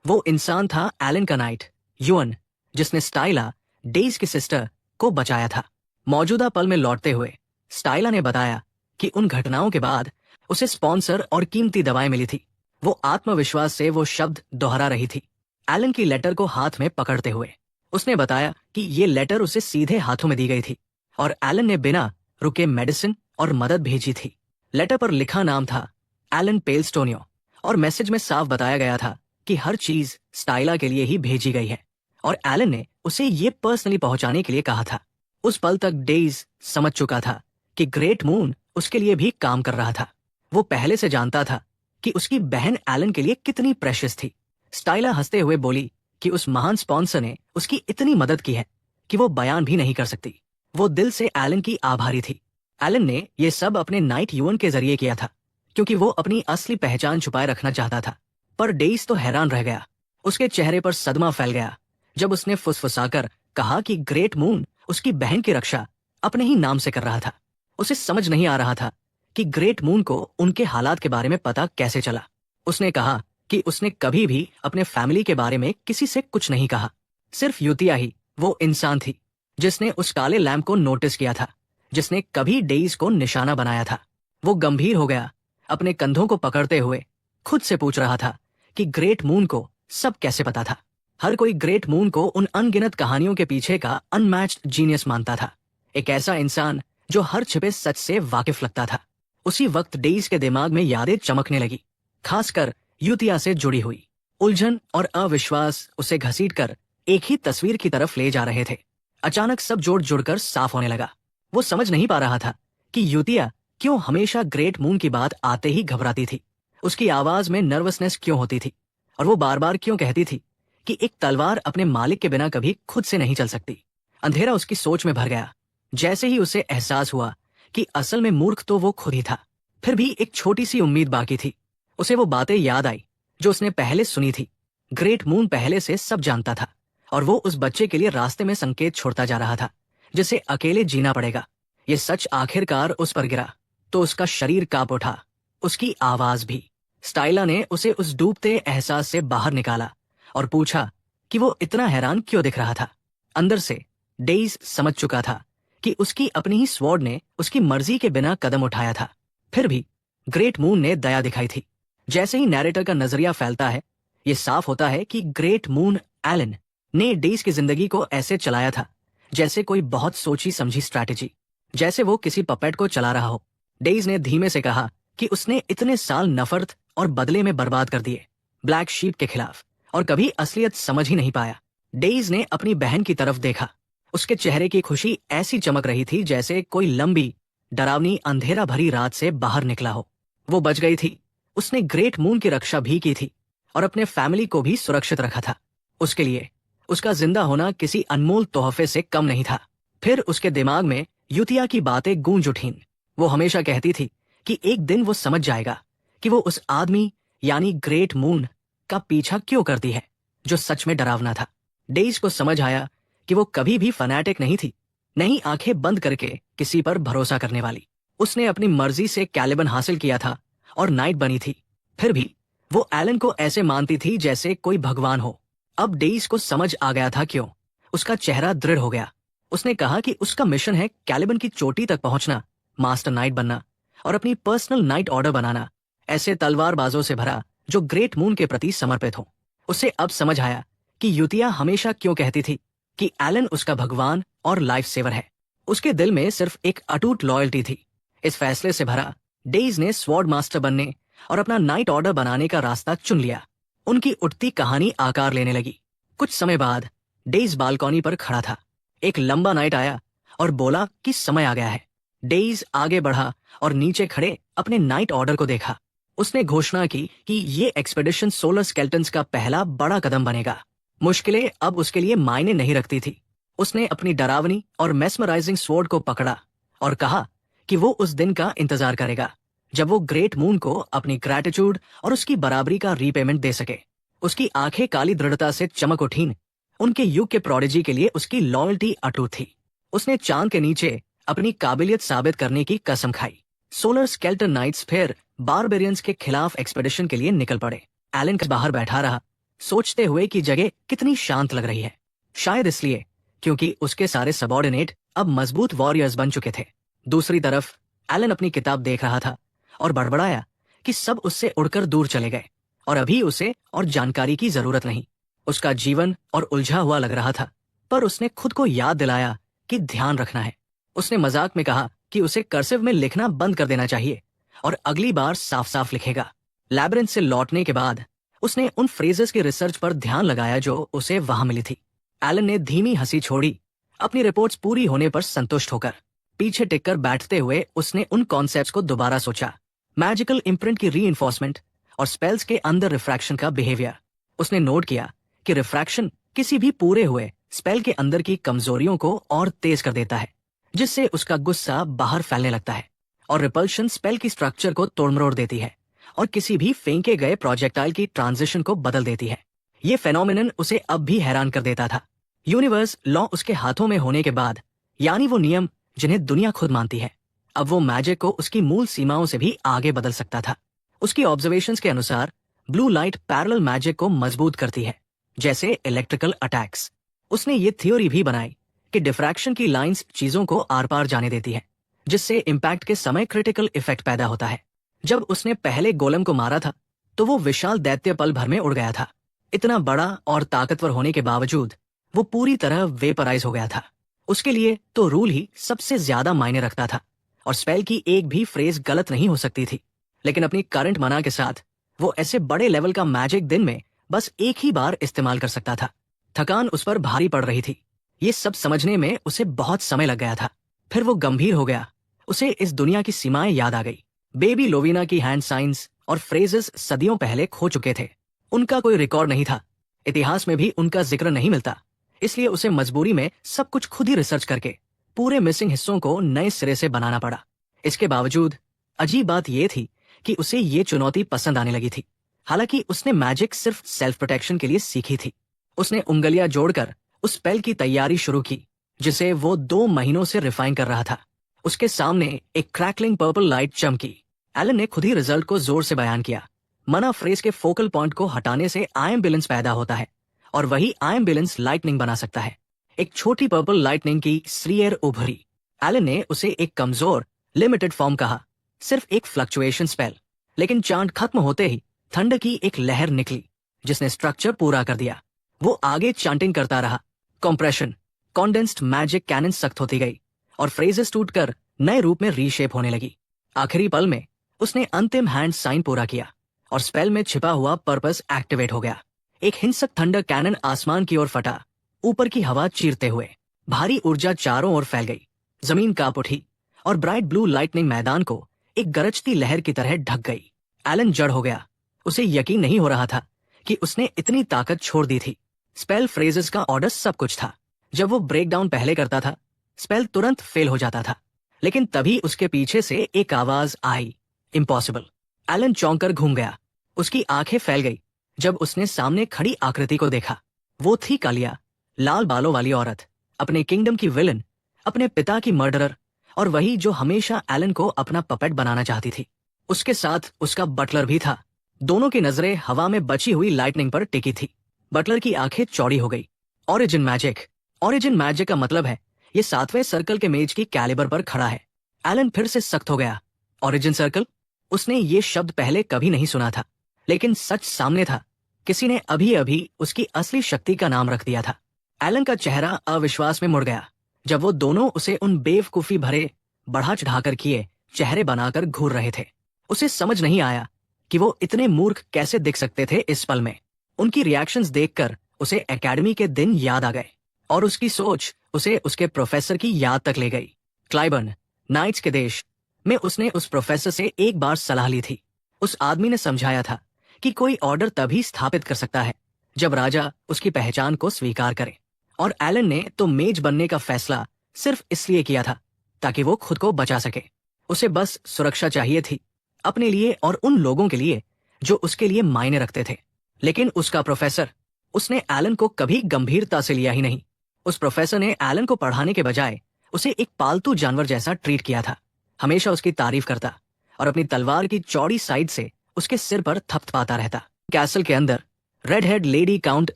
वो इंसान था एलन का नाइट युअन, जिसने स्टाइला, डेज की सिस्टर, को बचाया था। मौजूदा पल में लौटते हुए स्टाइला ने बताया कि उन घटनाओं के बाद उसे स्पॉन्सर और कीमती दवाएं मिली थी। वो आत्मविश्वास से वो शब्द दोहरा रही थी, एलन की लेटर को हाथ में पकड़ते हुए। उसने बताया कि ये लेटर उसे सीधे हाथों में दी गई थी और एलन ने बिना रुके मेडिसिन और मदद भेजी थी। लेटर पर लिखा नाम था एलन पेलस्टोनियो और मैसेज में साफ बताया गया था कि हर चीज स्टाइला के लिए ही भेजी गई है और एलन ने उसे ये पर्सनली पहुंचाने के लिए कहा था। उस पल तक डेज समझ चुका था कि ग्रेट मून उसके लिए भी काम कर रहा था। वो पहले से जानता था कि उसकी बहन एलन के लिए कितनी प्रेशियस थी। स्टाइला हंसते हुए बोली कि उस महान स्पॉन्सर ने उसकी इतनी मदद की है कि वो बयान भी नहीं कर सकती। वो दिल से एलन की आभारी थी। एलन ने ये सब अपने नाइट युअन के जरिए किया था क्योंकि वो अपनी असली पहचान छुपाए रखना चाहता था। पर डेइस तो हैरान रह गया। उसके चेहरे पर सदमा फैल गया जब उसने फुसफुसाकर कहा कि ग्रेट मून उसकी बहन की रक्षा अपने ही नाम से कर रहा था। उसे समझ नहीं आ रहा था कि ग्रेट मून को उनके हालात के बारे में पता कैसे चला। उसने कहा कि उसने कभी भी अपने फैमिली के बारे में किसी से कुछ नहीं कहा। सिर्फ यूतिया ही वो इंसान थी जिसने उस काले लैंप को नोटिस किया था, जिसने कभी डेइस को निशाना बनाया था। वो गंभीर हो गया, अपने कंधों को पकड़ते हुए खुद से पूछ रहा था कि ग्रेट मून को सब कैसे पता था। हर कोई ग्रेट मून को उन अनगिनत कहानियों के पीछे का अनमैच्ड जीनियस मानता था, एक ऐसा इंसान जो हर छिपे सच से वाकिफ लगता था। उसी वक्त डेइस के दिमाग में यादें चमकने लगी, खासकर यूतिया से जुड़ी हुई। उलझन और अविश्वास उसे घसीटकर एक ही तस्वीर की तरफ ले जा रहे थे। अचानक सब जोड़ जुड़कर साफ होने लगा। वो समझ नहीं पा रहा था कि यूतिया क्यों हमेशा ग्रेट मून की बात आते ही घबराती थी। उसकी आवाज में नर्वसनेस क्यों होती थी और वो बार बार क्यों कहती थी कि एक तलवार अपने मालिक के बिना कभी खुद से नहीं चल सकती। अंधेरा उसकी सोच में भर गया। जैसे ही उसे एहसास हुआ कि असल में मूर्ख तो वो खुद ही था, फिर भी एक छोटी सी उम्मीद बाकी थी। उसे वो बातें याद आई जो उसने पहले सुनी थी। ग्रेट मून पहले से सब जानता था और वो उस बच्चे के लिए रास्ते में संकेत छोड़ता जा रहा था जिसे अकेले जीना पड़ेगा। ये सच आखिरकार उस पर गिरा तो उसका शरीर कांप उठा, उसकी आवाज भी। स्टाइला ने उसे उस डूबते एहसास से बाहर निकाला और पूछा कि वो इतना हैरान क्यों दिख रहा था। अंदर से डेइस समझ चुका था कि उसकी अपनी ही स्वॉर्ड ने उसकी मर्जी के बिना कदम उठाया था। फिर भी ग्रेट मून ने दया दिखाई थी। जैसे ही नैरेटर का नजरिया फैलता है, ये साफ होता है कि ग्रेट मून एलन ने डेइस की जिंदगी को ऐसे चलाया था जैसे कोई बहुत सोची समझी स्ट्रैटेजी, जैसे वो किसी पपेट को चला रहा हो। डेइस ने धीमे से कहा कि उसने इतने साल नफरत और बदले में बर्बाद कर दिए ब्लैक शीप के खिलाफ और कभी असलियत समझ ही नहीं पाया। डेइस ने अपनी बहन की तरफ देखा। उसके चेहरे की खुशी ऐसी चमक रही थी जैसे कोई लंबी डरावनी अंधेरा भरी रात से बाहर निकला हो। वो बच गई थी। उसने ग्रेट मून की रक्षा भी की थी और अपने फैमिली को भी सुरक्षित रखा था। उसके लिए उसका जिंदा होना किसी अनमोल तोहफे से कम नहीं था। फिर उसके दिमाग में यूतिया की बातें गूंज उठीं। वो हमेशा कहती थी कि एक दिन वो समझ जाएगा कि वो उस आदमी यानी ग्रेट मून का पीछा क्यों करती है जो सच में डरावना था। डेइस को समझ आया कि वो कभी भी फनाटिक नहीं थी, नहीं आंखें बंद करके किसी पर भरोसा करने वाली। उसने अपनी मर्जी से कैलिबन हासिल किया था और नाइट बनी थी। फिर भी वो एलन को ऐसे मानती थी जैसे कोई भगवान हो। अब डेइस को समझ आ गया था क्यों। उसका चेहरा दृढ़ हो गया। उसने कहा कि उसका मिशन है कैलिबन की चोटी तक पहुंचना, मास्टर नाइट बनना और अपनी पर्सनल नाइट ऑर्डर बनाना, ऐसे तलवारबाजों से भरा जो ग्रेट मून के प्रति समर्पित हो। उसे अब समझ आया कि यूतिया हमेशा क्यों कहती थी कि एलन उसका भगवान और लाइफ सेवर है। उसके दिल में सिर्फ एक अटूट लॉयल्टी थी। इस फैसले से भरा डेइस ने स्वॉर्ड मास्टर बनने और अपना नाइट ऑर्डर बनाने का रास्ता चुन लिया। उनकी उठती कहानी आकार लेने लगी। कुछ समय बाद डेज बालकॉनी पर खड़ा था। एक लंबा नाइट आया और बोला कि समय आ गया है। डेज आगे बढ़ा और नीचे खड़े अपने नाइट ऑर्डर को देखा। उसने घोषणा की कि ये एक्सपेडिशन सोलर स्केल्टन्स का पहला बड़ा कदम बनेगा। मुश्किलें अब उसके लिए मायने नहीं रखती थी। उसने अपनी डरावनी और मेस्मराइजिंग स्वॉर्ड को पकड़ा और कहा कि वो उस दिन का इंतजार करेगा जब वो ग्रेट मून को अपनी ग्रैटिट्यूड और उसकी बराबरी का रीपेमेंट दे सके। उसकी आंखें काली दृढ़ता से चमक उठीं। उनके युग के प्रोडिजी के लिए उसकी लॉयल्टी अटूट थी। उसने चांद के नीचे अपनी काबिलियत साबित करने की कसम खाई। सोलर स्केल्टन नाइट्स फिर बारबेरियंस के खिलाफ एक्सपेडिशन के लिए निकल पड़े। एलन बाहर बैठा रहा, सोचते हुए कि जगह कितनी शांत लग रही है। शायद इसलिए क्योंकि उसके सारे सबॉर्डिनेट अब मजबूत वॉरियर्स बन चुके थे। दूसरी तरफ एलन अपनी किताब देख रहा था और बड़बड़ाया कि सब उससे उड़कर दूर चले गए और अभी उसे और जानकारी की जरूरत नहीं। उसका जीवन और उलझा हुआ लग रहा था, पर उसने खुद को याद दिलाया कि ध्यान रखना है। उसने मजाक में कहा कि उसे कर्सिव में लिखना बंद कर देना चाहिए और अगली बार साफ साफ लिखेगा। लैब्रिंथ से लौटने के बाद उसने उन फ्रेजेस की रिसर्च पर ध्यान लगाया जो उसे वहां मिली थी। एलन ने धीमी हंसी छोड़ी, अपनी रिपोर्ट्स पूरी होने पर संतुष्ट होकर। पीछे टिककर बैठते हुए उसने उन कॉन्सेप्ट्स को दोबारा सोचा। मैजिकल इम्प्रिंट की रीइंफोर्समेंट और स्पेल्स के अंदर रिफ्रैक्शन का बिहेवियर। उसने नोट किया कि रिफ्रैक्शन किसी भी पूरे हुए स्पेल के अंदर की कमजोरियों को और तेज कर देता है, जिससे उसका गुस्सा बाहर फैलने लगता है, और रिपल्शन स्पेल की स्ट्रक्चर को तोड़मरोड़ देती है और किसी भी फेंके गए प्रोजेक्टाइल की ट्रांजिशन को बदल देती है। ये फेनोमेनन उसे अब भी हैरान कर देता था। यूनिवर्स लॉ उसके हाथों में होने के बाद, यानी वो नियम जिन्हें दुनिया खुद मानती है, अब वो मैजिक को उसकी मूल सीमाओं से भी आगे बदल सकता था। उसकी ऑब्जर्वेशंस के अनुसार ब्लू लाइट पैरेलल मैजिक को मजबूत करती है, जैसे इलेक्ट्रिकल अटैक्स। उसने ये थ्योरी भी बनाई कि डिफ्रैक्शन की लाइंस चीजों को आर पार जाने देती है, जिससे इम्पैक्ट के समय क्रिटिकल इफेक्ट पैदा होता है। जब उसने पहले गोलम को मारा था तो वो विशाल दैत्य पल भर में उड़ गया था। इतना बड़ा और ताकतवर होने के बावजूद वो पूरी तरह वेपराइज हो गया था। उसके लिए तो रूल ही सबसे ज्यादा मायने रखता था और स्पेल की एक भी फ्रेज गलत नहीं हो सकती थी। लेकिन अपनी करंट मना के साथ वो ऐसे बड़े लेवल का मैजिक दिन में बस एक ही बार इस्तेमाल कर सकता था। थकान उस पर भारी पड़ रही थी। ये सब समझने में उसे बहुत समय लग गया था। फिर वो गंभीर हो गया। उसे इस दुनिया की सीमाएं याद आ गई। बेबी लोवीना की हैंड साइंस और फ्रेजेस सदियों पहले खो चुके थे। उनका कोई रिकॉर्ड नहीं था, इतिहास में भी उनका जिक्र नहीं मिलता। इसलिए उसे मजबूरी में सब कुछ खुद ही रिसर्च करके पूरे मिसिंग हिस्सों को नए सिरे से बनाना पड़ा। इसके बावजूद अजीब बात यह थी कि उसे ये चुनौती पसंद आने लगी थी। हालांकि उसने मैजिक सिर्फ सेल्फ प्रोटेक्शन के लिए सीखी थी। उसने उंगलियां जोड़कर उस स्पेल की तैयारी शुरू की, जिसे वो 2 महीनों से रिफाइन कर रहा था। उसके सामने एक क्रैकलिंग पर्पल लाइट चमकी। एलन ने खुद ही रिजल्ट को जोर से बयान किया। मना फ्रेज के फोकल पॉइंट को हटाने से आयम्बुलेंस पैदा होता है और वही आयम्बुलेंस लाइटनिंग बना सकता है। एक छोटी पर्पल लाइटनिंग की स्रीयर उभरी। एलन ने उसे एक कमजोर लिमिटेड फॉर्म कहा, सिर्फ एक फ्लक्चुएशन स्पेल। लेकिन चांद खत्म होते ही थंडर की एक लहर निकली जिसने स्ट्रक्चर पूरा कर दिया। वो आगे चांटिंग करता रहा। कंप्रेशन, कॉन्डेंस्ड मैजिक कैनन सख्त होती गई और फ्रेजेस टूटकर नए रूप में रीशेप होने लगी। आखिरी पल में उसने अंतिम हैंड साइन पूरा किया और स्पेल में छिपा हुआ पर्पस एक्टिवेट हो गया। एक हिंसक थंडर कैनन आसमान की ओर फटा, ऊपर की हवा चीरते हुए। भारी ऊर्जा चारों ओर फैल गई, जमीन कांप उठी और ब्राइट ब्लू लाइटनिंग मैदान को एक गरजती लहर की तरह ढक गई। एलन जड़ हो गया। उसे यकीन नहीं हो रहा था कि उसने इतनी ताकत छोड़ दी थी। स्पेल फ्रेजेस का ऑर्डर सब कुछ था। जब वो ब्रेक डाउन पहले करता था, स्पेल तुरंत फेल हो जाता था। लेकिन तभी उसके पीछे से एक आवाज आई, इम्पॉसिबल। एलन चौंक कर घूम गया। उसकी आंखें फैल गई जब उसने सामने खड़ी आकृति को देखा। वो थी कालिया, लाल बालों वाली औरत, अपने किंगडम की विलन, अपने पिता की मर्डरर, और वही जो हमेशा एलन को अपना पपेट बनाना चाहती थी। उसके साथ उसका बटलर भी था। दोनों की नजरें हवा में बची हुई लाइटनिंग पर टिकी थी। बटलर की आंखें चौड़ी हो गई। Origin magic. ओरिजिन मैजिक का मतलब है ये 7वें सर्कल के मेज की कैलिबर पर खड़ा है। एलन फिर से सख्त हो गया। Origin circle? उसने ये शब्द पहले कभी नहीं सुना था, लेकिन सच सामने था। किसी ने अभी अभी उसकी असली शक्ति का नाम रख दिया था। एलन का चेहरा अविश्वास में मुड़ गया जब वो दोनों उसे उन बेवकूफी भरे बढ़ा चढ़ाकर किए चेहरे बनाकर घूर रहे थे। उसे समझ नहीं आया कि वो इतने मूर्ख कैसे दिख सकते थे इस पल में। उनकी रिएक्शंस देखकर उसे एकेडमी के दिन याद आ गए और उसकी सोच उसे उसके प्रोफेसर की याद तक ले गई। क्लाइबर्न, नाइट्स के देश में उसने उस प्रोफेसर से एक बार सलाह ली थी। उस आदमी ने समझाया था कि कोई ऑर्डर तभी स्थापित कर सकता है जब राजा उसकी पहचान को स्वीकार करे, और एलन ने तो मेज बनने का फैसला सिर्फ इसलिए किया था ताकि वो खुद को बचा सके। उसे बस सुरक्षा चाहिए थी, अपने लिए और उन लोगों के लिए जो उसके लिए मायने रखते थे। लेकिन उसका प्रोफेसर, उसने एलन को कभी गंभीरता से लिया ही नहीं। उस प्रोफेसर ने एलन को पढ़ाने के बजाय उसे एक पालतू जानवर जैसा ट्रीट किया था। हमेशा उसकी तारीफ करता और अपनी तलवार की चौड़ी साइड से उसके सिर पर थपथपाता रहता। कैसल के अंदर red head lady count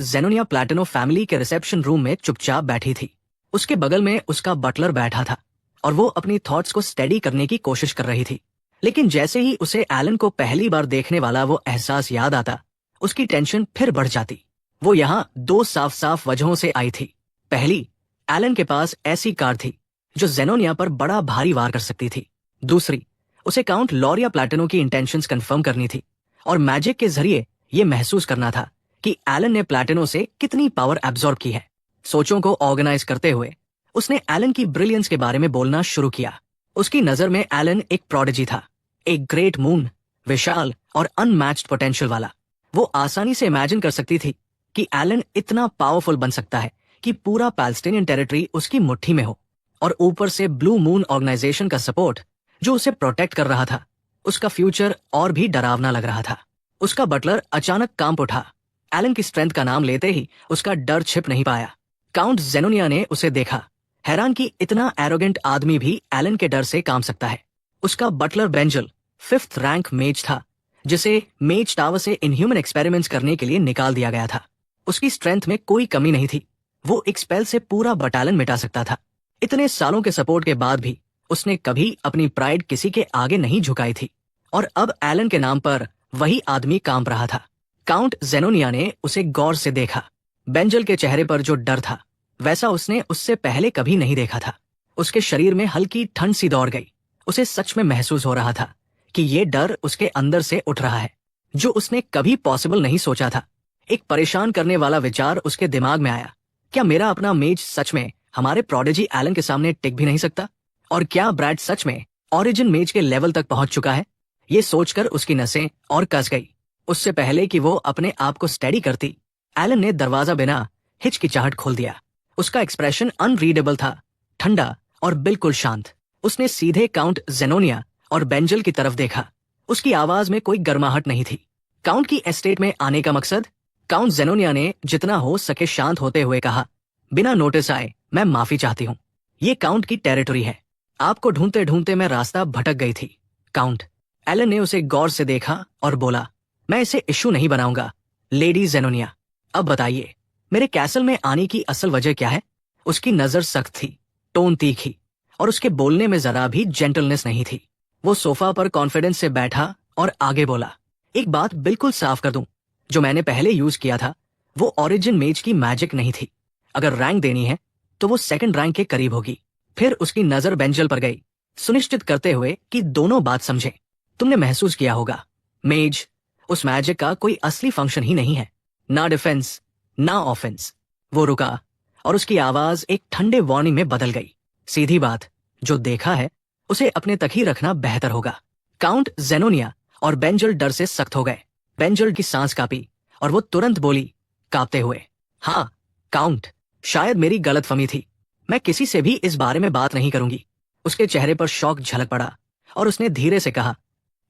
Zenonia Platino family के रिसेप्शन रूम में चुपचाप बैठी थी। उसके बगल में उसका बटलर बैठा था और वो अपनी थॉट्स को स्टेडी करने की कोशिश कर रही थी। लेकिन जैसे ही उसे एलन को पहली बार देखने वाला वो एहसास याद आता, उसकी टेंशन फिर बढ़ जाती। वो यहाँ दो साफ साफ वजहों से आई थी। पहली, एलन के पास ऐसी कार थी जो जेनोनिया पर बड़ा भारी वार कर सकती थी। दूसरी, उसे काउंट लॉरिया प्लैटिनो की इंटेंशंस कंफर्म करनी थी और मैजिक के जरिए ये महसूस करना था कि एलन ने प्लैटिनो से कितनी पावर एब्जॉर्ब की है। सोचों को ऑर्गेनाइज करते हुए उसने एलन की ब्रिलियंस के बारे में बोलना शुरू किया। उसकी नजर में एलन एक प्रोडिजी था, एक ग्रेट मून, विशाल और अनमैच्ड पोटेंशियल वाला। वो आसानी से इमेजिन कर सकती थी कि एलन इतना पावरफुल बन सकता है कि पूरा पैलेस्टाइनियन टेरिटरी उसकी मुट्ठी में हो, और ऊपर से ब्लू मून ऑर्गेनाइजेशन का सपोर्ट जो उसे प्रोटेक्ट कर रहा था। उसका फ्यूचर और भी डरावना लग रहा था। उसका बटलर अचानक कांप उठा। एलन की स्ट्रेंथ का नाम लेते ही उसका डर छिप नहीं पाया। काउंट जेनोनिया ने उसे देखा, हैरान कि इतना एरोगेंट आदमी भी एलन के डर से कांप सकता है। उसका बटलर बेंजल 5th रैंक मेज था, जिसे मेज टावर से इनह्यूमन एक्सपेरिमेंट्स करने के लिए निकाल दिया गया था। उसकी स्ट्रेंथ में कोई कमी नहीं थी। वो एक स्पेल से पूरा बटालियन मिटा सकता था। इतने सालों के सपोर्ट के बाद भी उसने कभी अपनी प्राइड किसी के आगे नहीं झुकाई थी, और अब एलन के नाम पर वही आदमी कांप रहा था। काउंट जेनोनिया ने उसे गौर से देखा। बेंजल के चेहरे पर जो डर था वैसा उसने उससे पहले कभी नहीं देखा था। उसके शरीर में हल्की ठंड सी दौड़ गई। उसे सच में महसूस हो रहा था कि ये डर उसके अंदर से उठ रहा है, जो उसने कभी पॉसिबल नहीं सोचा था। एक परेशान करने वाला विचार उसके दिमाग में आया, क्या मेरा अपना मेज सच में हमारे प्रोडिजी एलन के सामने टिक भी नहीं सकता? और क्या ब्रैड सच में ओरिजिन मेज के लेवल तक पहुंच चुका है? ये सोचकर उसकी नसें और कस गई। उससे पहले कि वो अपने आप को स्टेडी करती, एलन ने दरवाजा बिना हिचकिचाहट खोल दिया। उसका एक्सप्रेशन अनरीडेबल था, ठंडा और बिल्कुल शांत। उसने सीधे काउंट जेनोनिया और बेंजल की तरफ देखा। उसकी आवाज में कोई गर्माहट नहीं थी। काउंट की एस्टेट में आने का मकसद? काउंट जेनोनिया ने जितना हो सके शांत होते हुए कहा, बिना नोटिस आए मैं माफी चाहती हूँ। ये काउंट की टेरिटरी है। आपको ढूंढते ढूंढते मैं रास्ता भटक गई थी, काउंट। एलन ने उसे गौर से देखा और बोला, मैं इसे इश्यू नहीं बनाऊंगा, लेडी जेनोनिया। अब बताइए, मेरे कैसल में आने की असल वजह क्या है? उसकी नजर सख्त थी, टोन तीखी, और उसके बोलने में जरा भी जेंटलनेस नहीं थी। वो सोफा पर कॉन्फिडेंस से बैठा और आगे बोला, एक बात बिल्कुल साफ कर दूं, जो मैंने पहले यूज किया था वो ओरिजिन मेज की मैजिक नहीं थी। अगर रैंक देनी है तो वो 2nd रैंक के करीब होगी। फिर उसकी नजर बेंजल पर गई, सुनिश्चित करते हुए कि दोनों बात समझे। तुमने महसूस किया होगा, मेज उस मैजिक का कोई असली फंक्शन ही नहीं है, ना डिफेंस ना ऑफेंस। वो रुका और उसकी आवाज एक ठंडे वार्निंग में बदल गई। सीधी बात, जो देखा है उसे अपने तक ही रखना बेहतर होगा। काउंट जेनोनिया और बेंजल डर से सख्त हो गए। बेंजल की सांस कांपी और वो तुरंत बोली, कांपते हुए, हाँ काउंट, शायद मेरी गलतफहमी थी। मैं किसी से भी इस बारे में बात नहीं करूंगी। उसके चेहरे पर शौक झलक पड़ा और उसने धीरे से कहा।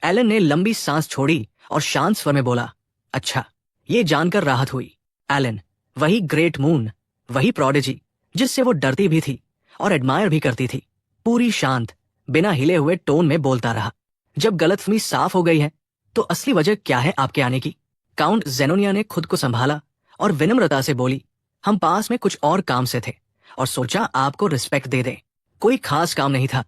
एलन ने लंबी सांस छोड़ी और शांत स्वर में बोला, अच्छा, ये जानकर राहत हुई। एलन, वही ग्रेट मून, वही प्रोडिजी जिससे वो डरती भी थी और एडमायर भी करती थी, पूरी शांत, बिना हिले हुए टोन में बोलता रहा। जब गलतफहमी साफ हो गई है तो असली वजह क्या है आपके आने की? काउंट जेनोनिया ने खुद को संभाला और विनम्रता से बोली, हम पास में कुछ और काम से थे और सोचा आपको रिस्पेक्ट दे दे। कोई खास काम नहीं था।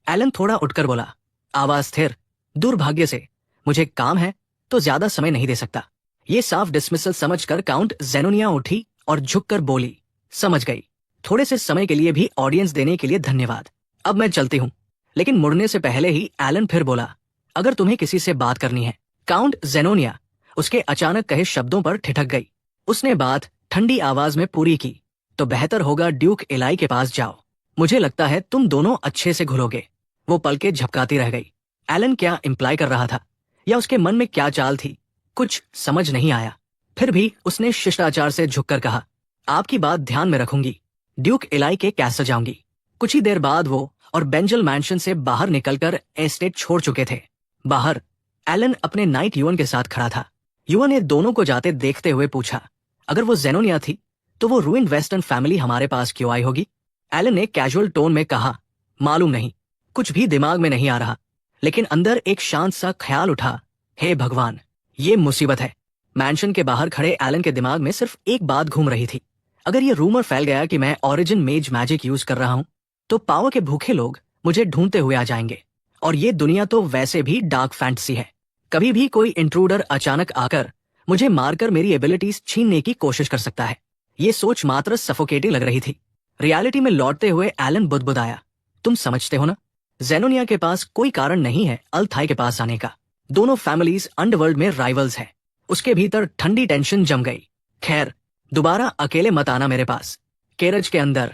एलन थोड़ा उठकर बोला, आवाज स्थिर, दुर्भाग्य से मुझे काम है तो ज्यादा समय नहीं दे सकता। ये साफ डिसमिसल समझकर काउंट जेनोनिया उठी और झुककर बोली, समझ गई। थोड़े से समय के लिए भी ऑडियंस देने के लिए धन्यवाद। अब मैं चलती हूँ। लेकिन मुड़ने से पहले ही एलन फिर बोला, अगर तुम्हें किसी से बात करनी है। काउंट जेनोनिया उसके अचानक कहे शब्दों पर ठिठक गई। उसने बात ठंडी आवाज में पूरी की, तो बेहतर होगा ड्यूक एलाई के पास जाओ। मुझे लगता है तुम दोनों अच्छे से घुलोगे। वो पलके झपकाती रह गई। एलन क्या इम्प्लाई कर रहा था, या उसके मन में क्या चाल थी, कुछ समझ नहीं आया। फिर भी उसने शिष्टाचार से झुककर कहा, आपकी बात ध्यान में रखूंगी। ड्यूक एलाई के कैसल जाऊंगी। कुछ ही देर बाद वो और बेंजल मैंशन से बाहर निकलकर एस्टेट छोड़ चुके थे। बाहर एलन अपने नाइट युवन के साथ खड़ा था। युवन ने दोनों को जाते देखते हुए पूछा, अगर वो जेनोनिया थी तो वो रूइंड वेस्टर्न फैमिली हमारे पास क्यों आई होगी? एलन ने कैजुअल टोन में कहा, मालूम नहीं, कुछ भी दिमाग में नहीं आ रहा। लेकिन अंदर एक शांत सा ख्याल उठा, हे भगवान, ये मुसीबत है। मैंशन के बाहर खड़े एलन के दिमाग में सिर्फ एक बात घूम रही थी, अगर ये रूमर फैल गया कि मैं ओरिजिन मेज मैजिक यूज कर रहा हूं तो पावर के भूखे लोग मुझे ढूंढते हुए आ जाएंगे। और ये दुनिया तो वैसे भी डार्क फैंटेसी है। कभी भी कोई इंट्रूडर अचानक आकर मुझे मारकर मेरी एबिलिटीज छीनने की कोशिश कर सकता है। ये सोच मात्र सफोकेटिंग लग रही थी। रियलिटी में लौटते हुए एलन बुदबुदाया, तुम समझते हो ना, जेनोनिया के पास कोई कारण नहीं है अल्थाई के पास आने का। दोनों फैमिलीज अंडरवर्ल्ड में राइवल्स हैं। उसके भीतर ठंडी टेंशन जम गई। खैर, दोबारा अकेले मत आना मेरे पास। कैरेज के अंदर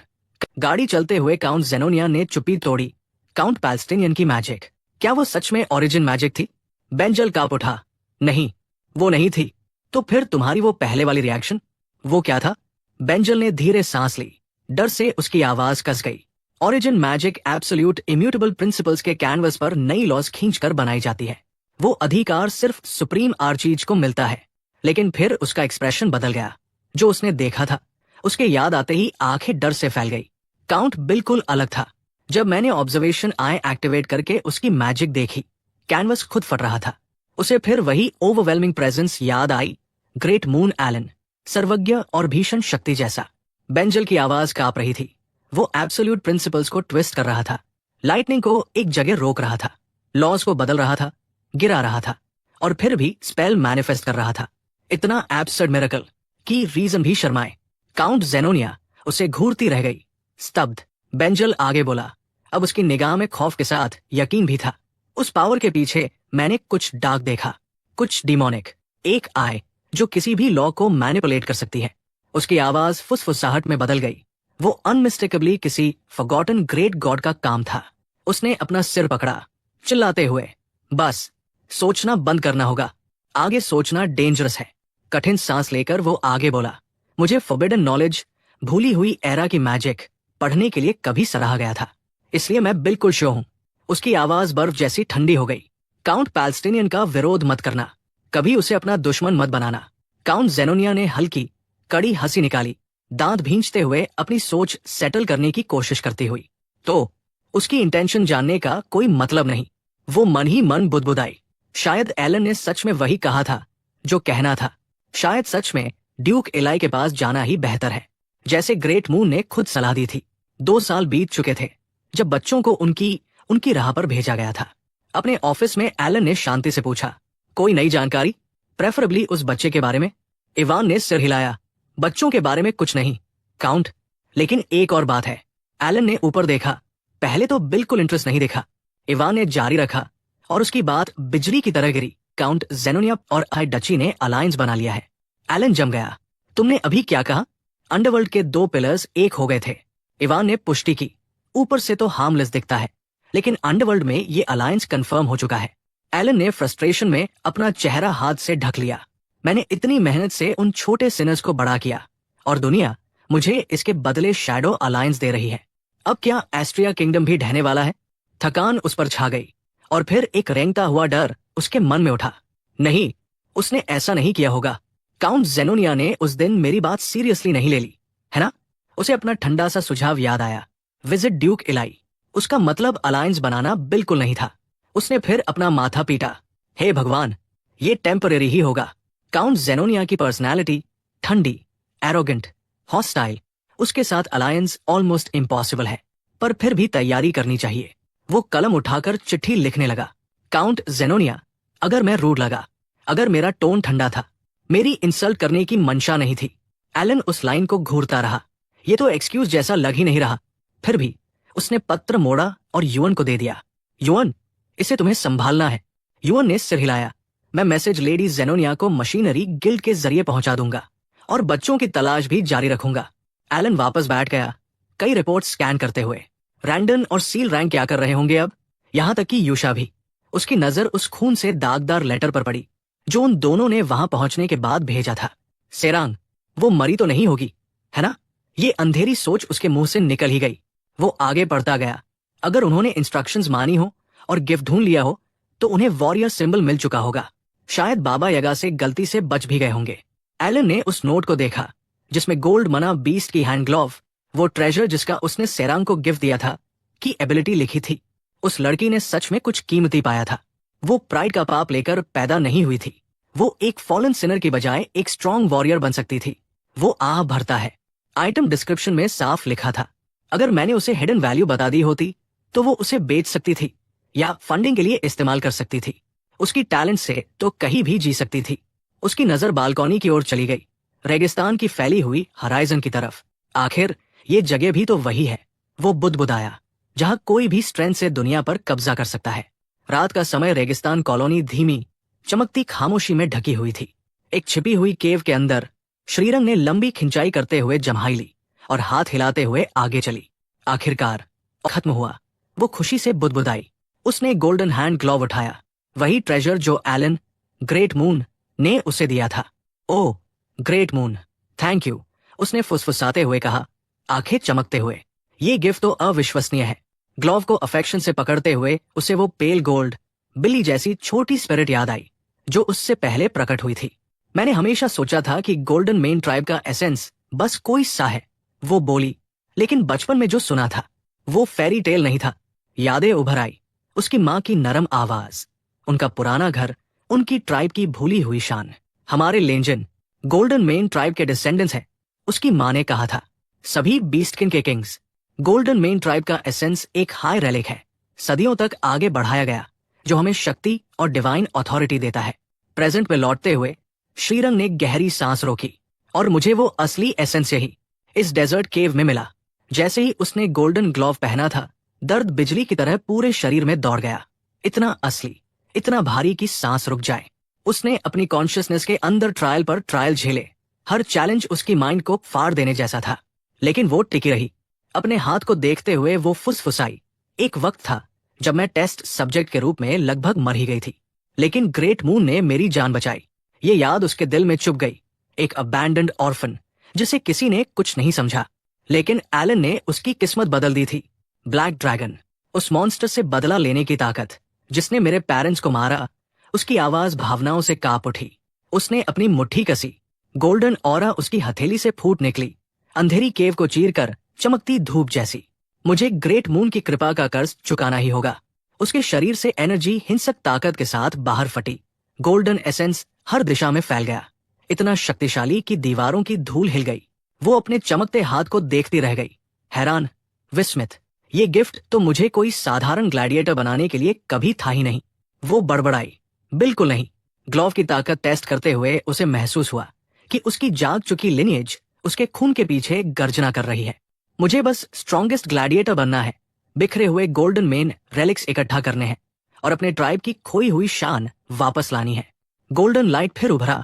गाड़ी चलते हुए काउंट जेनोनिया ने चुप्पी तोड़ी। काउंट पैलेस्टीनियन की मैजिक, क्या वो सच में ओरिजिन मैजिक थी? बेंजल कांप उठा, नहीं, वो नहीं थी। तो फिर तुम्हारी वो पहले वाली रिएक्शन, वो क्या था? बेंजल ने धीरे सांस ली। डर से उसकी आवाज कस गई। Origin magic absolute immutable principles के कैनवस पर नई लॉज खींचकर बनाई जाती है। वो अधिकार सिर्फ सुप्रीम आर्चीज को मिलता है। लेकिन फिर उसका एक्सप्रेशन बदल गया। जो उसने देखा था, उसके याद आते ही आंखें डर से फैल गई। काउंट बिल्कुल अलग था। जब मैंने ऑब्जर्वेशन आई एक्टिवेट करके उसकी मैजिक देखी, कैनवस खुद फट रहा था। उसे फिर वही ओवरवेलमिंग प्रेजेंस याद आई, ग्रेट मून एलन, सर्वज्ञ और भीषण शक्ति जैसा। बेंजल की आवाज कांप रही थी। वो एब्सोल्यूट प्रिंसिपल्स को ट्विस्ट कर रहा था, लाइटनिंग को एक जगह रोक रहा था, लॉज को बदल रहा था, गिरा रहा था, और फिर भी स्पेल मैनिफेस्ट कर रहा था। इतना एब्सर्ड मिरेकल कि रीजन भी शर्माए। काउंट जेनोनिया उसे घूरती रह गई, स्तब्ध। बेंजल आगे बोला, अब उसकी निगाह में खौफ के साथ यकीन भी था। उस पावर के पीछे मैंने कुछ डार्क देखा, कुछ डिमोनिक, एक आय जो किसी भी लॉ को मैनिपुलेट कर सकती है। उसकी आवाज फुसफुसाहट में बदल गई। वो अनमिस्टेकेबली किसी फॉरगॉटन ग्रेट गॉड का काम था। उसने अपना सिर पकड़ा, चिल्लाते हुए, बस, सोचना बंद करना होगा। आगे सोचना डेंजरस है। कठिन सांस लेकर वो आगे बोला, मुझे फॉरबिडन नॉलेज, भूली हुई एरा की मैजिक पढ़ने के लिए कभी सराहा गया था, इसलिए मैं बिल्कुल श्योर हूं। उसकी आवाज बर्फ जैसी ठंडी हो गई। काउंट पैलेस्टीनियन का विरोध मत करना, कभी उसे अपना दुश्मन मत बनाना। काउंट जेनोनिया ने हल्की कड़ी हंसी निकाली, दांत भींचते हुए अपनी सोच सेटल करने की कोशिश करती हुई। तो उसकी इंटेंशन जानने का कोई मतलब नहीं। वो मन ही मन बुदबुदाई, शायद एलन ने सच में वही कहा था जो कहना था। शायद सच में ड्यूक एलाई के पास जाना ही बेहतर है, जैसे ग्रेट मून ने खुद सलाह दी थी। 2 साल बीत चुके थे जब बच्चों को उनकी राह पर भेजा गया था। अपने ऑफिस में एलन ने शांति से पूछा, कोई नई जानकारी, प्रेफरेबली उस बच्चे के बारे में? इवान ने सिर हिलाया, बच्चों के बारे में कुछ नहीं काउंट, लेकिन एक और बात है। एलन ने ऊपर देखा, पहले तो बिल्कुल इंटरेस्ट नहीं दिखा। इवान ने जारी रखा, और उसकी बात बिजली की तरह गिरी। काउंट जेनोनिया और आई डची ने अलायंस बना लिया है। एलन जम गया, तुमने अभी क्या कहा? अंडरवर्ल्ड के 2 पिलर्स एक हो गए थे। इवान ने पुष्टि की, ऊपर से तो हार्मलेस दिखता है, लेकिन अंडरवर्ल्ड में ये अलायंस कंफर्म हो चुका है। एलन ने फ्रस्ट्रेशन में अपना चेहरा हाथ से ढक लिया। मैंने इतनी मेहनत से उन छोटे सिनर्स को बड़ा किया, और दुनिया मुझे इसके बदले शैडो अलायंस दे रही है। अब क्या एस्ट्रिया किंगडम भी ढहने वाला है? थकान उस पर छा गई, और फिर एक रेंगता हुआ डर उसके मन में उठा। नहीं, उसने ऐसा नहीं किया होगा। काउंट जेनोनिया ने उस दिन मेरी बात सीरियसली नहीं ले ली, है ना? उसे अपना ठंडा सा सुझाव याद आया, विजिट ड्यूक एलाई। उसका मतलब अलायंस बनाना बिल्कुल नहीं था। उसने फिर अपना माथा पीटा, हे भगवान, ये टेम्परेरी ही होगा। काउंट जेनोनिया की पर्सनैलिटी ठंडी, एरोगेंट, हॉस्टाइल, उसके साथ अलायंस ऑलमोस्ट इम्पॉसिबल है, पर फिर भी तैयारी करनी चाहिए। वो कलम उठाकर चिट्ठी लिखने लगा, काउंट जेनोनिया, अगर मैं रूड लगा, अगर मेरा टोन ठंडा था, मेरी इंसल्ट करने की मंशा नहीं थी। एलन उस लाइन को घूरता रहा। ये तो एक्सक्यूज जैसा लग ही नहीं रहा। फिर भी उसने पत्र मोड़ा और युवन को दे दिया। युवन, इसे तुम्हें संभालना है। युवन ने सिर हिलाया, मैं मैसेज लेडी जेनोनिया को मशीनरी गिल्ड के जरिए पहुंचा दूंगा। और बच्चों की तलाश भी जारी रखूंगा। एलन वापस बैठ गया, कई रिपोर्ट स्कैन करते हुए। रैंडन और सील रैंक क्या कर रहे होंगे अब, यहां तक कि यूशा भी। उसकी नजर उस खून से दागदार लेटर पर पड़ी जो उन दोनों ने वहां पहुंचने के बाद भेजा था। सेरांग, वो मरी तो नहीं होगी, है ना? ये अंधेरी सोच उसके मुंह से निकल ही गई। वो आगे बढ़ता गया। अगर उन्होंने इंस्ट्रक्शंस मानी हो और गिफ्ट ढूंढ लिया हो तो उन्हें वॉरियर सिंबल मिल चुका होगा। शायद बाबा यगा से गलती से बच भी गए होंगे। एलन ने उस नोट को देखा जिसमें गोल्ड मना बीस्ट की हैंड ग्लोव, वो ट्रेजर जिसका उसने सेरांग को गिफ्ट दिया था, की एबिलिटी लिखी थी। उस लड़की ने सच में कुछ कीमती पाया था। वो प्राइड का पाप लेकर पैदा नहीं हुई थी। वो एक फॉलन सिनर की बजाय एक स्ट्रॉन्ग वॉरियर बन सकती थी। वो आह भरता है। आइटम डिस्क्रिप्शन में साफ लिखा था। अगर मैंने उसे हिडन वैल्यू बता दी होती तो वो उसे बेच सकती थी या फंडिंग के लिए इस्तेमाल कर सकती थी। उसकी टैलेंट से तो कहीं भी जी सकती थी। उसकी नजर बालकॉनी की ओर चली गई, रेगिस्तान की फैली हुई हराइजन की तरफ। आखिर ये जगह भी तो वही है, वो बुदबुदाया, जहां कोई भी स्ट्रेंथ से दुनिया पर कब्जा कर सकता है। रात का समय रेगिस्तान कॉलोनी धीमी चमकती खामोशी में ढकी हुई थी। एक छिपी हुई केव के अंदर श्रीरंग ने लंबी खिंचाई करते हुए जम्हाई ली और हाथ हिलाते हुए आगे चली। आखिरकार खत्म हुआ। वो खुशी से बुदबुदाई। उसने गोल्डन हैंड ग्लोव उठाया, वही ट्रेजर जो एलन ग्रेट मून ने उसे दिया था। Oh great moon, thank you, उसने फुसफुसाते हुए कहा, आंखें चमकते हुए। ये गिफ्ट तो अविश्वसनीय है। ग्लोव को अफेक्शन से पकड़ते हुए उसे वो पेल गोल्ड बिल्ली जैसी छोटी स्पिरिट याद आई जो उससे पहले प्रकट हुई थी। मैंने हमेशा सोचा था कि गोल्डन मेन ट्राइब का एसेंस बस कोई सा है, वो बोली। लेकिन बचपन में जो सुना था वो फेरी टेल नहीं था। यादें उभर आई, उसकी माँ की नरम आवाज, उनका पुराना घर, उनकी ट्राइब की भूली हुई शान। हमारे लेंजन गोल्डन मेन ट्राइब के डिसेंडेंट्स हैं, उसकी माँ ने कहा था। सभी बीस्टकिन के किंग्स। गोल्डन मेन ट्राइब का एसेंस एक हाई रेलिक है, सदियों तक आगे बढ़ाया गया, जो हमें शक्ति और डिवाइन अथॉरिटी देता है। प्रेजेंट में लौटते हुए श्रीरंग ने गहरी सांस रोकी। और मुझे वो असली एसेंस यही इस डेजर्ट केव में मिला। जैसे ही उसने गोल्डन ग्लोव पहना था, दर्द बिजली की तरह पूरे शरीर में दौड़ गया। इतना असली, इतना भारी कि सांस रुक जाए। उसने अपनी कॉन्शियसनेस के अंदर ट्रायल पर ट्रायल झेले। हर चैलेंज उसकी माइंड को फाड़ देने जैसा था, लेकिन वो टिकी रही। अपने हाथ को देखते हुए वो फुसफुसाई, एक वक्त था जब मैं टेस्ट सब्जेक्ट के रूप में लगभग मर ही गई थी, लेकिन ग्रेट मून ने मेरी जान बचाई। ये याद उसके दिल में चुभ गई। एक अबैंडन्ड ऑर्फन जिसे किसी ने कुछ नहीं समझा, लेकिन एलन ने उसकी किस्मत बदल दी थी। ब्लैक ड्रैगन, उस मॉन्स्टर से बदला लेने की ताकत जिसने मेरे पेरेंट्स को मारा। उसकी आवाज भावनाओं से कांप उठी। उसने अपनी मुट्ठी कसी, गोल्डन ऑरा उसकी हथेली से फूट निकली, अंधेरी केव को चीरकर चमकती धूप जैसी। मुझे ग्रेट मून की कृपा का कर्ज चुकाना ही होगा। उसके शरीर से एनर्जी हिंसक ताकत के साथ बाहर फटी। गोल्डन एसेंस हर दिशा में फैल गया, इतना शक्तिशाली कि दीवारों की धूल हिल गई। वो अपने चमकते हाथ को देखती रह गई, हैरान, विस्मित। ये गिफ्ट तो मुझे कोई साधारण ग्लैडिएटर बनाने के लिए कभी था ही नहीं। वो बड़बड़ाई, बिल्कुल नहीं। ग्लोव की ताकत टेस्ट करते हुए उसे महसूस हुआ कि उसकी जाग चुकी लिनिएज उसके खून के पीछे गर्जना कर रही है। मुझे बस स्ट्रॉन्गेस्ट ग्लैडिएटर बनना है, बिखरे हुए गोल्डन मेन रेलिक्स इकट्ठा करने हैं और अपने ट्राइब की खोई हुई शान वापस लानी है। गोल्डन लाइट फिर उभरा,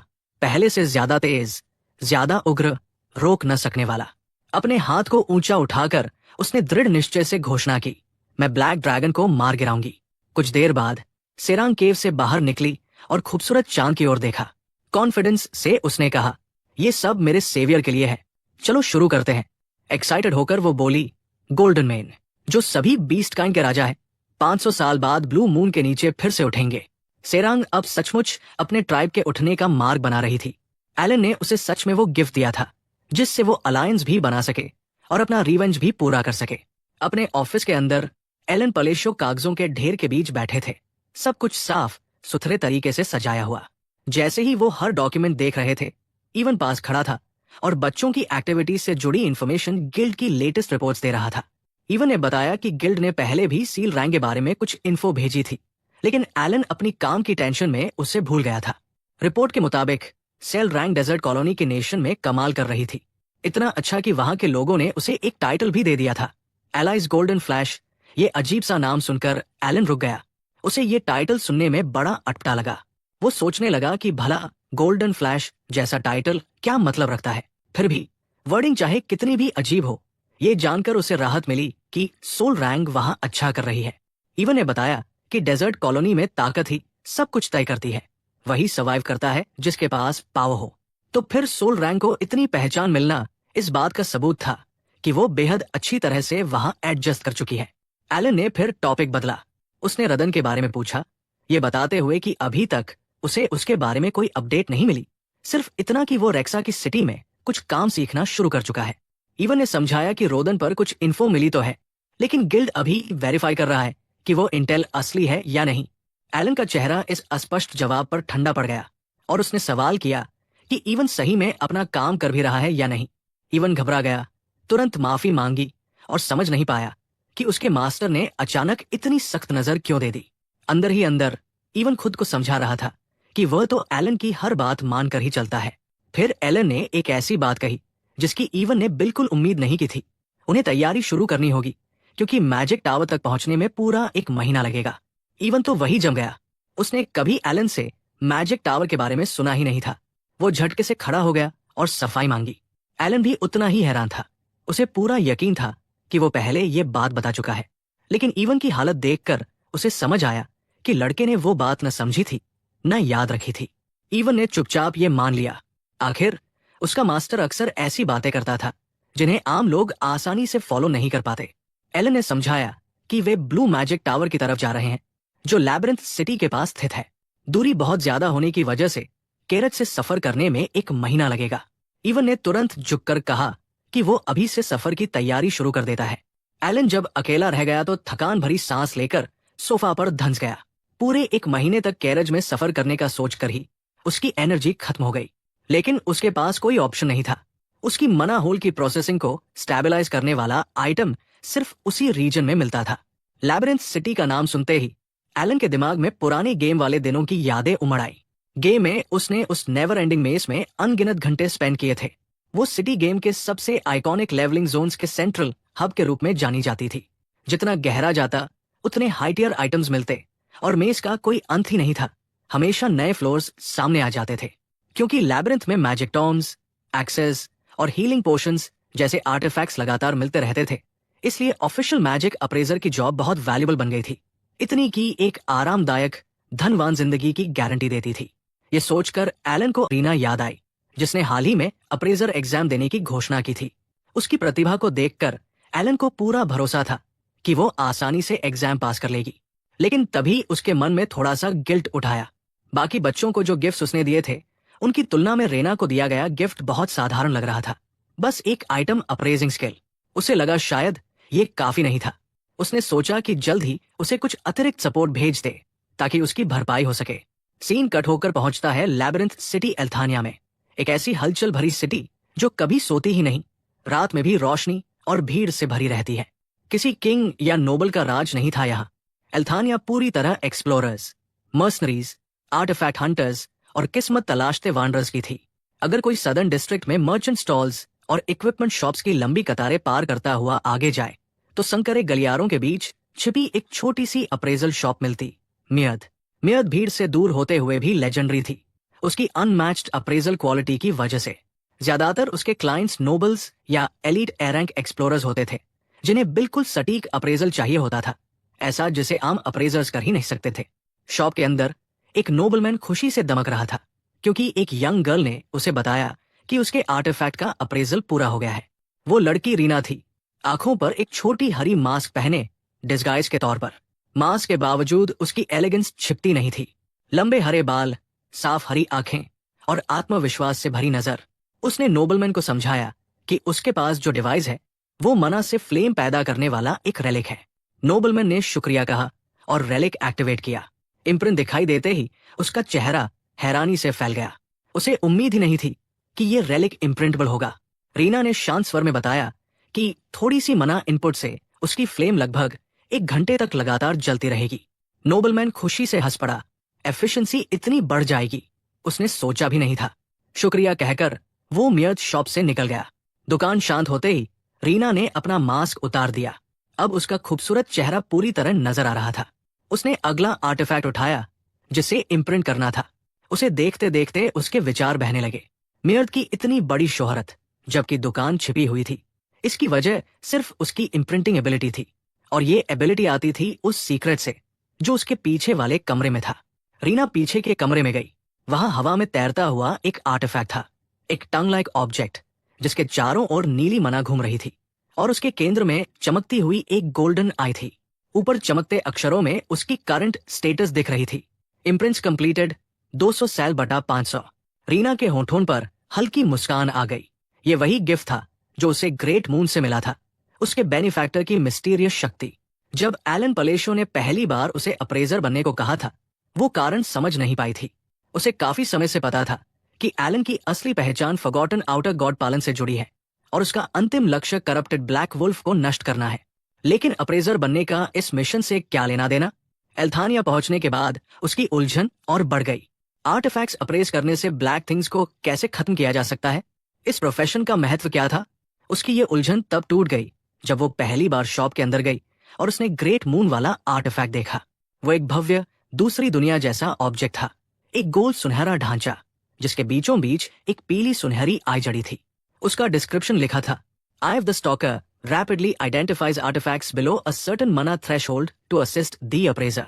पहले से ज्यादा तेज, ज्यादा उग्र, रोक न सकने वाला। अपने हाथ को ऊंचा उठाकर उसने दृढ़ निश्चय से घोषणा की, मैं ब्लैक ड्रैगन को मार गिराऊंगी। कुछ देर बाद सेरांग केव से बाहर निकली और खूबसूरत चांद की ओर देखा। कॉन्फिडेंस से उसने कहा, ये सब मेरे सेवियर के लिए है, चलो शुरू करते हैं। एक्साइटेड होकर वो बोली, गोल्डन मैन जो सभी बीस्ट काइंड के राजा है, 500 साल बाद ब्लू मून के नीचे फिर से उठेंगे। सेरांग अब सचमुच अपने ट्राइब के उठने का मार्ग बना रही थी। एलन ने उसे सच में वो गिफ्ट दिया था जिससे वो अलायंस भी बना सके और अपना रिवेंज भी पूरा कर सके। अपने ऑफिस के अंदर एलन पलेशो कागजों के ढेर के बीच बैठे थे, सब कुछ साफ सुथरे तरीके से सजाया हुआ। जैसे ही वो हर डॉक्यूमेंट देख रहे थे, इवन पास खड़ा था और बच्चों की एक्टिविटीज से जुड़ी इंफॉर्मेशन गिल्ड की लेटेस्ट रिपोर्ट्स दे रहा था। इवन ने बताया कि गिल्ड ने पहले भी सील रैंक के बारे में कुछ इन्फो भेजी थी, लेकिन एलन अपनी काम की टेंशन में उसे भूल गया था। रिपोर्ट के मुताबिक सेल रैंक डेजर्ट कॉलोनी के नेशन में कमाल कर रही थी, इतना अच्छा कि वहां के लोगों ने उसे एक टाइटल भी दे दिया था, एलाइज गोल्डन फ्लैश। ये अजीब सा नाम सुनकर एलन रुक गया। उसे ये टाइटल सुनने में बड़ा अटपटा लगा। वो सोचने लगा कि भला गोल्डन फ्लैश जैसा टाइटल क्या मतलब रखता है। फिर भी वर्डिंग चाहे कितनी भी अजीब हो, ये जानकर उसे राहत मिली कि सोल रैंग वहां अच्छा कर रही है। इवन ने बताया कि डेजर्ट कॉलोनी में ताकत ही सब कुछ तय करती है, वही सर्वाइव करता है जिसके पास पावर हो। तो फिर सोल रैंग को इतनी पहचान मिलना इस बात का सबूत था कि वो बेहद अच्छी तरह से वहां एडजस्ट कर चुकी है। एलन ने फिर टॉपिक बदला। उसने रदन के बारे में पूछा, ये बताते हुए कि अभी तक उसे उसके बारे में कोई अपडेट नहीं मिली, सिर्फ इतना कि वो रेक्सा की सिटी में कुछ काम सीखना शुरू कर चुका है। इवन ने समझाया कि रोदन पर कुछ इन्फो मिली तो है, लेकिन गिल्ड अभी वेरीफाई कर रहा है कि वो इंटेल असली है या नहीं। एलन का चेहरा इस अस्पष्ट जवाब पर ठंडा पड़ गया और उसने सवाल किया कि इवन सही में अपना काम कर भी रहा है या नहीं। इवन घबरा गया, तुरंत माफी मांगी और समझ नहीं पाया कि उसके मास्टर ने अचानक इतनी सख्त नजर क्यों दे दी। अंदर ही अंदर इवन खुद को समझा रहा था कि वह तो एलन की हर बात मानकर ही चलता है। फिर एलन ने एक ऐसी बात कही जिसकी इवन ने बिल्कुल उम्मीद नहीं की थी। उन्हें तैयारी शुरू करनी होगी क्योंकि मैजिक टावर तक पहुंचने में पूरा 1 महीना लगेगा। इवन तो वही जम गया। उसने कभी एलन से मैजिक टावर के बारे में सुना ही नहीं था। वो झटके से खड़ा हो गया और सफाई मांगी। एलन भी उतना ही हैरान था। उसे पूरा यकीन था कि वो पहले ये बात बता चुका है, लेकिन इवन की हालत देखकर उसे समझ आया कि लड़के ने वो बात न समझी थी न याद रखी थी। इवन ने चुपचाप ये मान लिया। आखिर उसका मास्टर अक्सर ऐसी बातें करता था जिन्हें आम लोग आसानी से फॉलो नहीं कर पाते। एलन ने समझाया कि वे ब्लू मैजिक टावर की तरफ जा रहे हैं, जो लैबिरिंथ सिटी के पास स्थित है। दूरी बहुत ज्यादा होने की वजह से केरज से सफर करने में 1 महीना लगेगा। इवन ने तुरंत झुककर कहा कि वो अभी से सफर की तैयारी शुरू कर देता है। एलन जब अकेला रह गया तो थकान भरी सांस लेकर सोफा पर धंस गया। पूरे 1 महीने तक कैरेज में सफर करने का सोचकर ही उसकी एनर्जी खत्म हो गई, लेकिन उसके पास कोई ऑप्शन नहीं था। उसकी मना होल की प्रोसेसिंग को स्टेबलाइज करने वाला आइटम सिर्फ उसी रीजन में मिलता था। लैबिरिंथ सिटी का नाम सुनते ही एलन के दिमाग में पुरानी गेम वाले दिनों की यादें उमड़ आई। गेम में उसने उस नेवर एंडिंग मेज में अनगिनत घंटे स्पेंड किए थे। वो सिटी गेम के सबसे आइकॉनिक लेवलिंग जोन्स के सेंट्रल हब के रूप में जानी जाती थी। जितना गहरा जाता उतने हाईटियर आइटम्स मिलते और मेज का कोई अंत ही नहीं था। हमेशा नए फ्लोर्स सामने आ जाते थे क्योंकि लैबिरिंथ में मैजिक टॉम्स, एक्सेस और हीलिंग पोशंस जैसे आर्टिफैक्ट्स लगातार मिलते रहते थे। इसलिए ऑफिशियल मैजिक अप्रेजर की जॉब बहुत वैल्यूबल बन गई थी, इतनी की एक आरामदायक धनवान जिंदगी की गारंटी देती थी। ये सोचकर एलन को रीना याद आई, जिसने हाल ही में अप्रेजर एग्जाम देने की घोषणा की थी। उसकी प्रतिभा को देखकर एलन को पूरा भरोसा था कि वो आसानी से एग्जाम पास कर लेगी। लेकिन तभी उसके मन में थोड़ा सा गिल्ट उठाया। बाकी बच्चों को जो गिफ्ट्स उसने दिए थे उनकी तुलना में रेना को दिया गया गिफ्ट बहुत साधारण लग रहा था। बस एक आइटम अप्रेजिंग स्किल। उसे लगा शायद ये काफी नहीं था। उसने सोचा कि जल्द ही उसे कुछ अतिरिक्त सपोर्ट भेज दे ताकि उसकी भरपाई हो सके। सीन कट होकर पहुंचता है लैबिरिंथ सिटी एल्थानिया में, एक ऐसी हलचल भरी सिटी जो कभी सोती ही नहीं, रात में भी रोशनी और भीड़ से भरी रहती है। किसी किंग या नोबल का राज नहीं था यहाँ। एल्थानिया पूरी तरह एक्सप्लोरर्स, मर्सनरीज, आर्टिफैक्ट हंटर्स और किस्मत तलाशते वांडरर्स की थी। अगर कोई सदर्न डिस्ट्रिक्ट में मर्चेंट स्टॉल्स और इक्विपमेंट शॉप्स की लंबी कतारें पार करता हुआ आगे जाए तो संकरे गलियारों के बीच छिपी एक छोटी सी अप्रेजल शॉप मिलती। मियद भीड़ से दूर होते हुए भी लेजेंडरी थी, उसकी अनमैच्ड अप्रेजल क्वालिटी की वजह से। ज्यादातर उसके क्लाइंट्स नोबल्स या एलीट ए रैंक एक्सप्लोरर्स होते थे, जिन्हें बिल्कुल सटीक अप्रेजल चाहिए होता था, ऐसा जिसे आम अप्रेजर्स कर ही नहीं सकते थे। शॉप के अंदर एक नोबलमैन खुशी से दमक रहा था क्योंकि एक यंग गर्ल ने उसे बताया कि उसके आर्टिफैक्ट का अप्रेजल पूरा हो गया है। वो लड़की रीना थी, आंखों पर एक छोटी हरी मास्क पहने डिस्गाइज के तौर पर। मास्क के बावजूद उसकी एलिगेंस छिपती नहीं थी। लंबे हरे बाल, साफ हरी आंखें और आत्मविश्वास से भरी नजर। उसने नोबलमैन को समझाया कि उसके पास जो डिवाइस है वो मना से फ्लेम पैदा करने वाला एक रेलिक है। नोबलमैन ने शुक्रिया कहा और रेलिक एक्टिवेट किया। इम्प्रिंट दिखाई देते ही उसका चेहरा हैरानी से फैल गया। उसे उम्मीद ही नहीं थी कि ये रेलिक इम्प्रिंटेबल होगा। रीना ने शांत स्वर में बताया कि थोड़ी सी मना इनपुट से उसकी फ्लेम लगभग 1 घंटे तक लगातार जलती रहेगी। नोबलमैन खुशी से हंस पड़ा। एफिशिएंसी इतनी बढ़ जाएगी उसने सोचा भी नहीं था। शुक्रिया कहकर वो मियर्थ शॉप से निकल गया। दुकान शांत होते ही रीना ने अपना मास्क उतार दिया। अब उसका खूबसूरत चेहरा पूरी तरह नजर आ रहा था। उसने अगला आर्टिफैक्ट उठाया जिसे इम्प्रिंट करना था। उसे देखते देखते उसके विचार बहने लगे। मेयर्द की इतनी बड़ी शोहरत, जबकि दुकान छिपी हुई थी। इसकी वजह सिर्फ उसकी इम्प्रिंटिंग एबिलिटी थी, और ये एबिलिटी आती थी उस सीक्रेट से जो उसके पीछे वाले कमरे में था। रीना पीछे के कमरे में गई। वहां हवा में तैरता हुआ एक आर्टिफैक्ट था, एक टंग लाइक ऑब्जेक्ट जिसके चारों ओर नीली मना घूम रही थी, और उसके केंद्र में चमकती हुई एक गोल्डन आई थी। ऊपर चमकते अक्षरों में उसकी करंट स्टेटस दिख रही थी, इम्प्रिंट्स कंप्लीटेड 200 सेल बटा 500। रीना के होठों पर हल्की मुस्कान आ गई। ये वही गिफ्ट था जो उसे ग्रेट मून से मिला था, उसके बेनिफैक्टर की मिस्टीरियस शक्ति। जब एलन पलेशो ने पहली बार उसे अप्रेजर बनने को कहा था, वो कारण समझ नहीं पाई थी। उसे काफी समय से पता था कि एलन की असली पहचान फॉरगॉटन आउटर गॉड पालन से जुड़ी है, और उसका अंतिम लक्ष्य करप्टेड ब्लैक वुल्फ को नष्ट करना है। लेकिन अप्रेजर बनने का इस मिशन से क्या लेना देना? एल्थानिया पहुंचने के बाद उसकी उलझन और बढ़ गई। आर्टिफैक्ट्स अप्रेज करने से ब्लैक थिंग्स को कैसे खत्म किया जा सकता है? इस प्रोफेशन का महत्व क्या था? उसकी ये उलझन तब टूट गई जब वो पहली बार शॉप के अंदर गई और उसने ग्रेट मून वाला आर्टिफैक्ट देखा। वो एक भव्य दूसरी दुनिया जैसा ऑब्जेक्ट था, एक गोल सुनहरा ढांचा जिसके बीचों बीच एक पीली सुनहरी आई जड़ी थी। उसका डिस्क्रिप्शन लिखा था, eye of the stalker rapidly identifies artifacts below a certain mana threshold to assist the appraiser।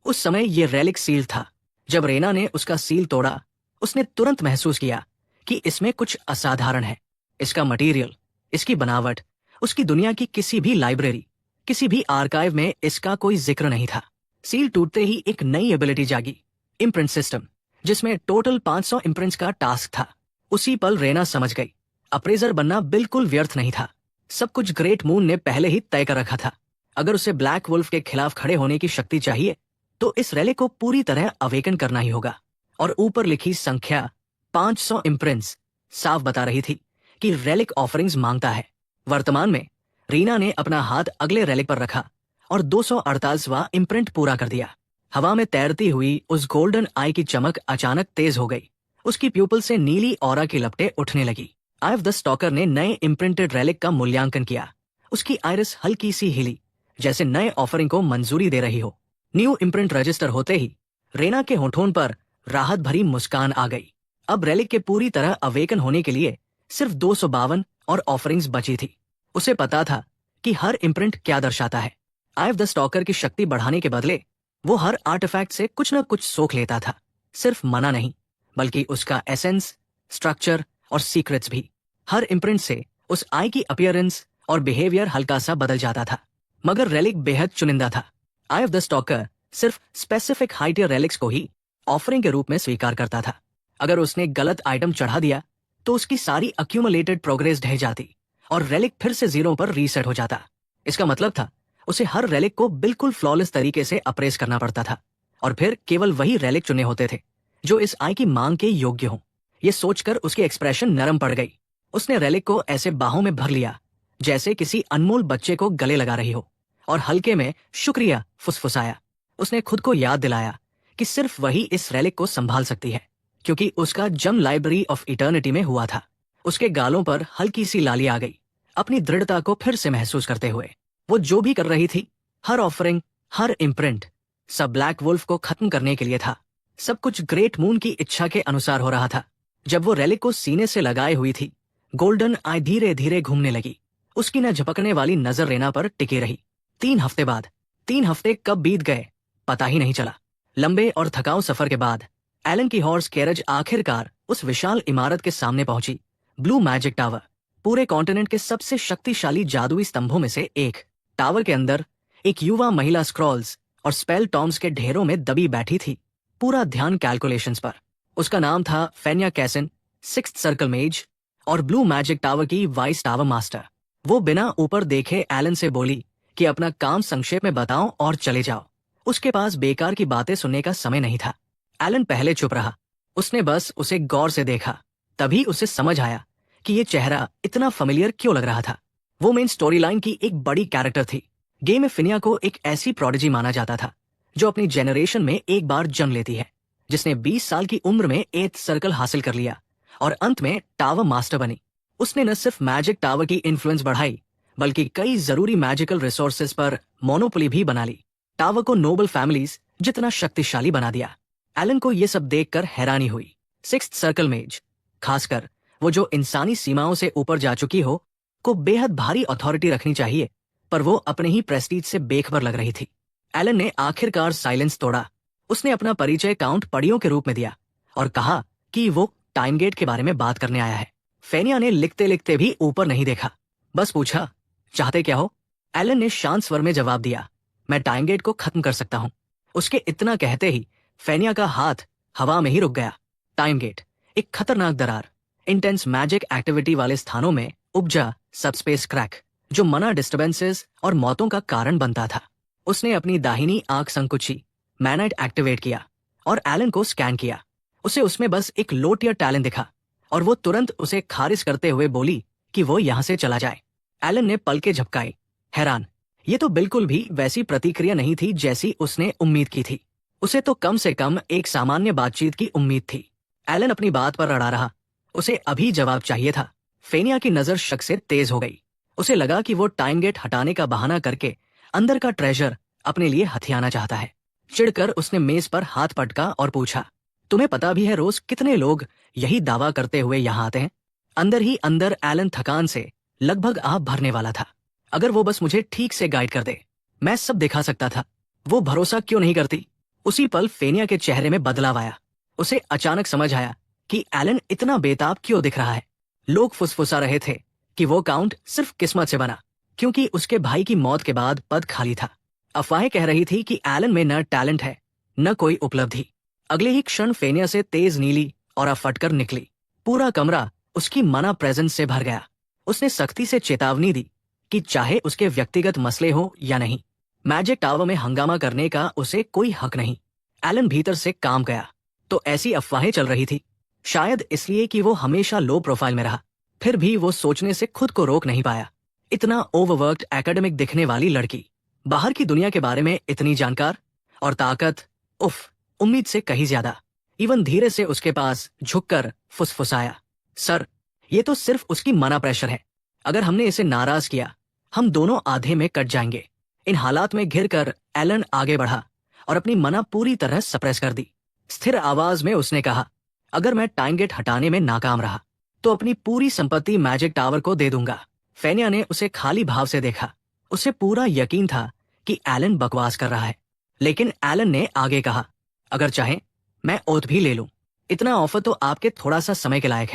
उस समय ये रेलिक सील था। जब रेना ने उसका सील तोड़ा, उसने तुरंत महसूस किया कि इसमें कुछ असाधारण है। इसका मटेरियल, इसकी बनावट, उसकी दुनिया की किसी भी लाइब्रेरी, किसी भी आर्काइव में इसका कोई जिक्र नहीं था। सील टूटते ही एक नई एबिलिटी जागी, इम्प्रिंट सिस्टम, जिसमें टोटल 500 इम्प्रिंट्स का टास्क था। उसी पल रेना समझ गई, अप्रेजर बनना बिल्कुल व्यर्थ नहीं था। सब कुछ ग्रेट मून ने पहले ही तय कर रखा था। अगर उसे ब्लैक वुल्फ के खिलाफ खड़े होने की शक्ति चाहिए, तो इस रैली को पूरी तरह अवेकन करना ही होगा। और ऊपर लिखी संख्या 500 इम्प्रिंट्स साफ बता रही थी कि रेलिक ऑफरिंग्स मांगता है। वर्तमान में रीना ने अपना हाथ अगले रेलिक पर रखा और 248वां इम्प्रिंट पूरा कर दिया। हवा में तैरती हुई उस गोल्डन आई की चमक अचानक तेज हो गई। उसकी प्यूपल से नीली ऑरा की लपटें उठने लगी। आई ऑफ द स्टॉकर ने नए इम्प्रिंटेड रेलिक का मूल्यांकन किया। उसकी आइरिस हल्की सी हिली, जैसे नए ऑफरिंग को मंजूरी दे रही हो। न्यू इम्प्रिंट रजिस्टर होते ही रेना के होठों पर राहत भरी मुस्कान आ गई। अब रेलिक के पूरी तरह अवेकन होने के लिए सिर्फ 252 और ऑफरिंग्स बची थी। उसे पता था कि हर इम्प्रिंट क्या दर्शाता है। आई ऑफ द स्टॉकर की शक्ति बढ़ाने के बदले वो हर आर्टिफैक्ट से कुछ न कुछ सोख लेता था। सिर्फ मना नहीं, बल्कि उसका एसेंस, स्ट्रक्चर और सीक्रेट्स भी। हर इम्प्रिंट से उस आई की अपीयरेंस और बिहेवियर हल्का सा बदल जाता था। मगर रेलिक बेहद चुनिंदा था। आई ऑफ द स्टॉकर सिर्फ स्पेसिफिक हाइटियर रेलिक्स को ही ऑफरिंग के रूप में स्वीकार करता था। अगर उसने गलत आइटम चढ़ा दिया तो उसकी सारी अक्यूमुलेटेड प्रोग्रेस ढह जाती और रेलिक फिर से जीरो पर रीसेट हो जाता। इसका मतलब था उसे हर रेलिक को बिल्कुल फ्लॉलेस तरीके से अप्रेस करना पड़ता था, और फिर केवल वही रेलिक चुने होते थे जो इस आई की मांग के योग्य हों। ये सोचकर उसकी एक्सप्रेशन नरम पड़ गई। उसने रेलिक को ऐसे बाहों में भर लिया जैसे किसी अनमोल बच्चे को गले लगा रही हो, और हल्के में शुक्रिया फुसफुसाया। उसने खुद को याद दिलाया कि सिर्फ वही इस रेलिक को संभाल सकती है, क्योंकि उसका जन्म लाइब्रेरी ऑफ इटर्निटी में हुआ था। उसके गालों पर हल्की सी लाली आ गई, अपनी दृढ़ता को फिर से महसूस करते हुए। वो जो भी कर रही थी, हर ऑफरिंग, हर इम्प्रिंट, सब ब्लैक वुल्फ को खत्म करने के लिए था। सब कुछ ग्रेट मून की इच्छा के अनुसार हो रहा था। जब वो रेलिक को सीने से लगाए हुई थी, गोल्डन आई धीरे धीरे घूमने लगी। उसकी न झपकने वाली नजर रेना पर टिकी रही। 3 हफ्ते बाद, 3 हफ्ते कब बीत गए पता ही नहीं चला। लंबे और थकाऊ सफर के बाद एलन की हॉर्स कैरेज आखिरकार उस विशाल इमारत के सामने पहुंची। ब्लू मैजिक टावर, पूरे कॉन्टिनेंट के सबसे शक्तिशाली जादुई स्तंभों में से एक। टावर के अंदर एक युवा महिला स्क्रॉल्स और स्पेल टॉम्स के ढेरों में दबी बैठी थी, पूरा ध्यान कैलकुलेशंस पर। उसका नाम था फेन्या कैसन, 6th सर्कल मेज और ब्लू मैजिक टावर की वाइस टावर मास्टर। वो बिना ऊपर देखे एलन से बोली कि अपना काम संक्षेप में बताओ और चले जाओ। उसके पास बेकार की बातें सुनने का समय नहीं था। एलन पहले चुप रहा। उसने बस उसे गौर से देखा। तभी उसे समझ आया कि ये चेहरा इतना फेमिलियर क्यों लग रहा था। वो मेन स्टोरी लाइन की एक बड़ी कैरेक्टर थी। गेम में फिनिया को एक ऐसी प्रोडिजी माना जाता था जो अपनी जेनरेशन में एक बार जन्म लेती है, जिसने 20 साल की उम्र में 8th सर्कल हासिल कर लिया और अंत में टावर मास्टर बनी। उसने न सिर्फ मैजिक टावर की इन्फ्लुएंस बढ़ाई, बल्कि कई जरूरी मैजिकल रिसोर्सेज पर मोनोपोली भी बना ली। टावर को नोबल फैमिलीज जितना शक्तिशाली बना दिया। एलन को ये सब देखकर हैरानी हुई। सिक्स्थ सर्कल मेज, खासकर वो जो इंसानी सीमाओं से ऊपर जा चुकी हो, को बेहद भारी अथॉरिटी रखनी चाहिए, पर वो अपने ही प्रेस्टीज से बेखबर लग रही थी। एलन ने आखिरकार साइलेंस तोड़ा। उसने अपना परिचय काउंट पड़ियों के रूप में दिया और कहा कि वो टाइम गेट के बारे में बात करने आया है। फेनिया ने लिखते लिखते भी ऊपर नहीं देखा, बस पूछा, चाहते क्या हो? एलन ने शांत स्वर में जवाब दिया, मैं टाइम गेट को खत्म कर सकता हूं। उसके इतना कहते ही फेनिया का हाथ हवा में ही रुक गया। टाइम गेट एक खतरनाक दरार, इंटेंस मैजिक एक्टिविटी वाले स्थानों में उपजा सबस्पेस क्रैक, जो मना डिस्टर्बेंसेस और मौतों का कारण बनता था। उसने अपनी दाहिनी आंख संकुची, मैनाइट एक्टिवेट किया और एलन को स्कैन किया। उसे उसमें बस एक लोटियर टैलेंट दिखा और वो तुरंत उसे खारिज करते हुए बोली कि वो यहां से चला जाए। एलन ने पलकें झपकाई, हैरान। ये तो बिल्कुल भी वैसी प्रतिक्रिया नहीं थी जैसी उसने उम्मीद की थी। उसे तो कम से कम एक सामान्य बातचीत की उम्मीद थी। एलन अपनी बात पर अड़ा रहा। उसे अभी जवाब चाहिए था। फेनिया की नजर शक से तेज हो गई। उसे लगा कि वो टाइम गेट हटाने का बहाना करके अंदर का ट्रेजर अपने लिए हथियाना चाहता है। चिढ़कर उसने मेज पर हाथ पटका और पूछा, तुम्हें पता भी है रोज कितने लोग यही दावा करते हुए यहाँ आते हैं? अंदर ही अंदर एलन थकान से लगभग आप भरने वाला था। अगर वो बस मुझे ठीक से गाइड कर दे, मैं सब दिखा सकता था। वो भरोसा क्यों नहीं करती? उसी पल फेनिया के चेहरे में बदलाव आया। उसे अचानक समझ आया कि एलन इतना बेताब क्यों दिख रहा है। लोग फुसफुसा रहे थे कि वो काउंट सिर्फ किस्मत से बना, क्योंकि उसके भाई की मौत के बाद पद खाली था। अफवाहें कह रही थी कि एलन में न टैलेंट है, न कोई उपलब्धि। अगले ही क्षण फेनिया से तेज नीली और फटकर निकली। पूरा कमरा उसकी मना प्रेजेंस से भर गया। उसने सख्ती से चेतावनी दी कि चाहे उसके व्यक्तिगत मसले हो या नहीं, मैजिक टावर में हंगामा करने का उसे कोई हक नहीं। एलन भीतर से काम गया तो ऐसी अफवाहें चल रही थी, शायद इसलिए कि वो हमेशा लो प्रोफाइल में रहा। फिर भी वो सोचने से खुद को रोक नहीं पाया। इतना ओवरवर्क्ड एकेडमिक दिखने वाली लड़की, बाहर की दुनिया के बारे में इतनी जानकार और ताकत, उफ, उम्मीद से कहीं ज्यादा। इवन धीरे से उसके पास झुककर फुसफुसाया, सर, ये तो सिर्फ उसकी मना प्रेशर है। अगर हमने इसे नाराज किया, हम दोनों आधे में कट जाएंगे। इन हालात में घिरकर एलन आगे बढ़ा और अपनी मना पूरी तरह सप्रेस कर दी। स्थिर आवाज में उसने कहा, अगर मैं टाइम गेट हटाने में नाकाम रहा तो अपनी पूरी संपत्ति मैजिक टावर को दे दूंगा। फेनिया ने उसे खाली भाव से देखा। उसे पूरा यकीन था कि एलन बकवास कर रहा है, लेकिन एलन ने आगे कहा, अगर चाहे मैं ओथ भी ले लूं। इतना ऑफर तो आपके थोड़ा सा समय के लायक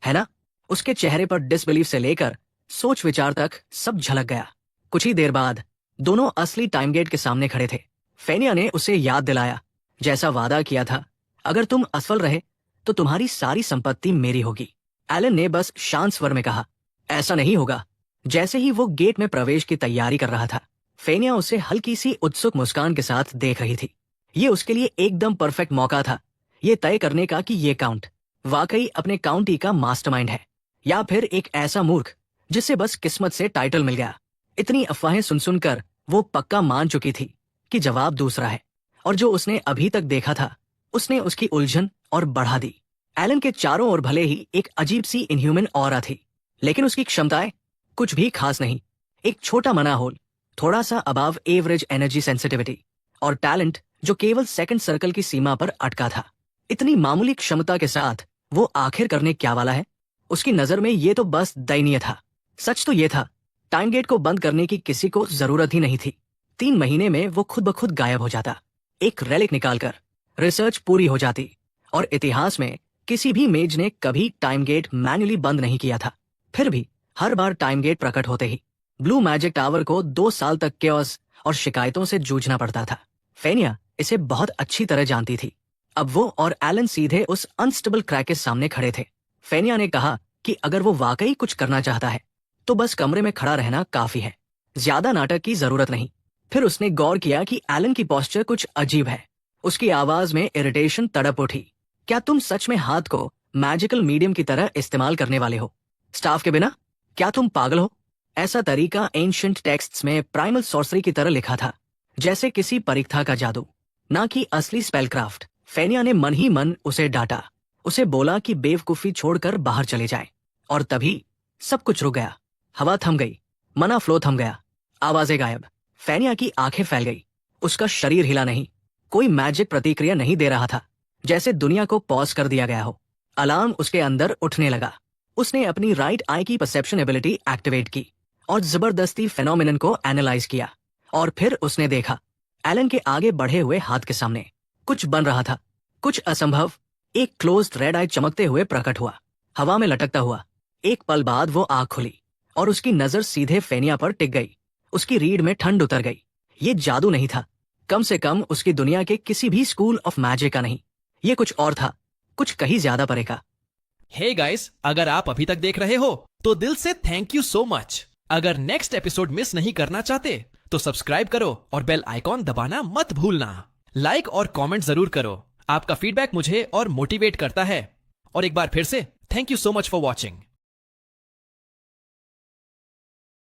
है ना? उसके चेहरे पर डिसबिलीफ से लेकर सोच विचार तक सब झलक गया। कुछ ही देर बाद दोनों असली टाइम गेट के सामने खड़े थे। फेनिया ने उसे याद दिलाया, जैसा वादा किया था, अगर तुम असफल रहे तो तुम्हारी सारी संपत्ति मेरी होगी। एलन ने बस शांत स्वर में कहा, ऐसा नहीं होगा। जैसे ही वो गेट में प्रवेश की तैयारी कर रहा था, फेनिया उसे हल्की सी उत्सुक मुस्कान के साथ देख रही थी। ये उसके लिए एकदम परफेक्ट मौका था ये तय करने का कि ये काउंट वाकई अपने काउंटी का मास्टरमाइंड है या फिर एक ऐसा मूर्ख जिसे बस किस्मत से टाइटल मिल गया। इतनी अफवाहें सुन सुनकर वो पक्का मान चुकी थी कि जवाब दूसरा है, और जो उसने अभी तक देखा था उसने उसकी उलझन और बढ़ा दी। एलन के चारों ओर भले ही एक अजीब सी इनह्यूमन ऑरा थी, लेकिन उसकी क्षमताएं कुछ भी खास नहीं। एक छोटा मना होल, थोड़ा सा अबाव एवरेज एनर्जी सेंसिटिविटी और टैलेंट जो केवल सेकंड सर्कल की सीमा पर अटका था। इतनी मामूली क्षमता के साथ वो आखिर करने क्या वाला है? उसकी नजर में ये तो बस दयनीय था। सच तो ये था, टाइम गेट को बंद करने की किसी को जरूरत ही नहीं थी। 3 महीने में वो खुद ब खुद गायब हो जाता, एक रेलिक निकालकर रिसर्च पूरी हो जाती, और इतिहास में किसी भी मेज ने कभी टाइम गेट मैन्युअली बंद नहीं किया था। फिर भी हर बार टाइम गेट प्रकट होते ही ब्लू मैजिक टावर को 2 साल तक केओस और शिकायतों से जूझना पड़ता था। फेनिया इसे बहुत अच्छी तरह जानती थी। अब वो और एलन सीधे उस अनस्टेबल क्रैक के सामने खड़े थे। फेनिया ने कहा कि अगर वो वाकई कुछ करना चाहता है तो बस कमरे में खड़ा रहना काफी है, ज्यादा नाटक की जरूरत नहीं। फिर उसने गौर किया कि एलन की पोस्चर कुछ अजीब है। उसकी आवाज में इरिटेशन तड़प उठी। क्या तुम सच में हाथ को मैजिकल मीडियम की तरह इस्तेमाल करने वाले हो, स्टाफ के बिना? क्या तुम पागल हो? ऐसा तरीका एंशिएंट टेक्स्ट्स में प्राइमल सॉर्सरी की तरह लिखा था, जैसे किसी परीक्षा का जादू, ना कि असली स्पेलक्राफ्ट। फेनिया ने मन ही मन उसे डांटा। उसे बोला कि बेवकूफी छोड़कर बाहर चले जाए, और तभी सब कुछ रुक गया। हवा थम गई, मना फ्लो थम गया, आवाजें गायब। फेनिया की आंखें फैल गई। उसका शरीर हिला नहीं, कोई मैजिक प्रतिक्रिया नहीं दे रहा था। जैसे दुनिया को पॉज कर दिया गया हो। अलार्म उसके अंदर उठने लगा। उसने अपनी राइट आई की परसेप्शन एबिलिटी एक्टिवेट की और जबरदस्ती फेनोमेनन को एनालाइज किया। और फिर उसने देखा एलन के आगे बढ़े हुए हाथ के सामने कुछ बन रहा था, कुछ असंभव। एक क्लोज्ड रेड आई चमकते हुए प्रकट हुआ, हवा में लटकता हुआ। एक पल बाद वो आंख खुली और उसकी नजर सीधे फेनिया पर टिक गई। उसकी रीढ़ में ठंड उतर गई। ये जादू नहीं था, कम से कम उसकी दुनिया के किसी भी स्कूल ऑफ मैजिक का नहीं। ये कुछ और था, कुछ कहीं ज्यादा परे का। हे गाइस, अगर आप अभी तक देख रहे हो तो दिल से थैंक यू सो मच। अगर नेक्स्ट एपिसोड मिस नहीं करना चाहते तो सब्सक्राइब करो और बेल आइकॉन दबाना मत भूलना। लाइक और कमेंट जरूर करो, आपका फीडबैक मुझे और मोटिवेट करता है। और एक बार फिर से thank you so much for watching.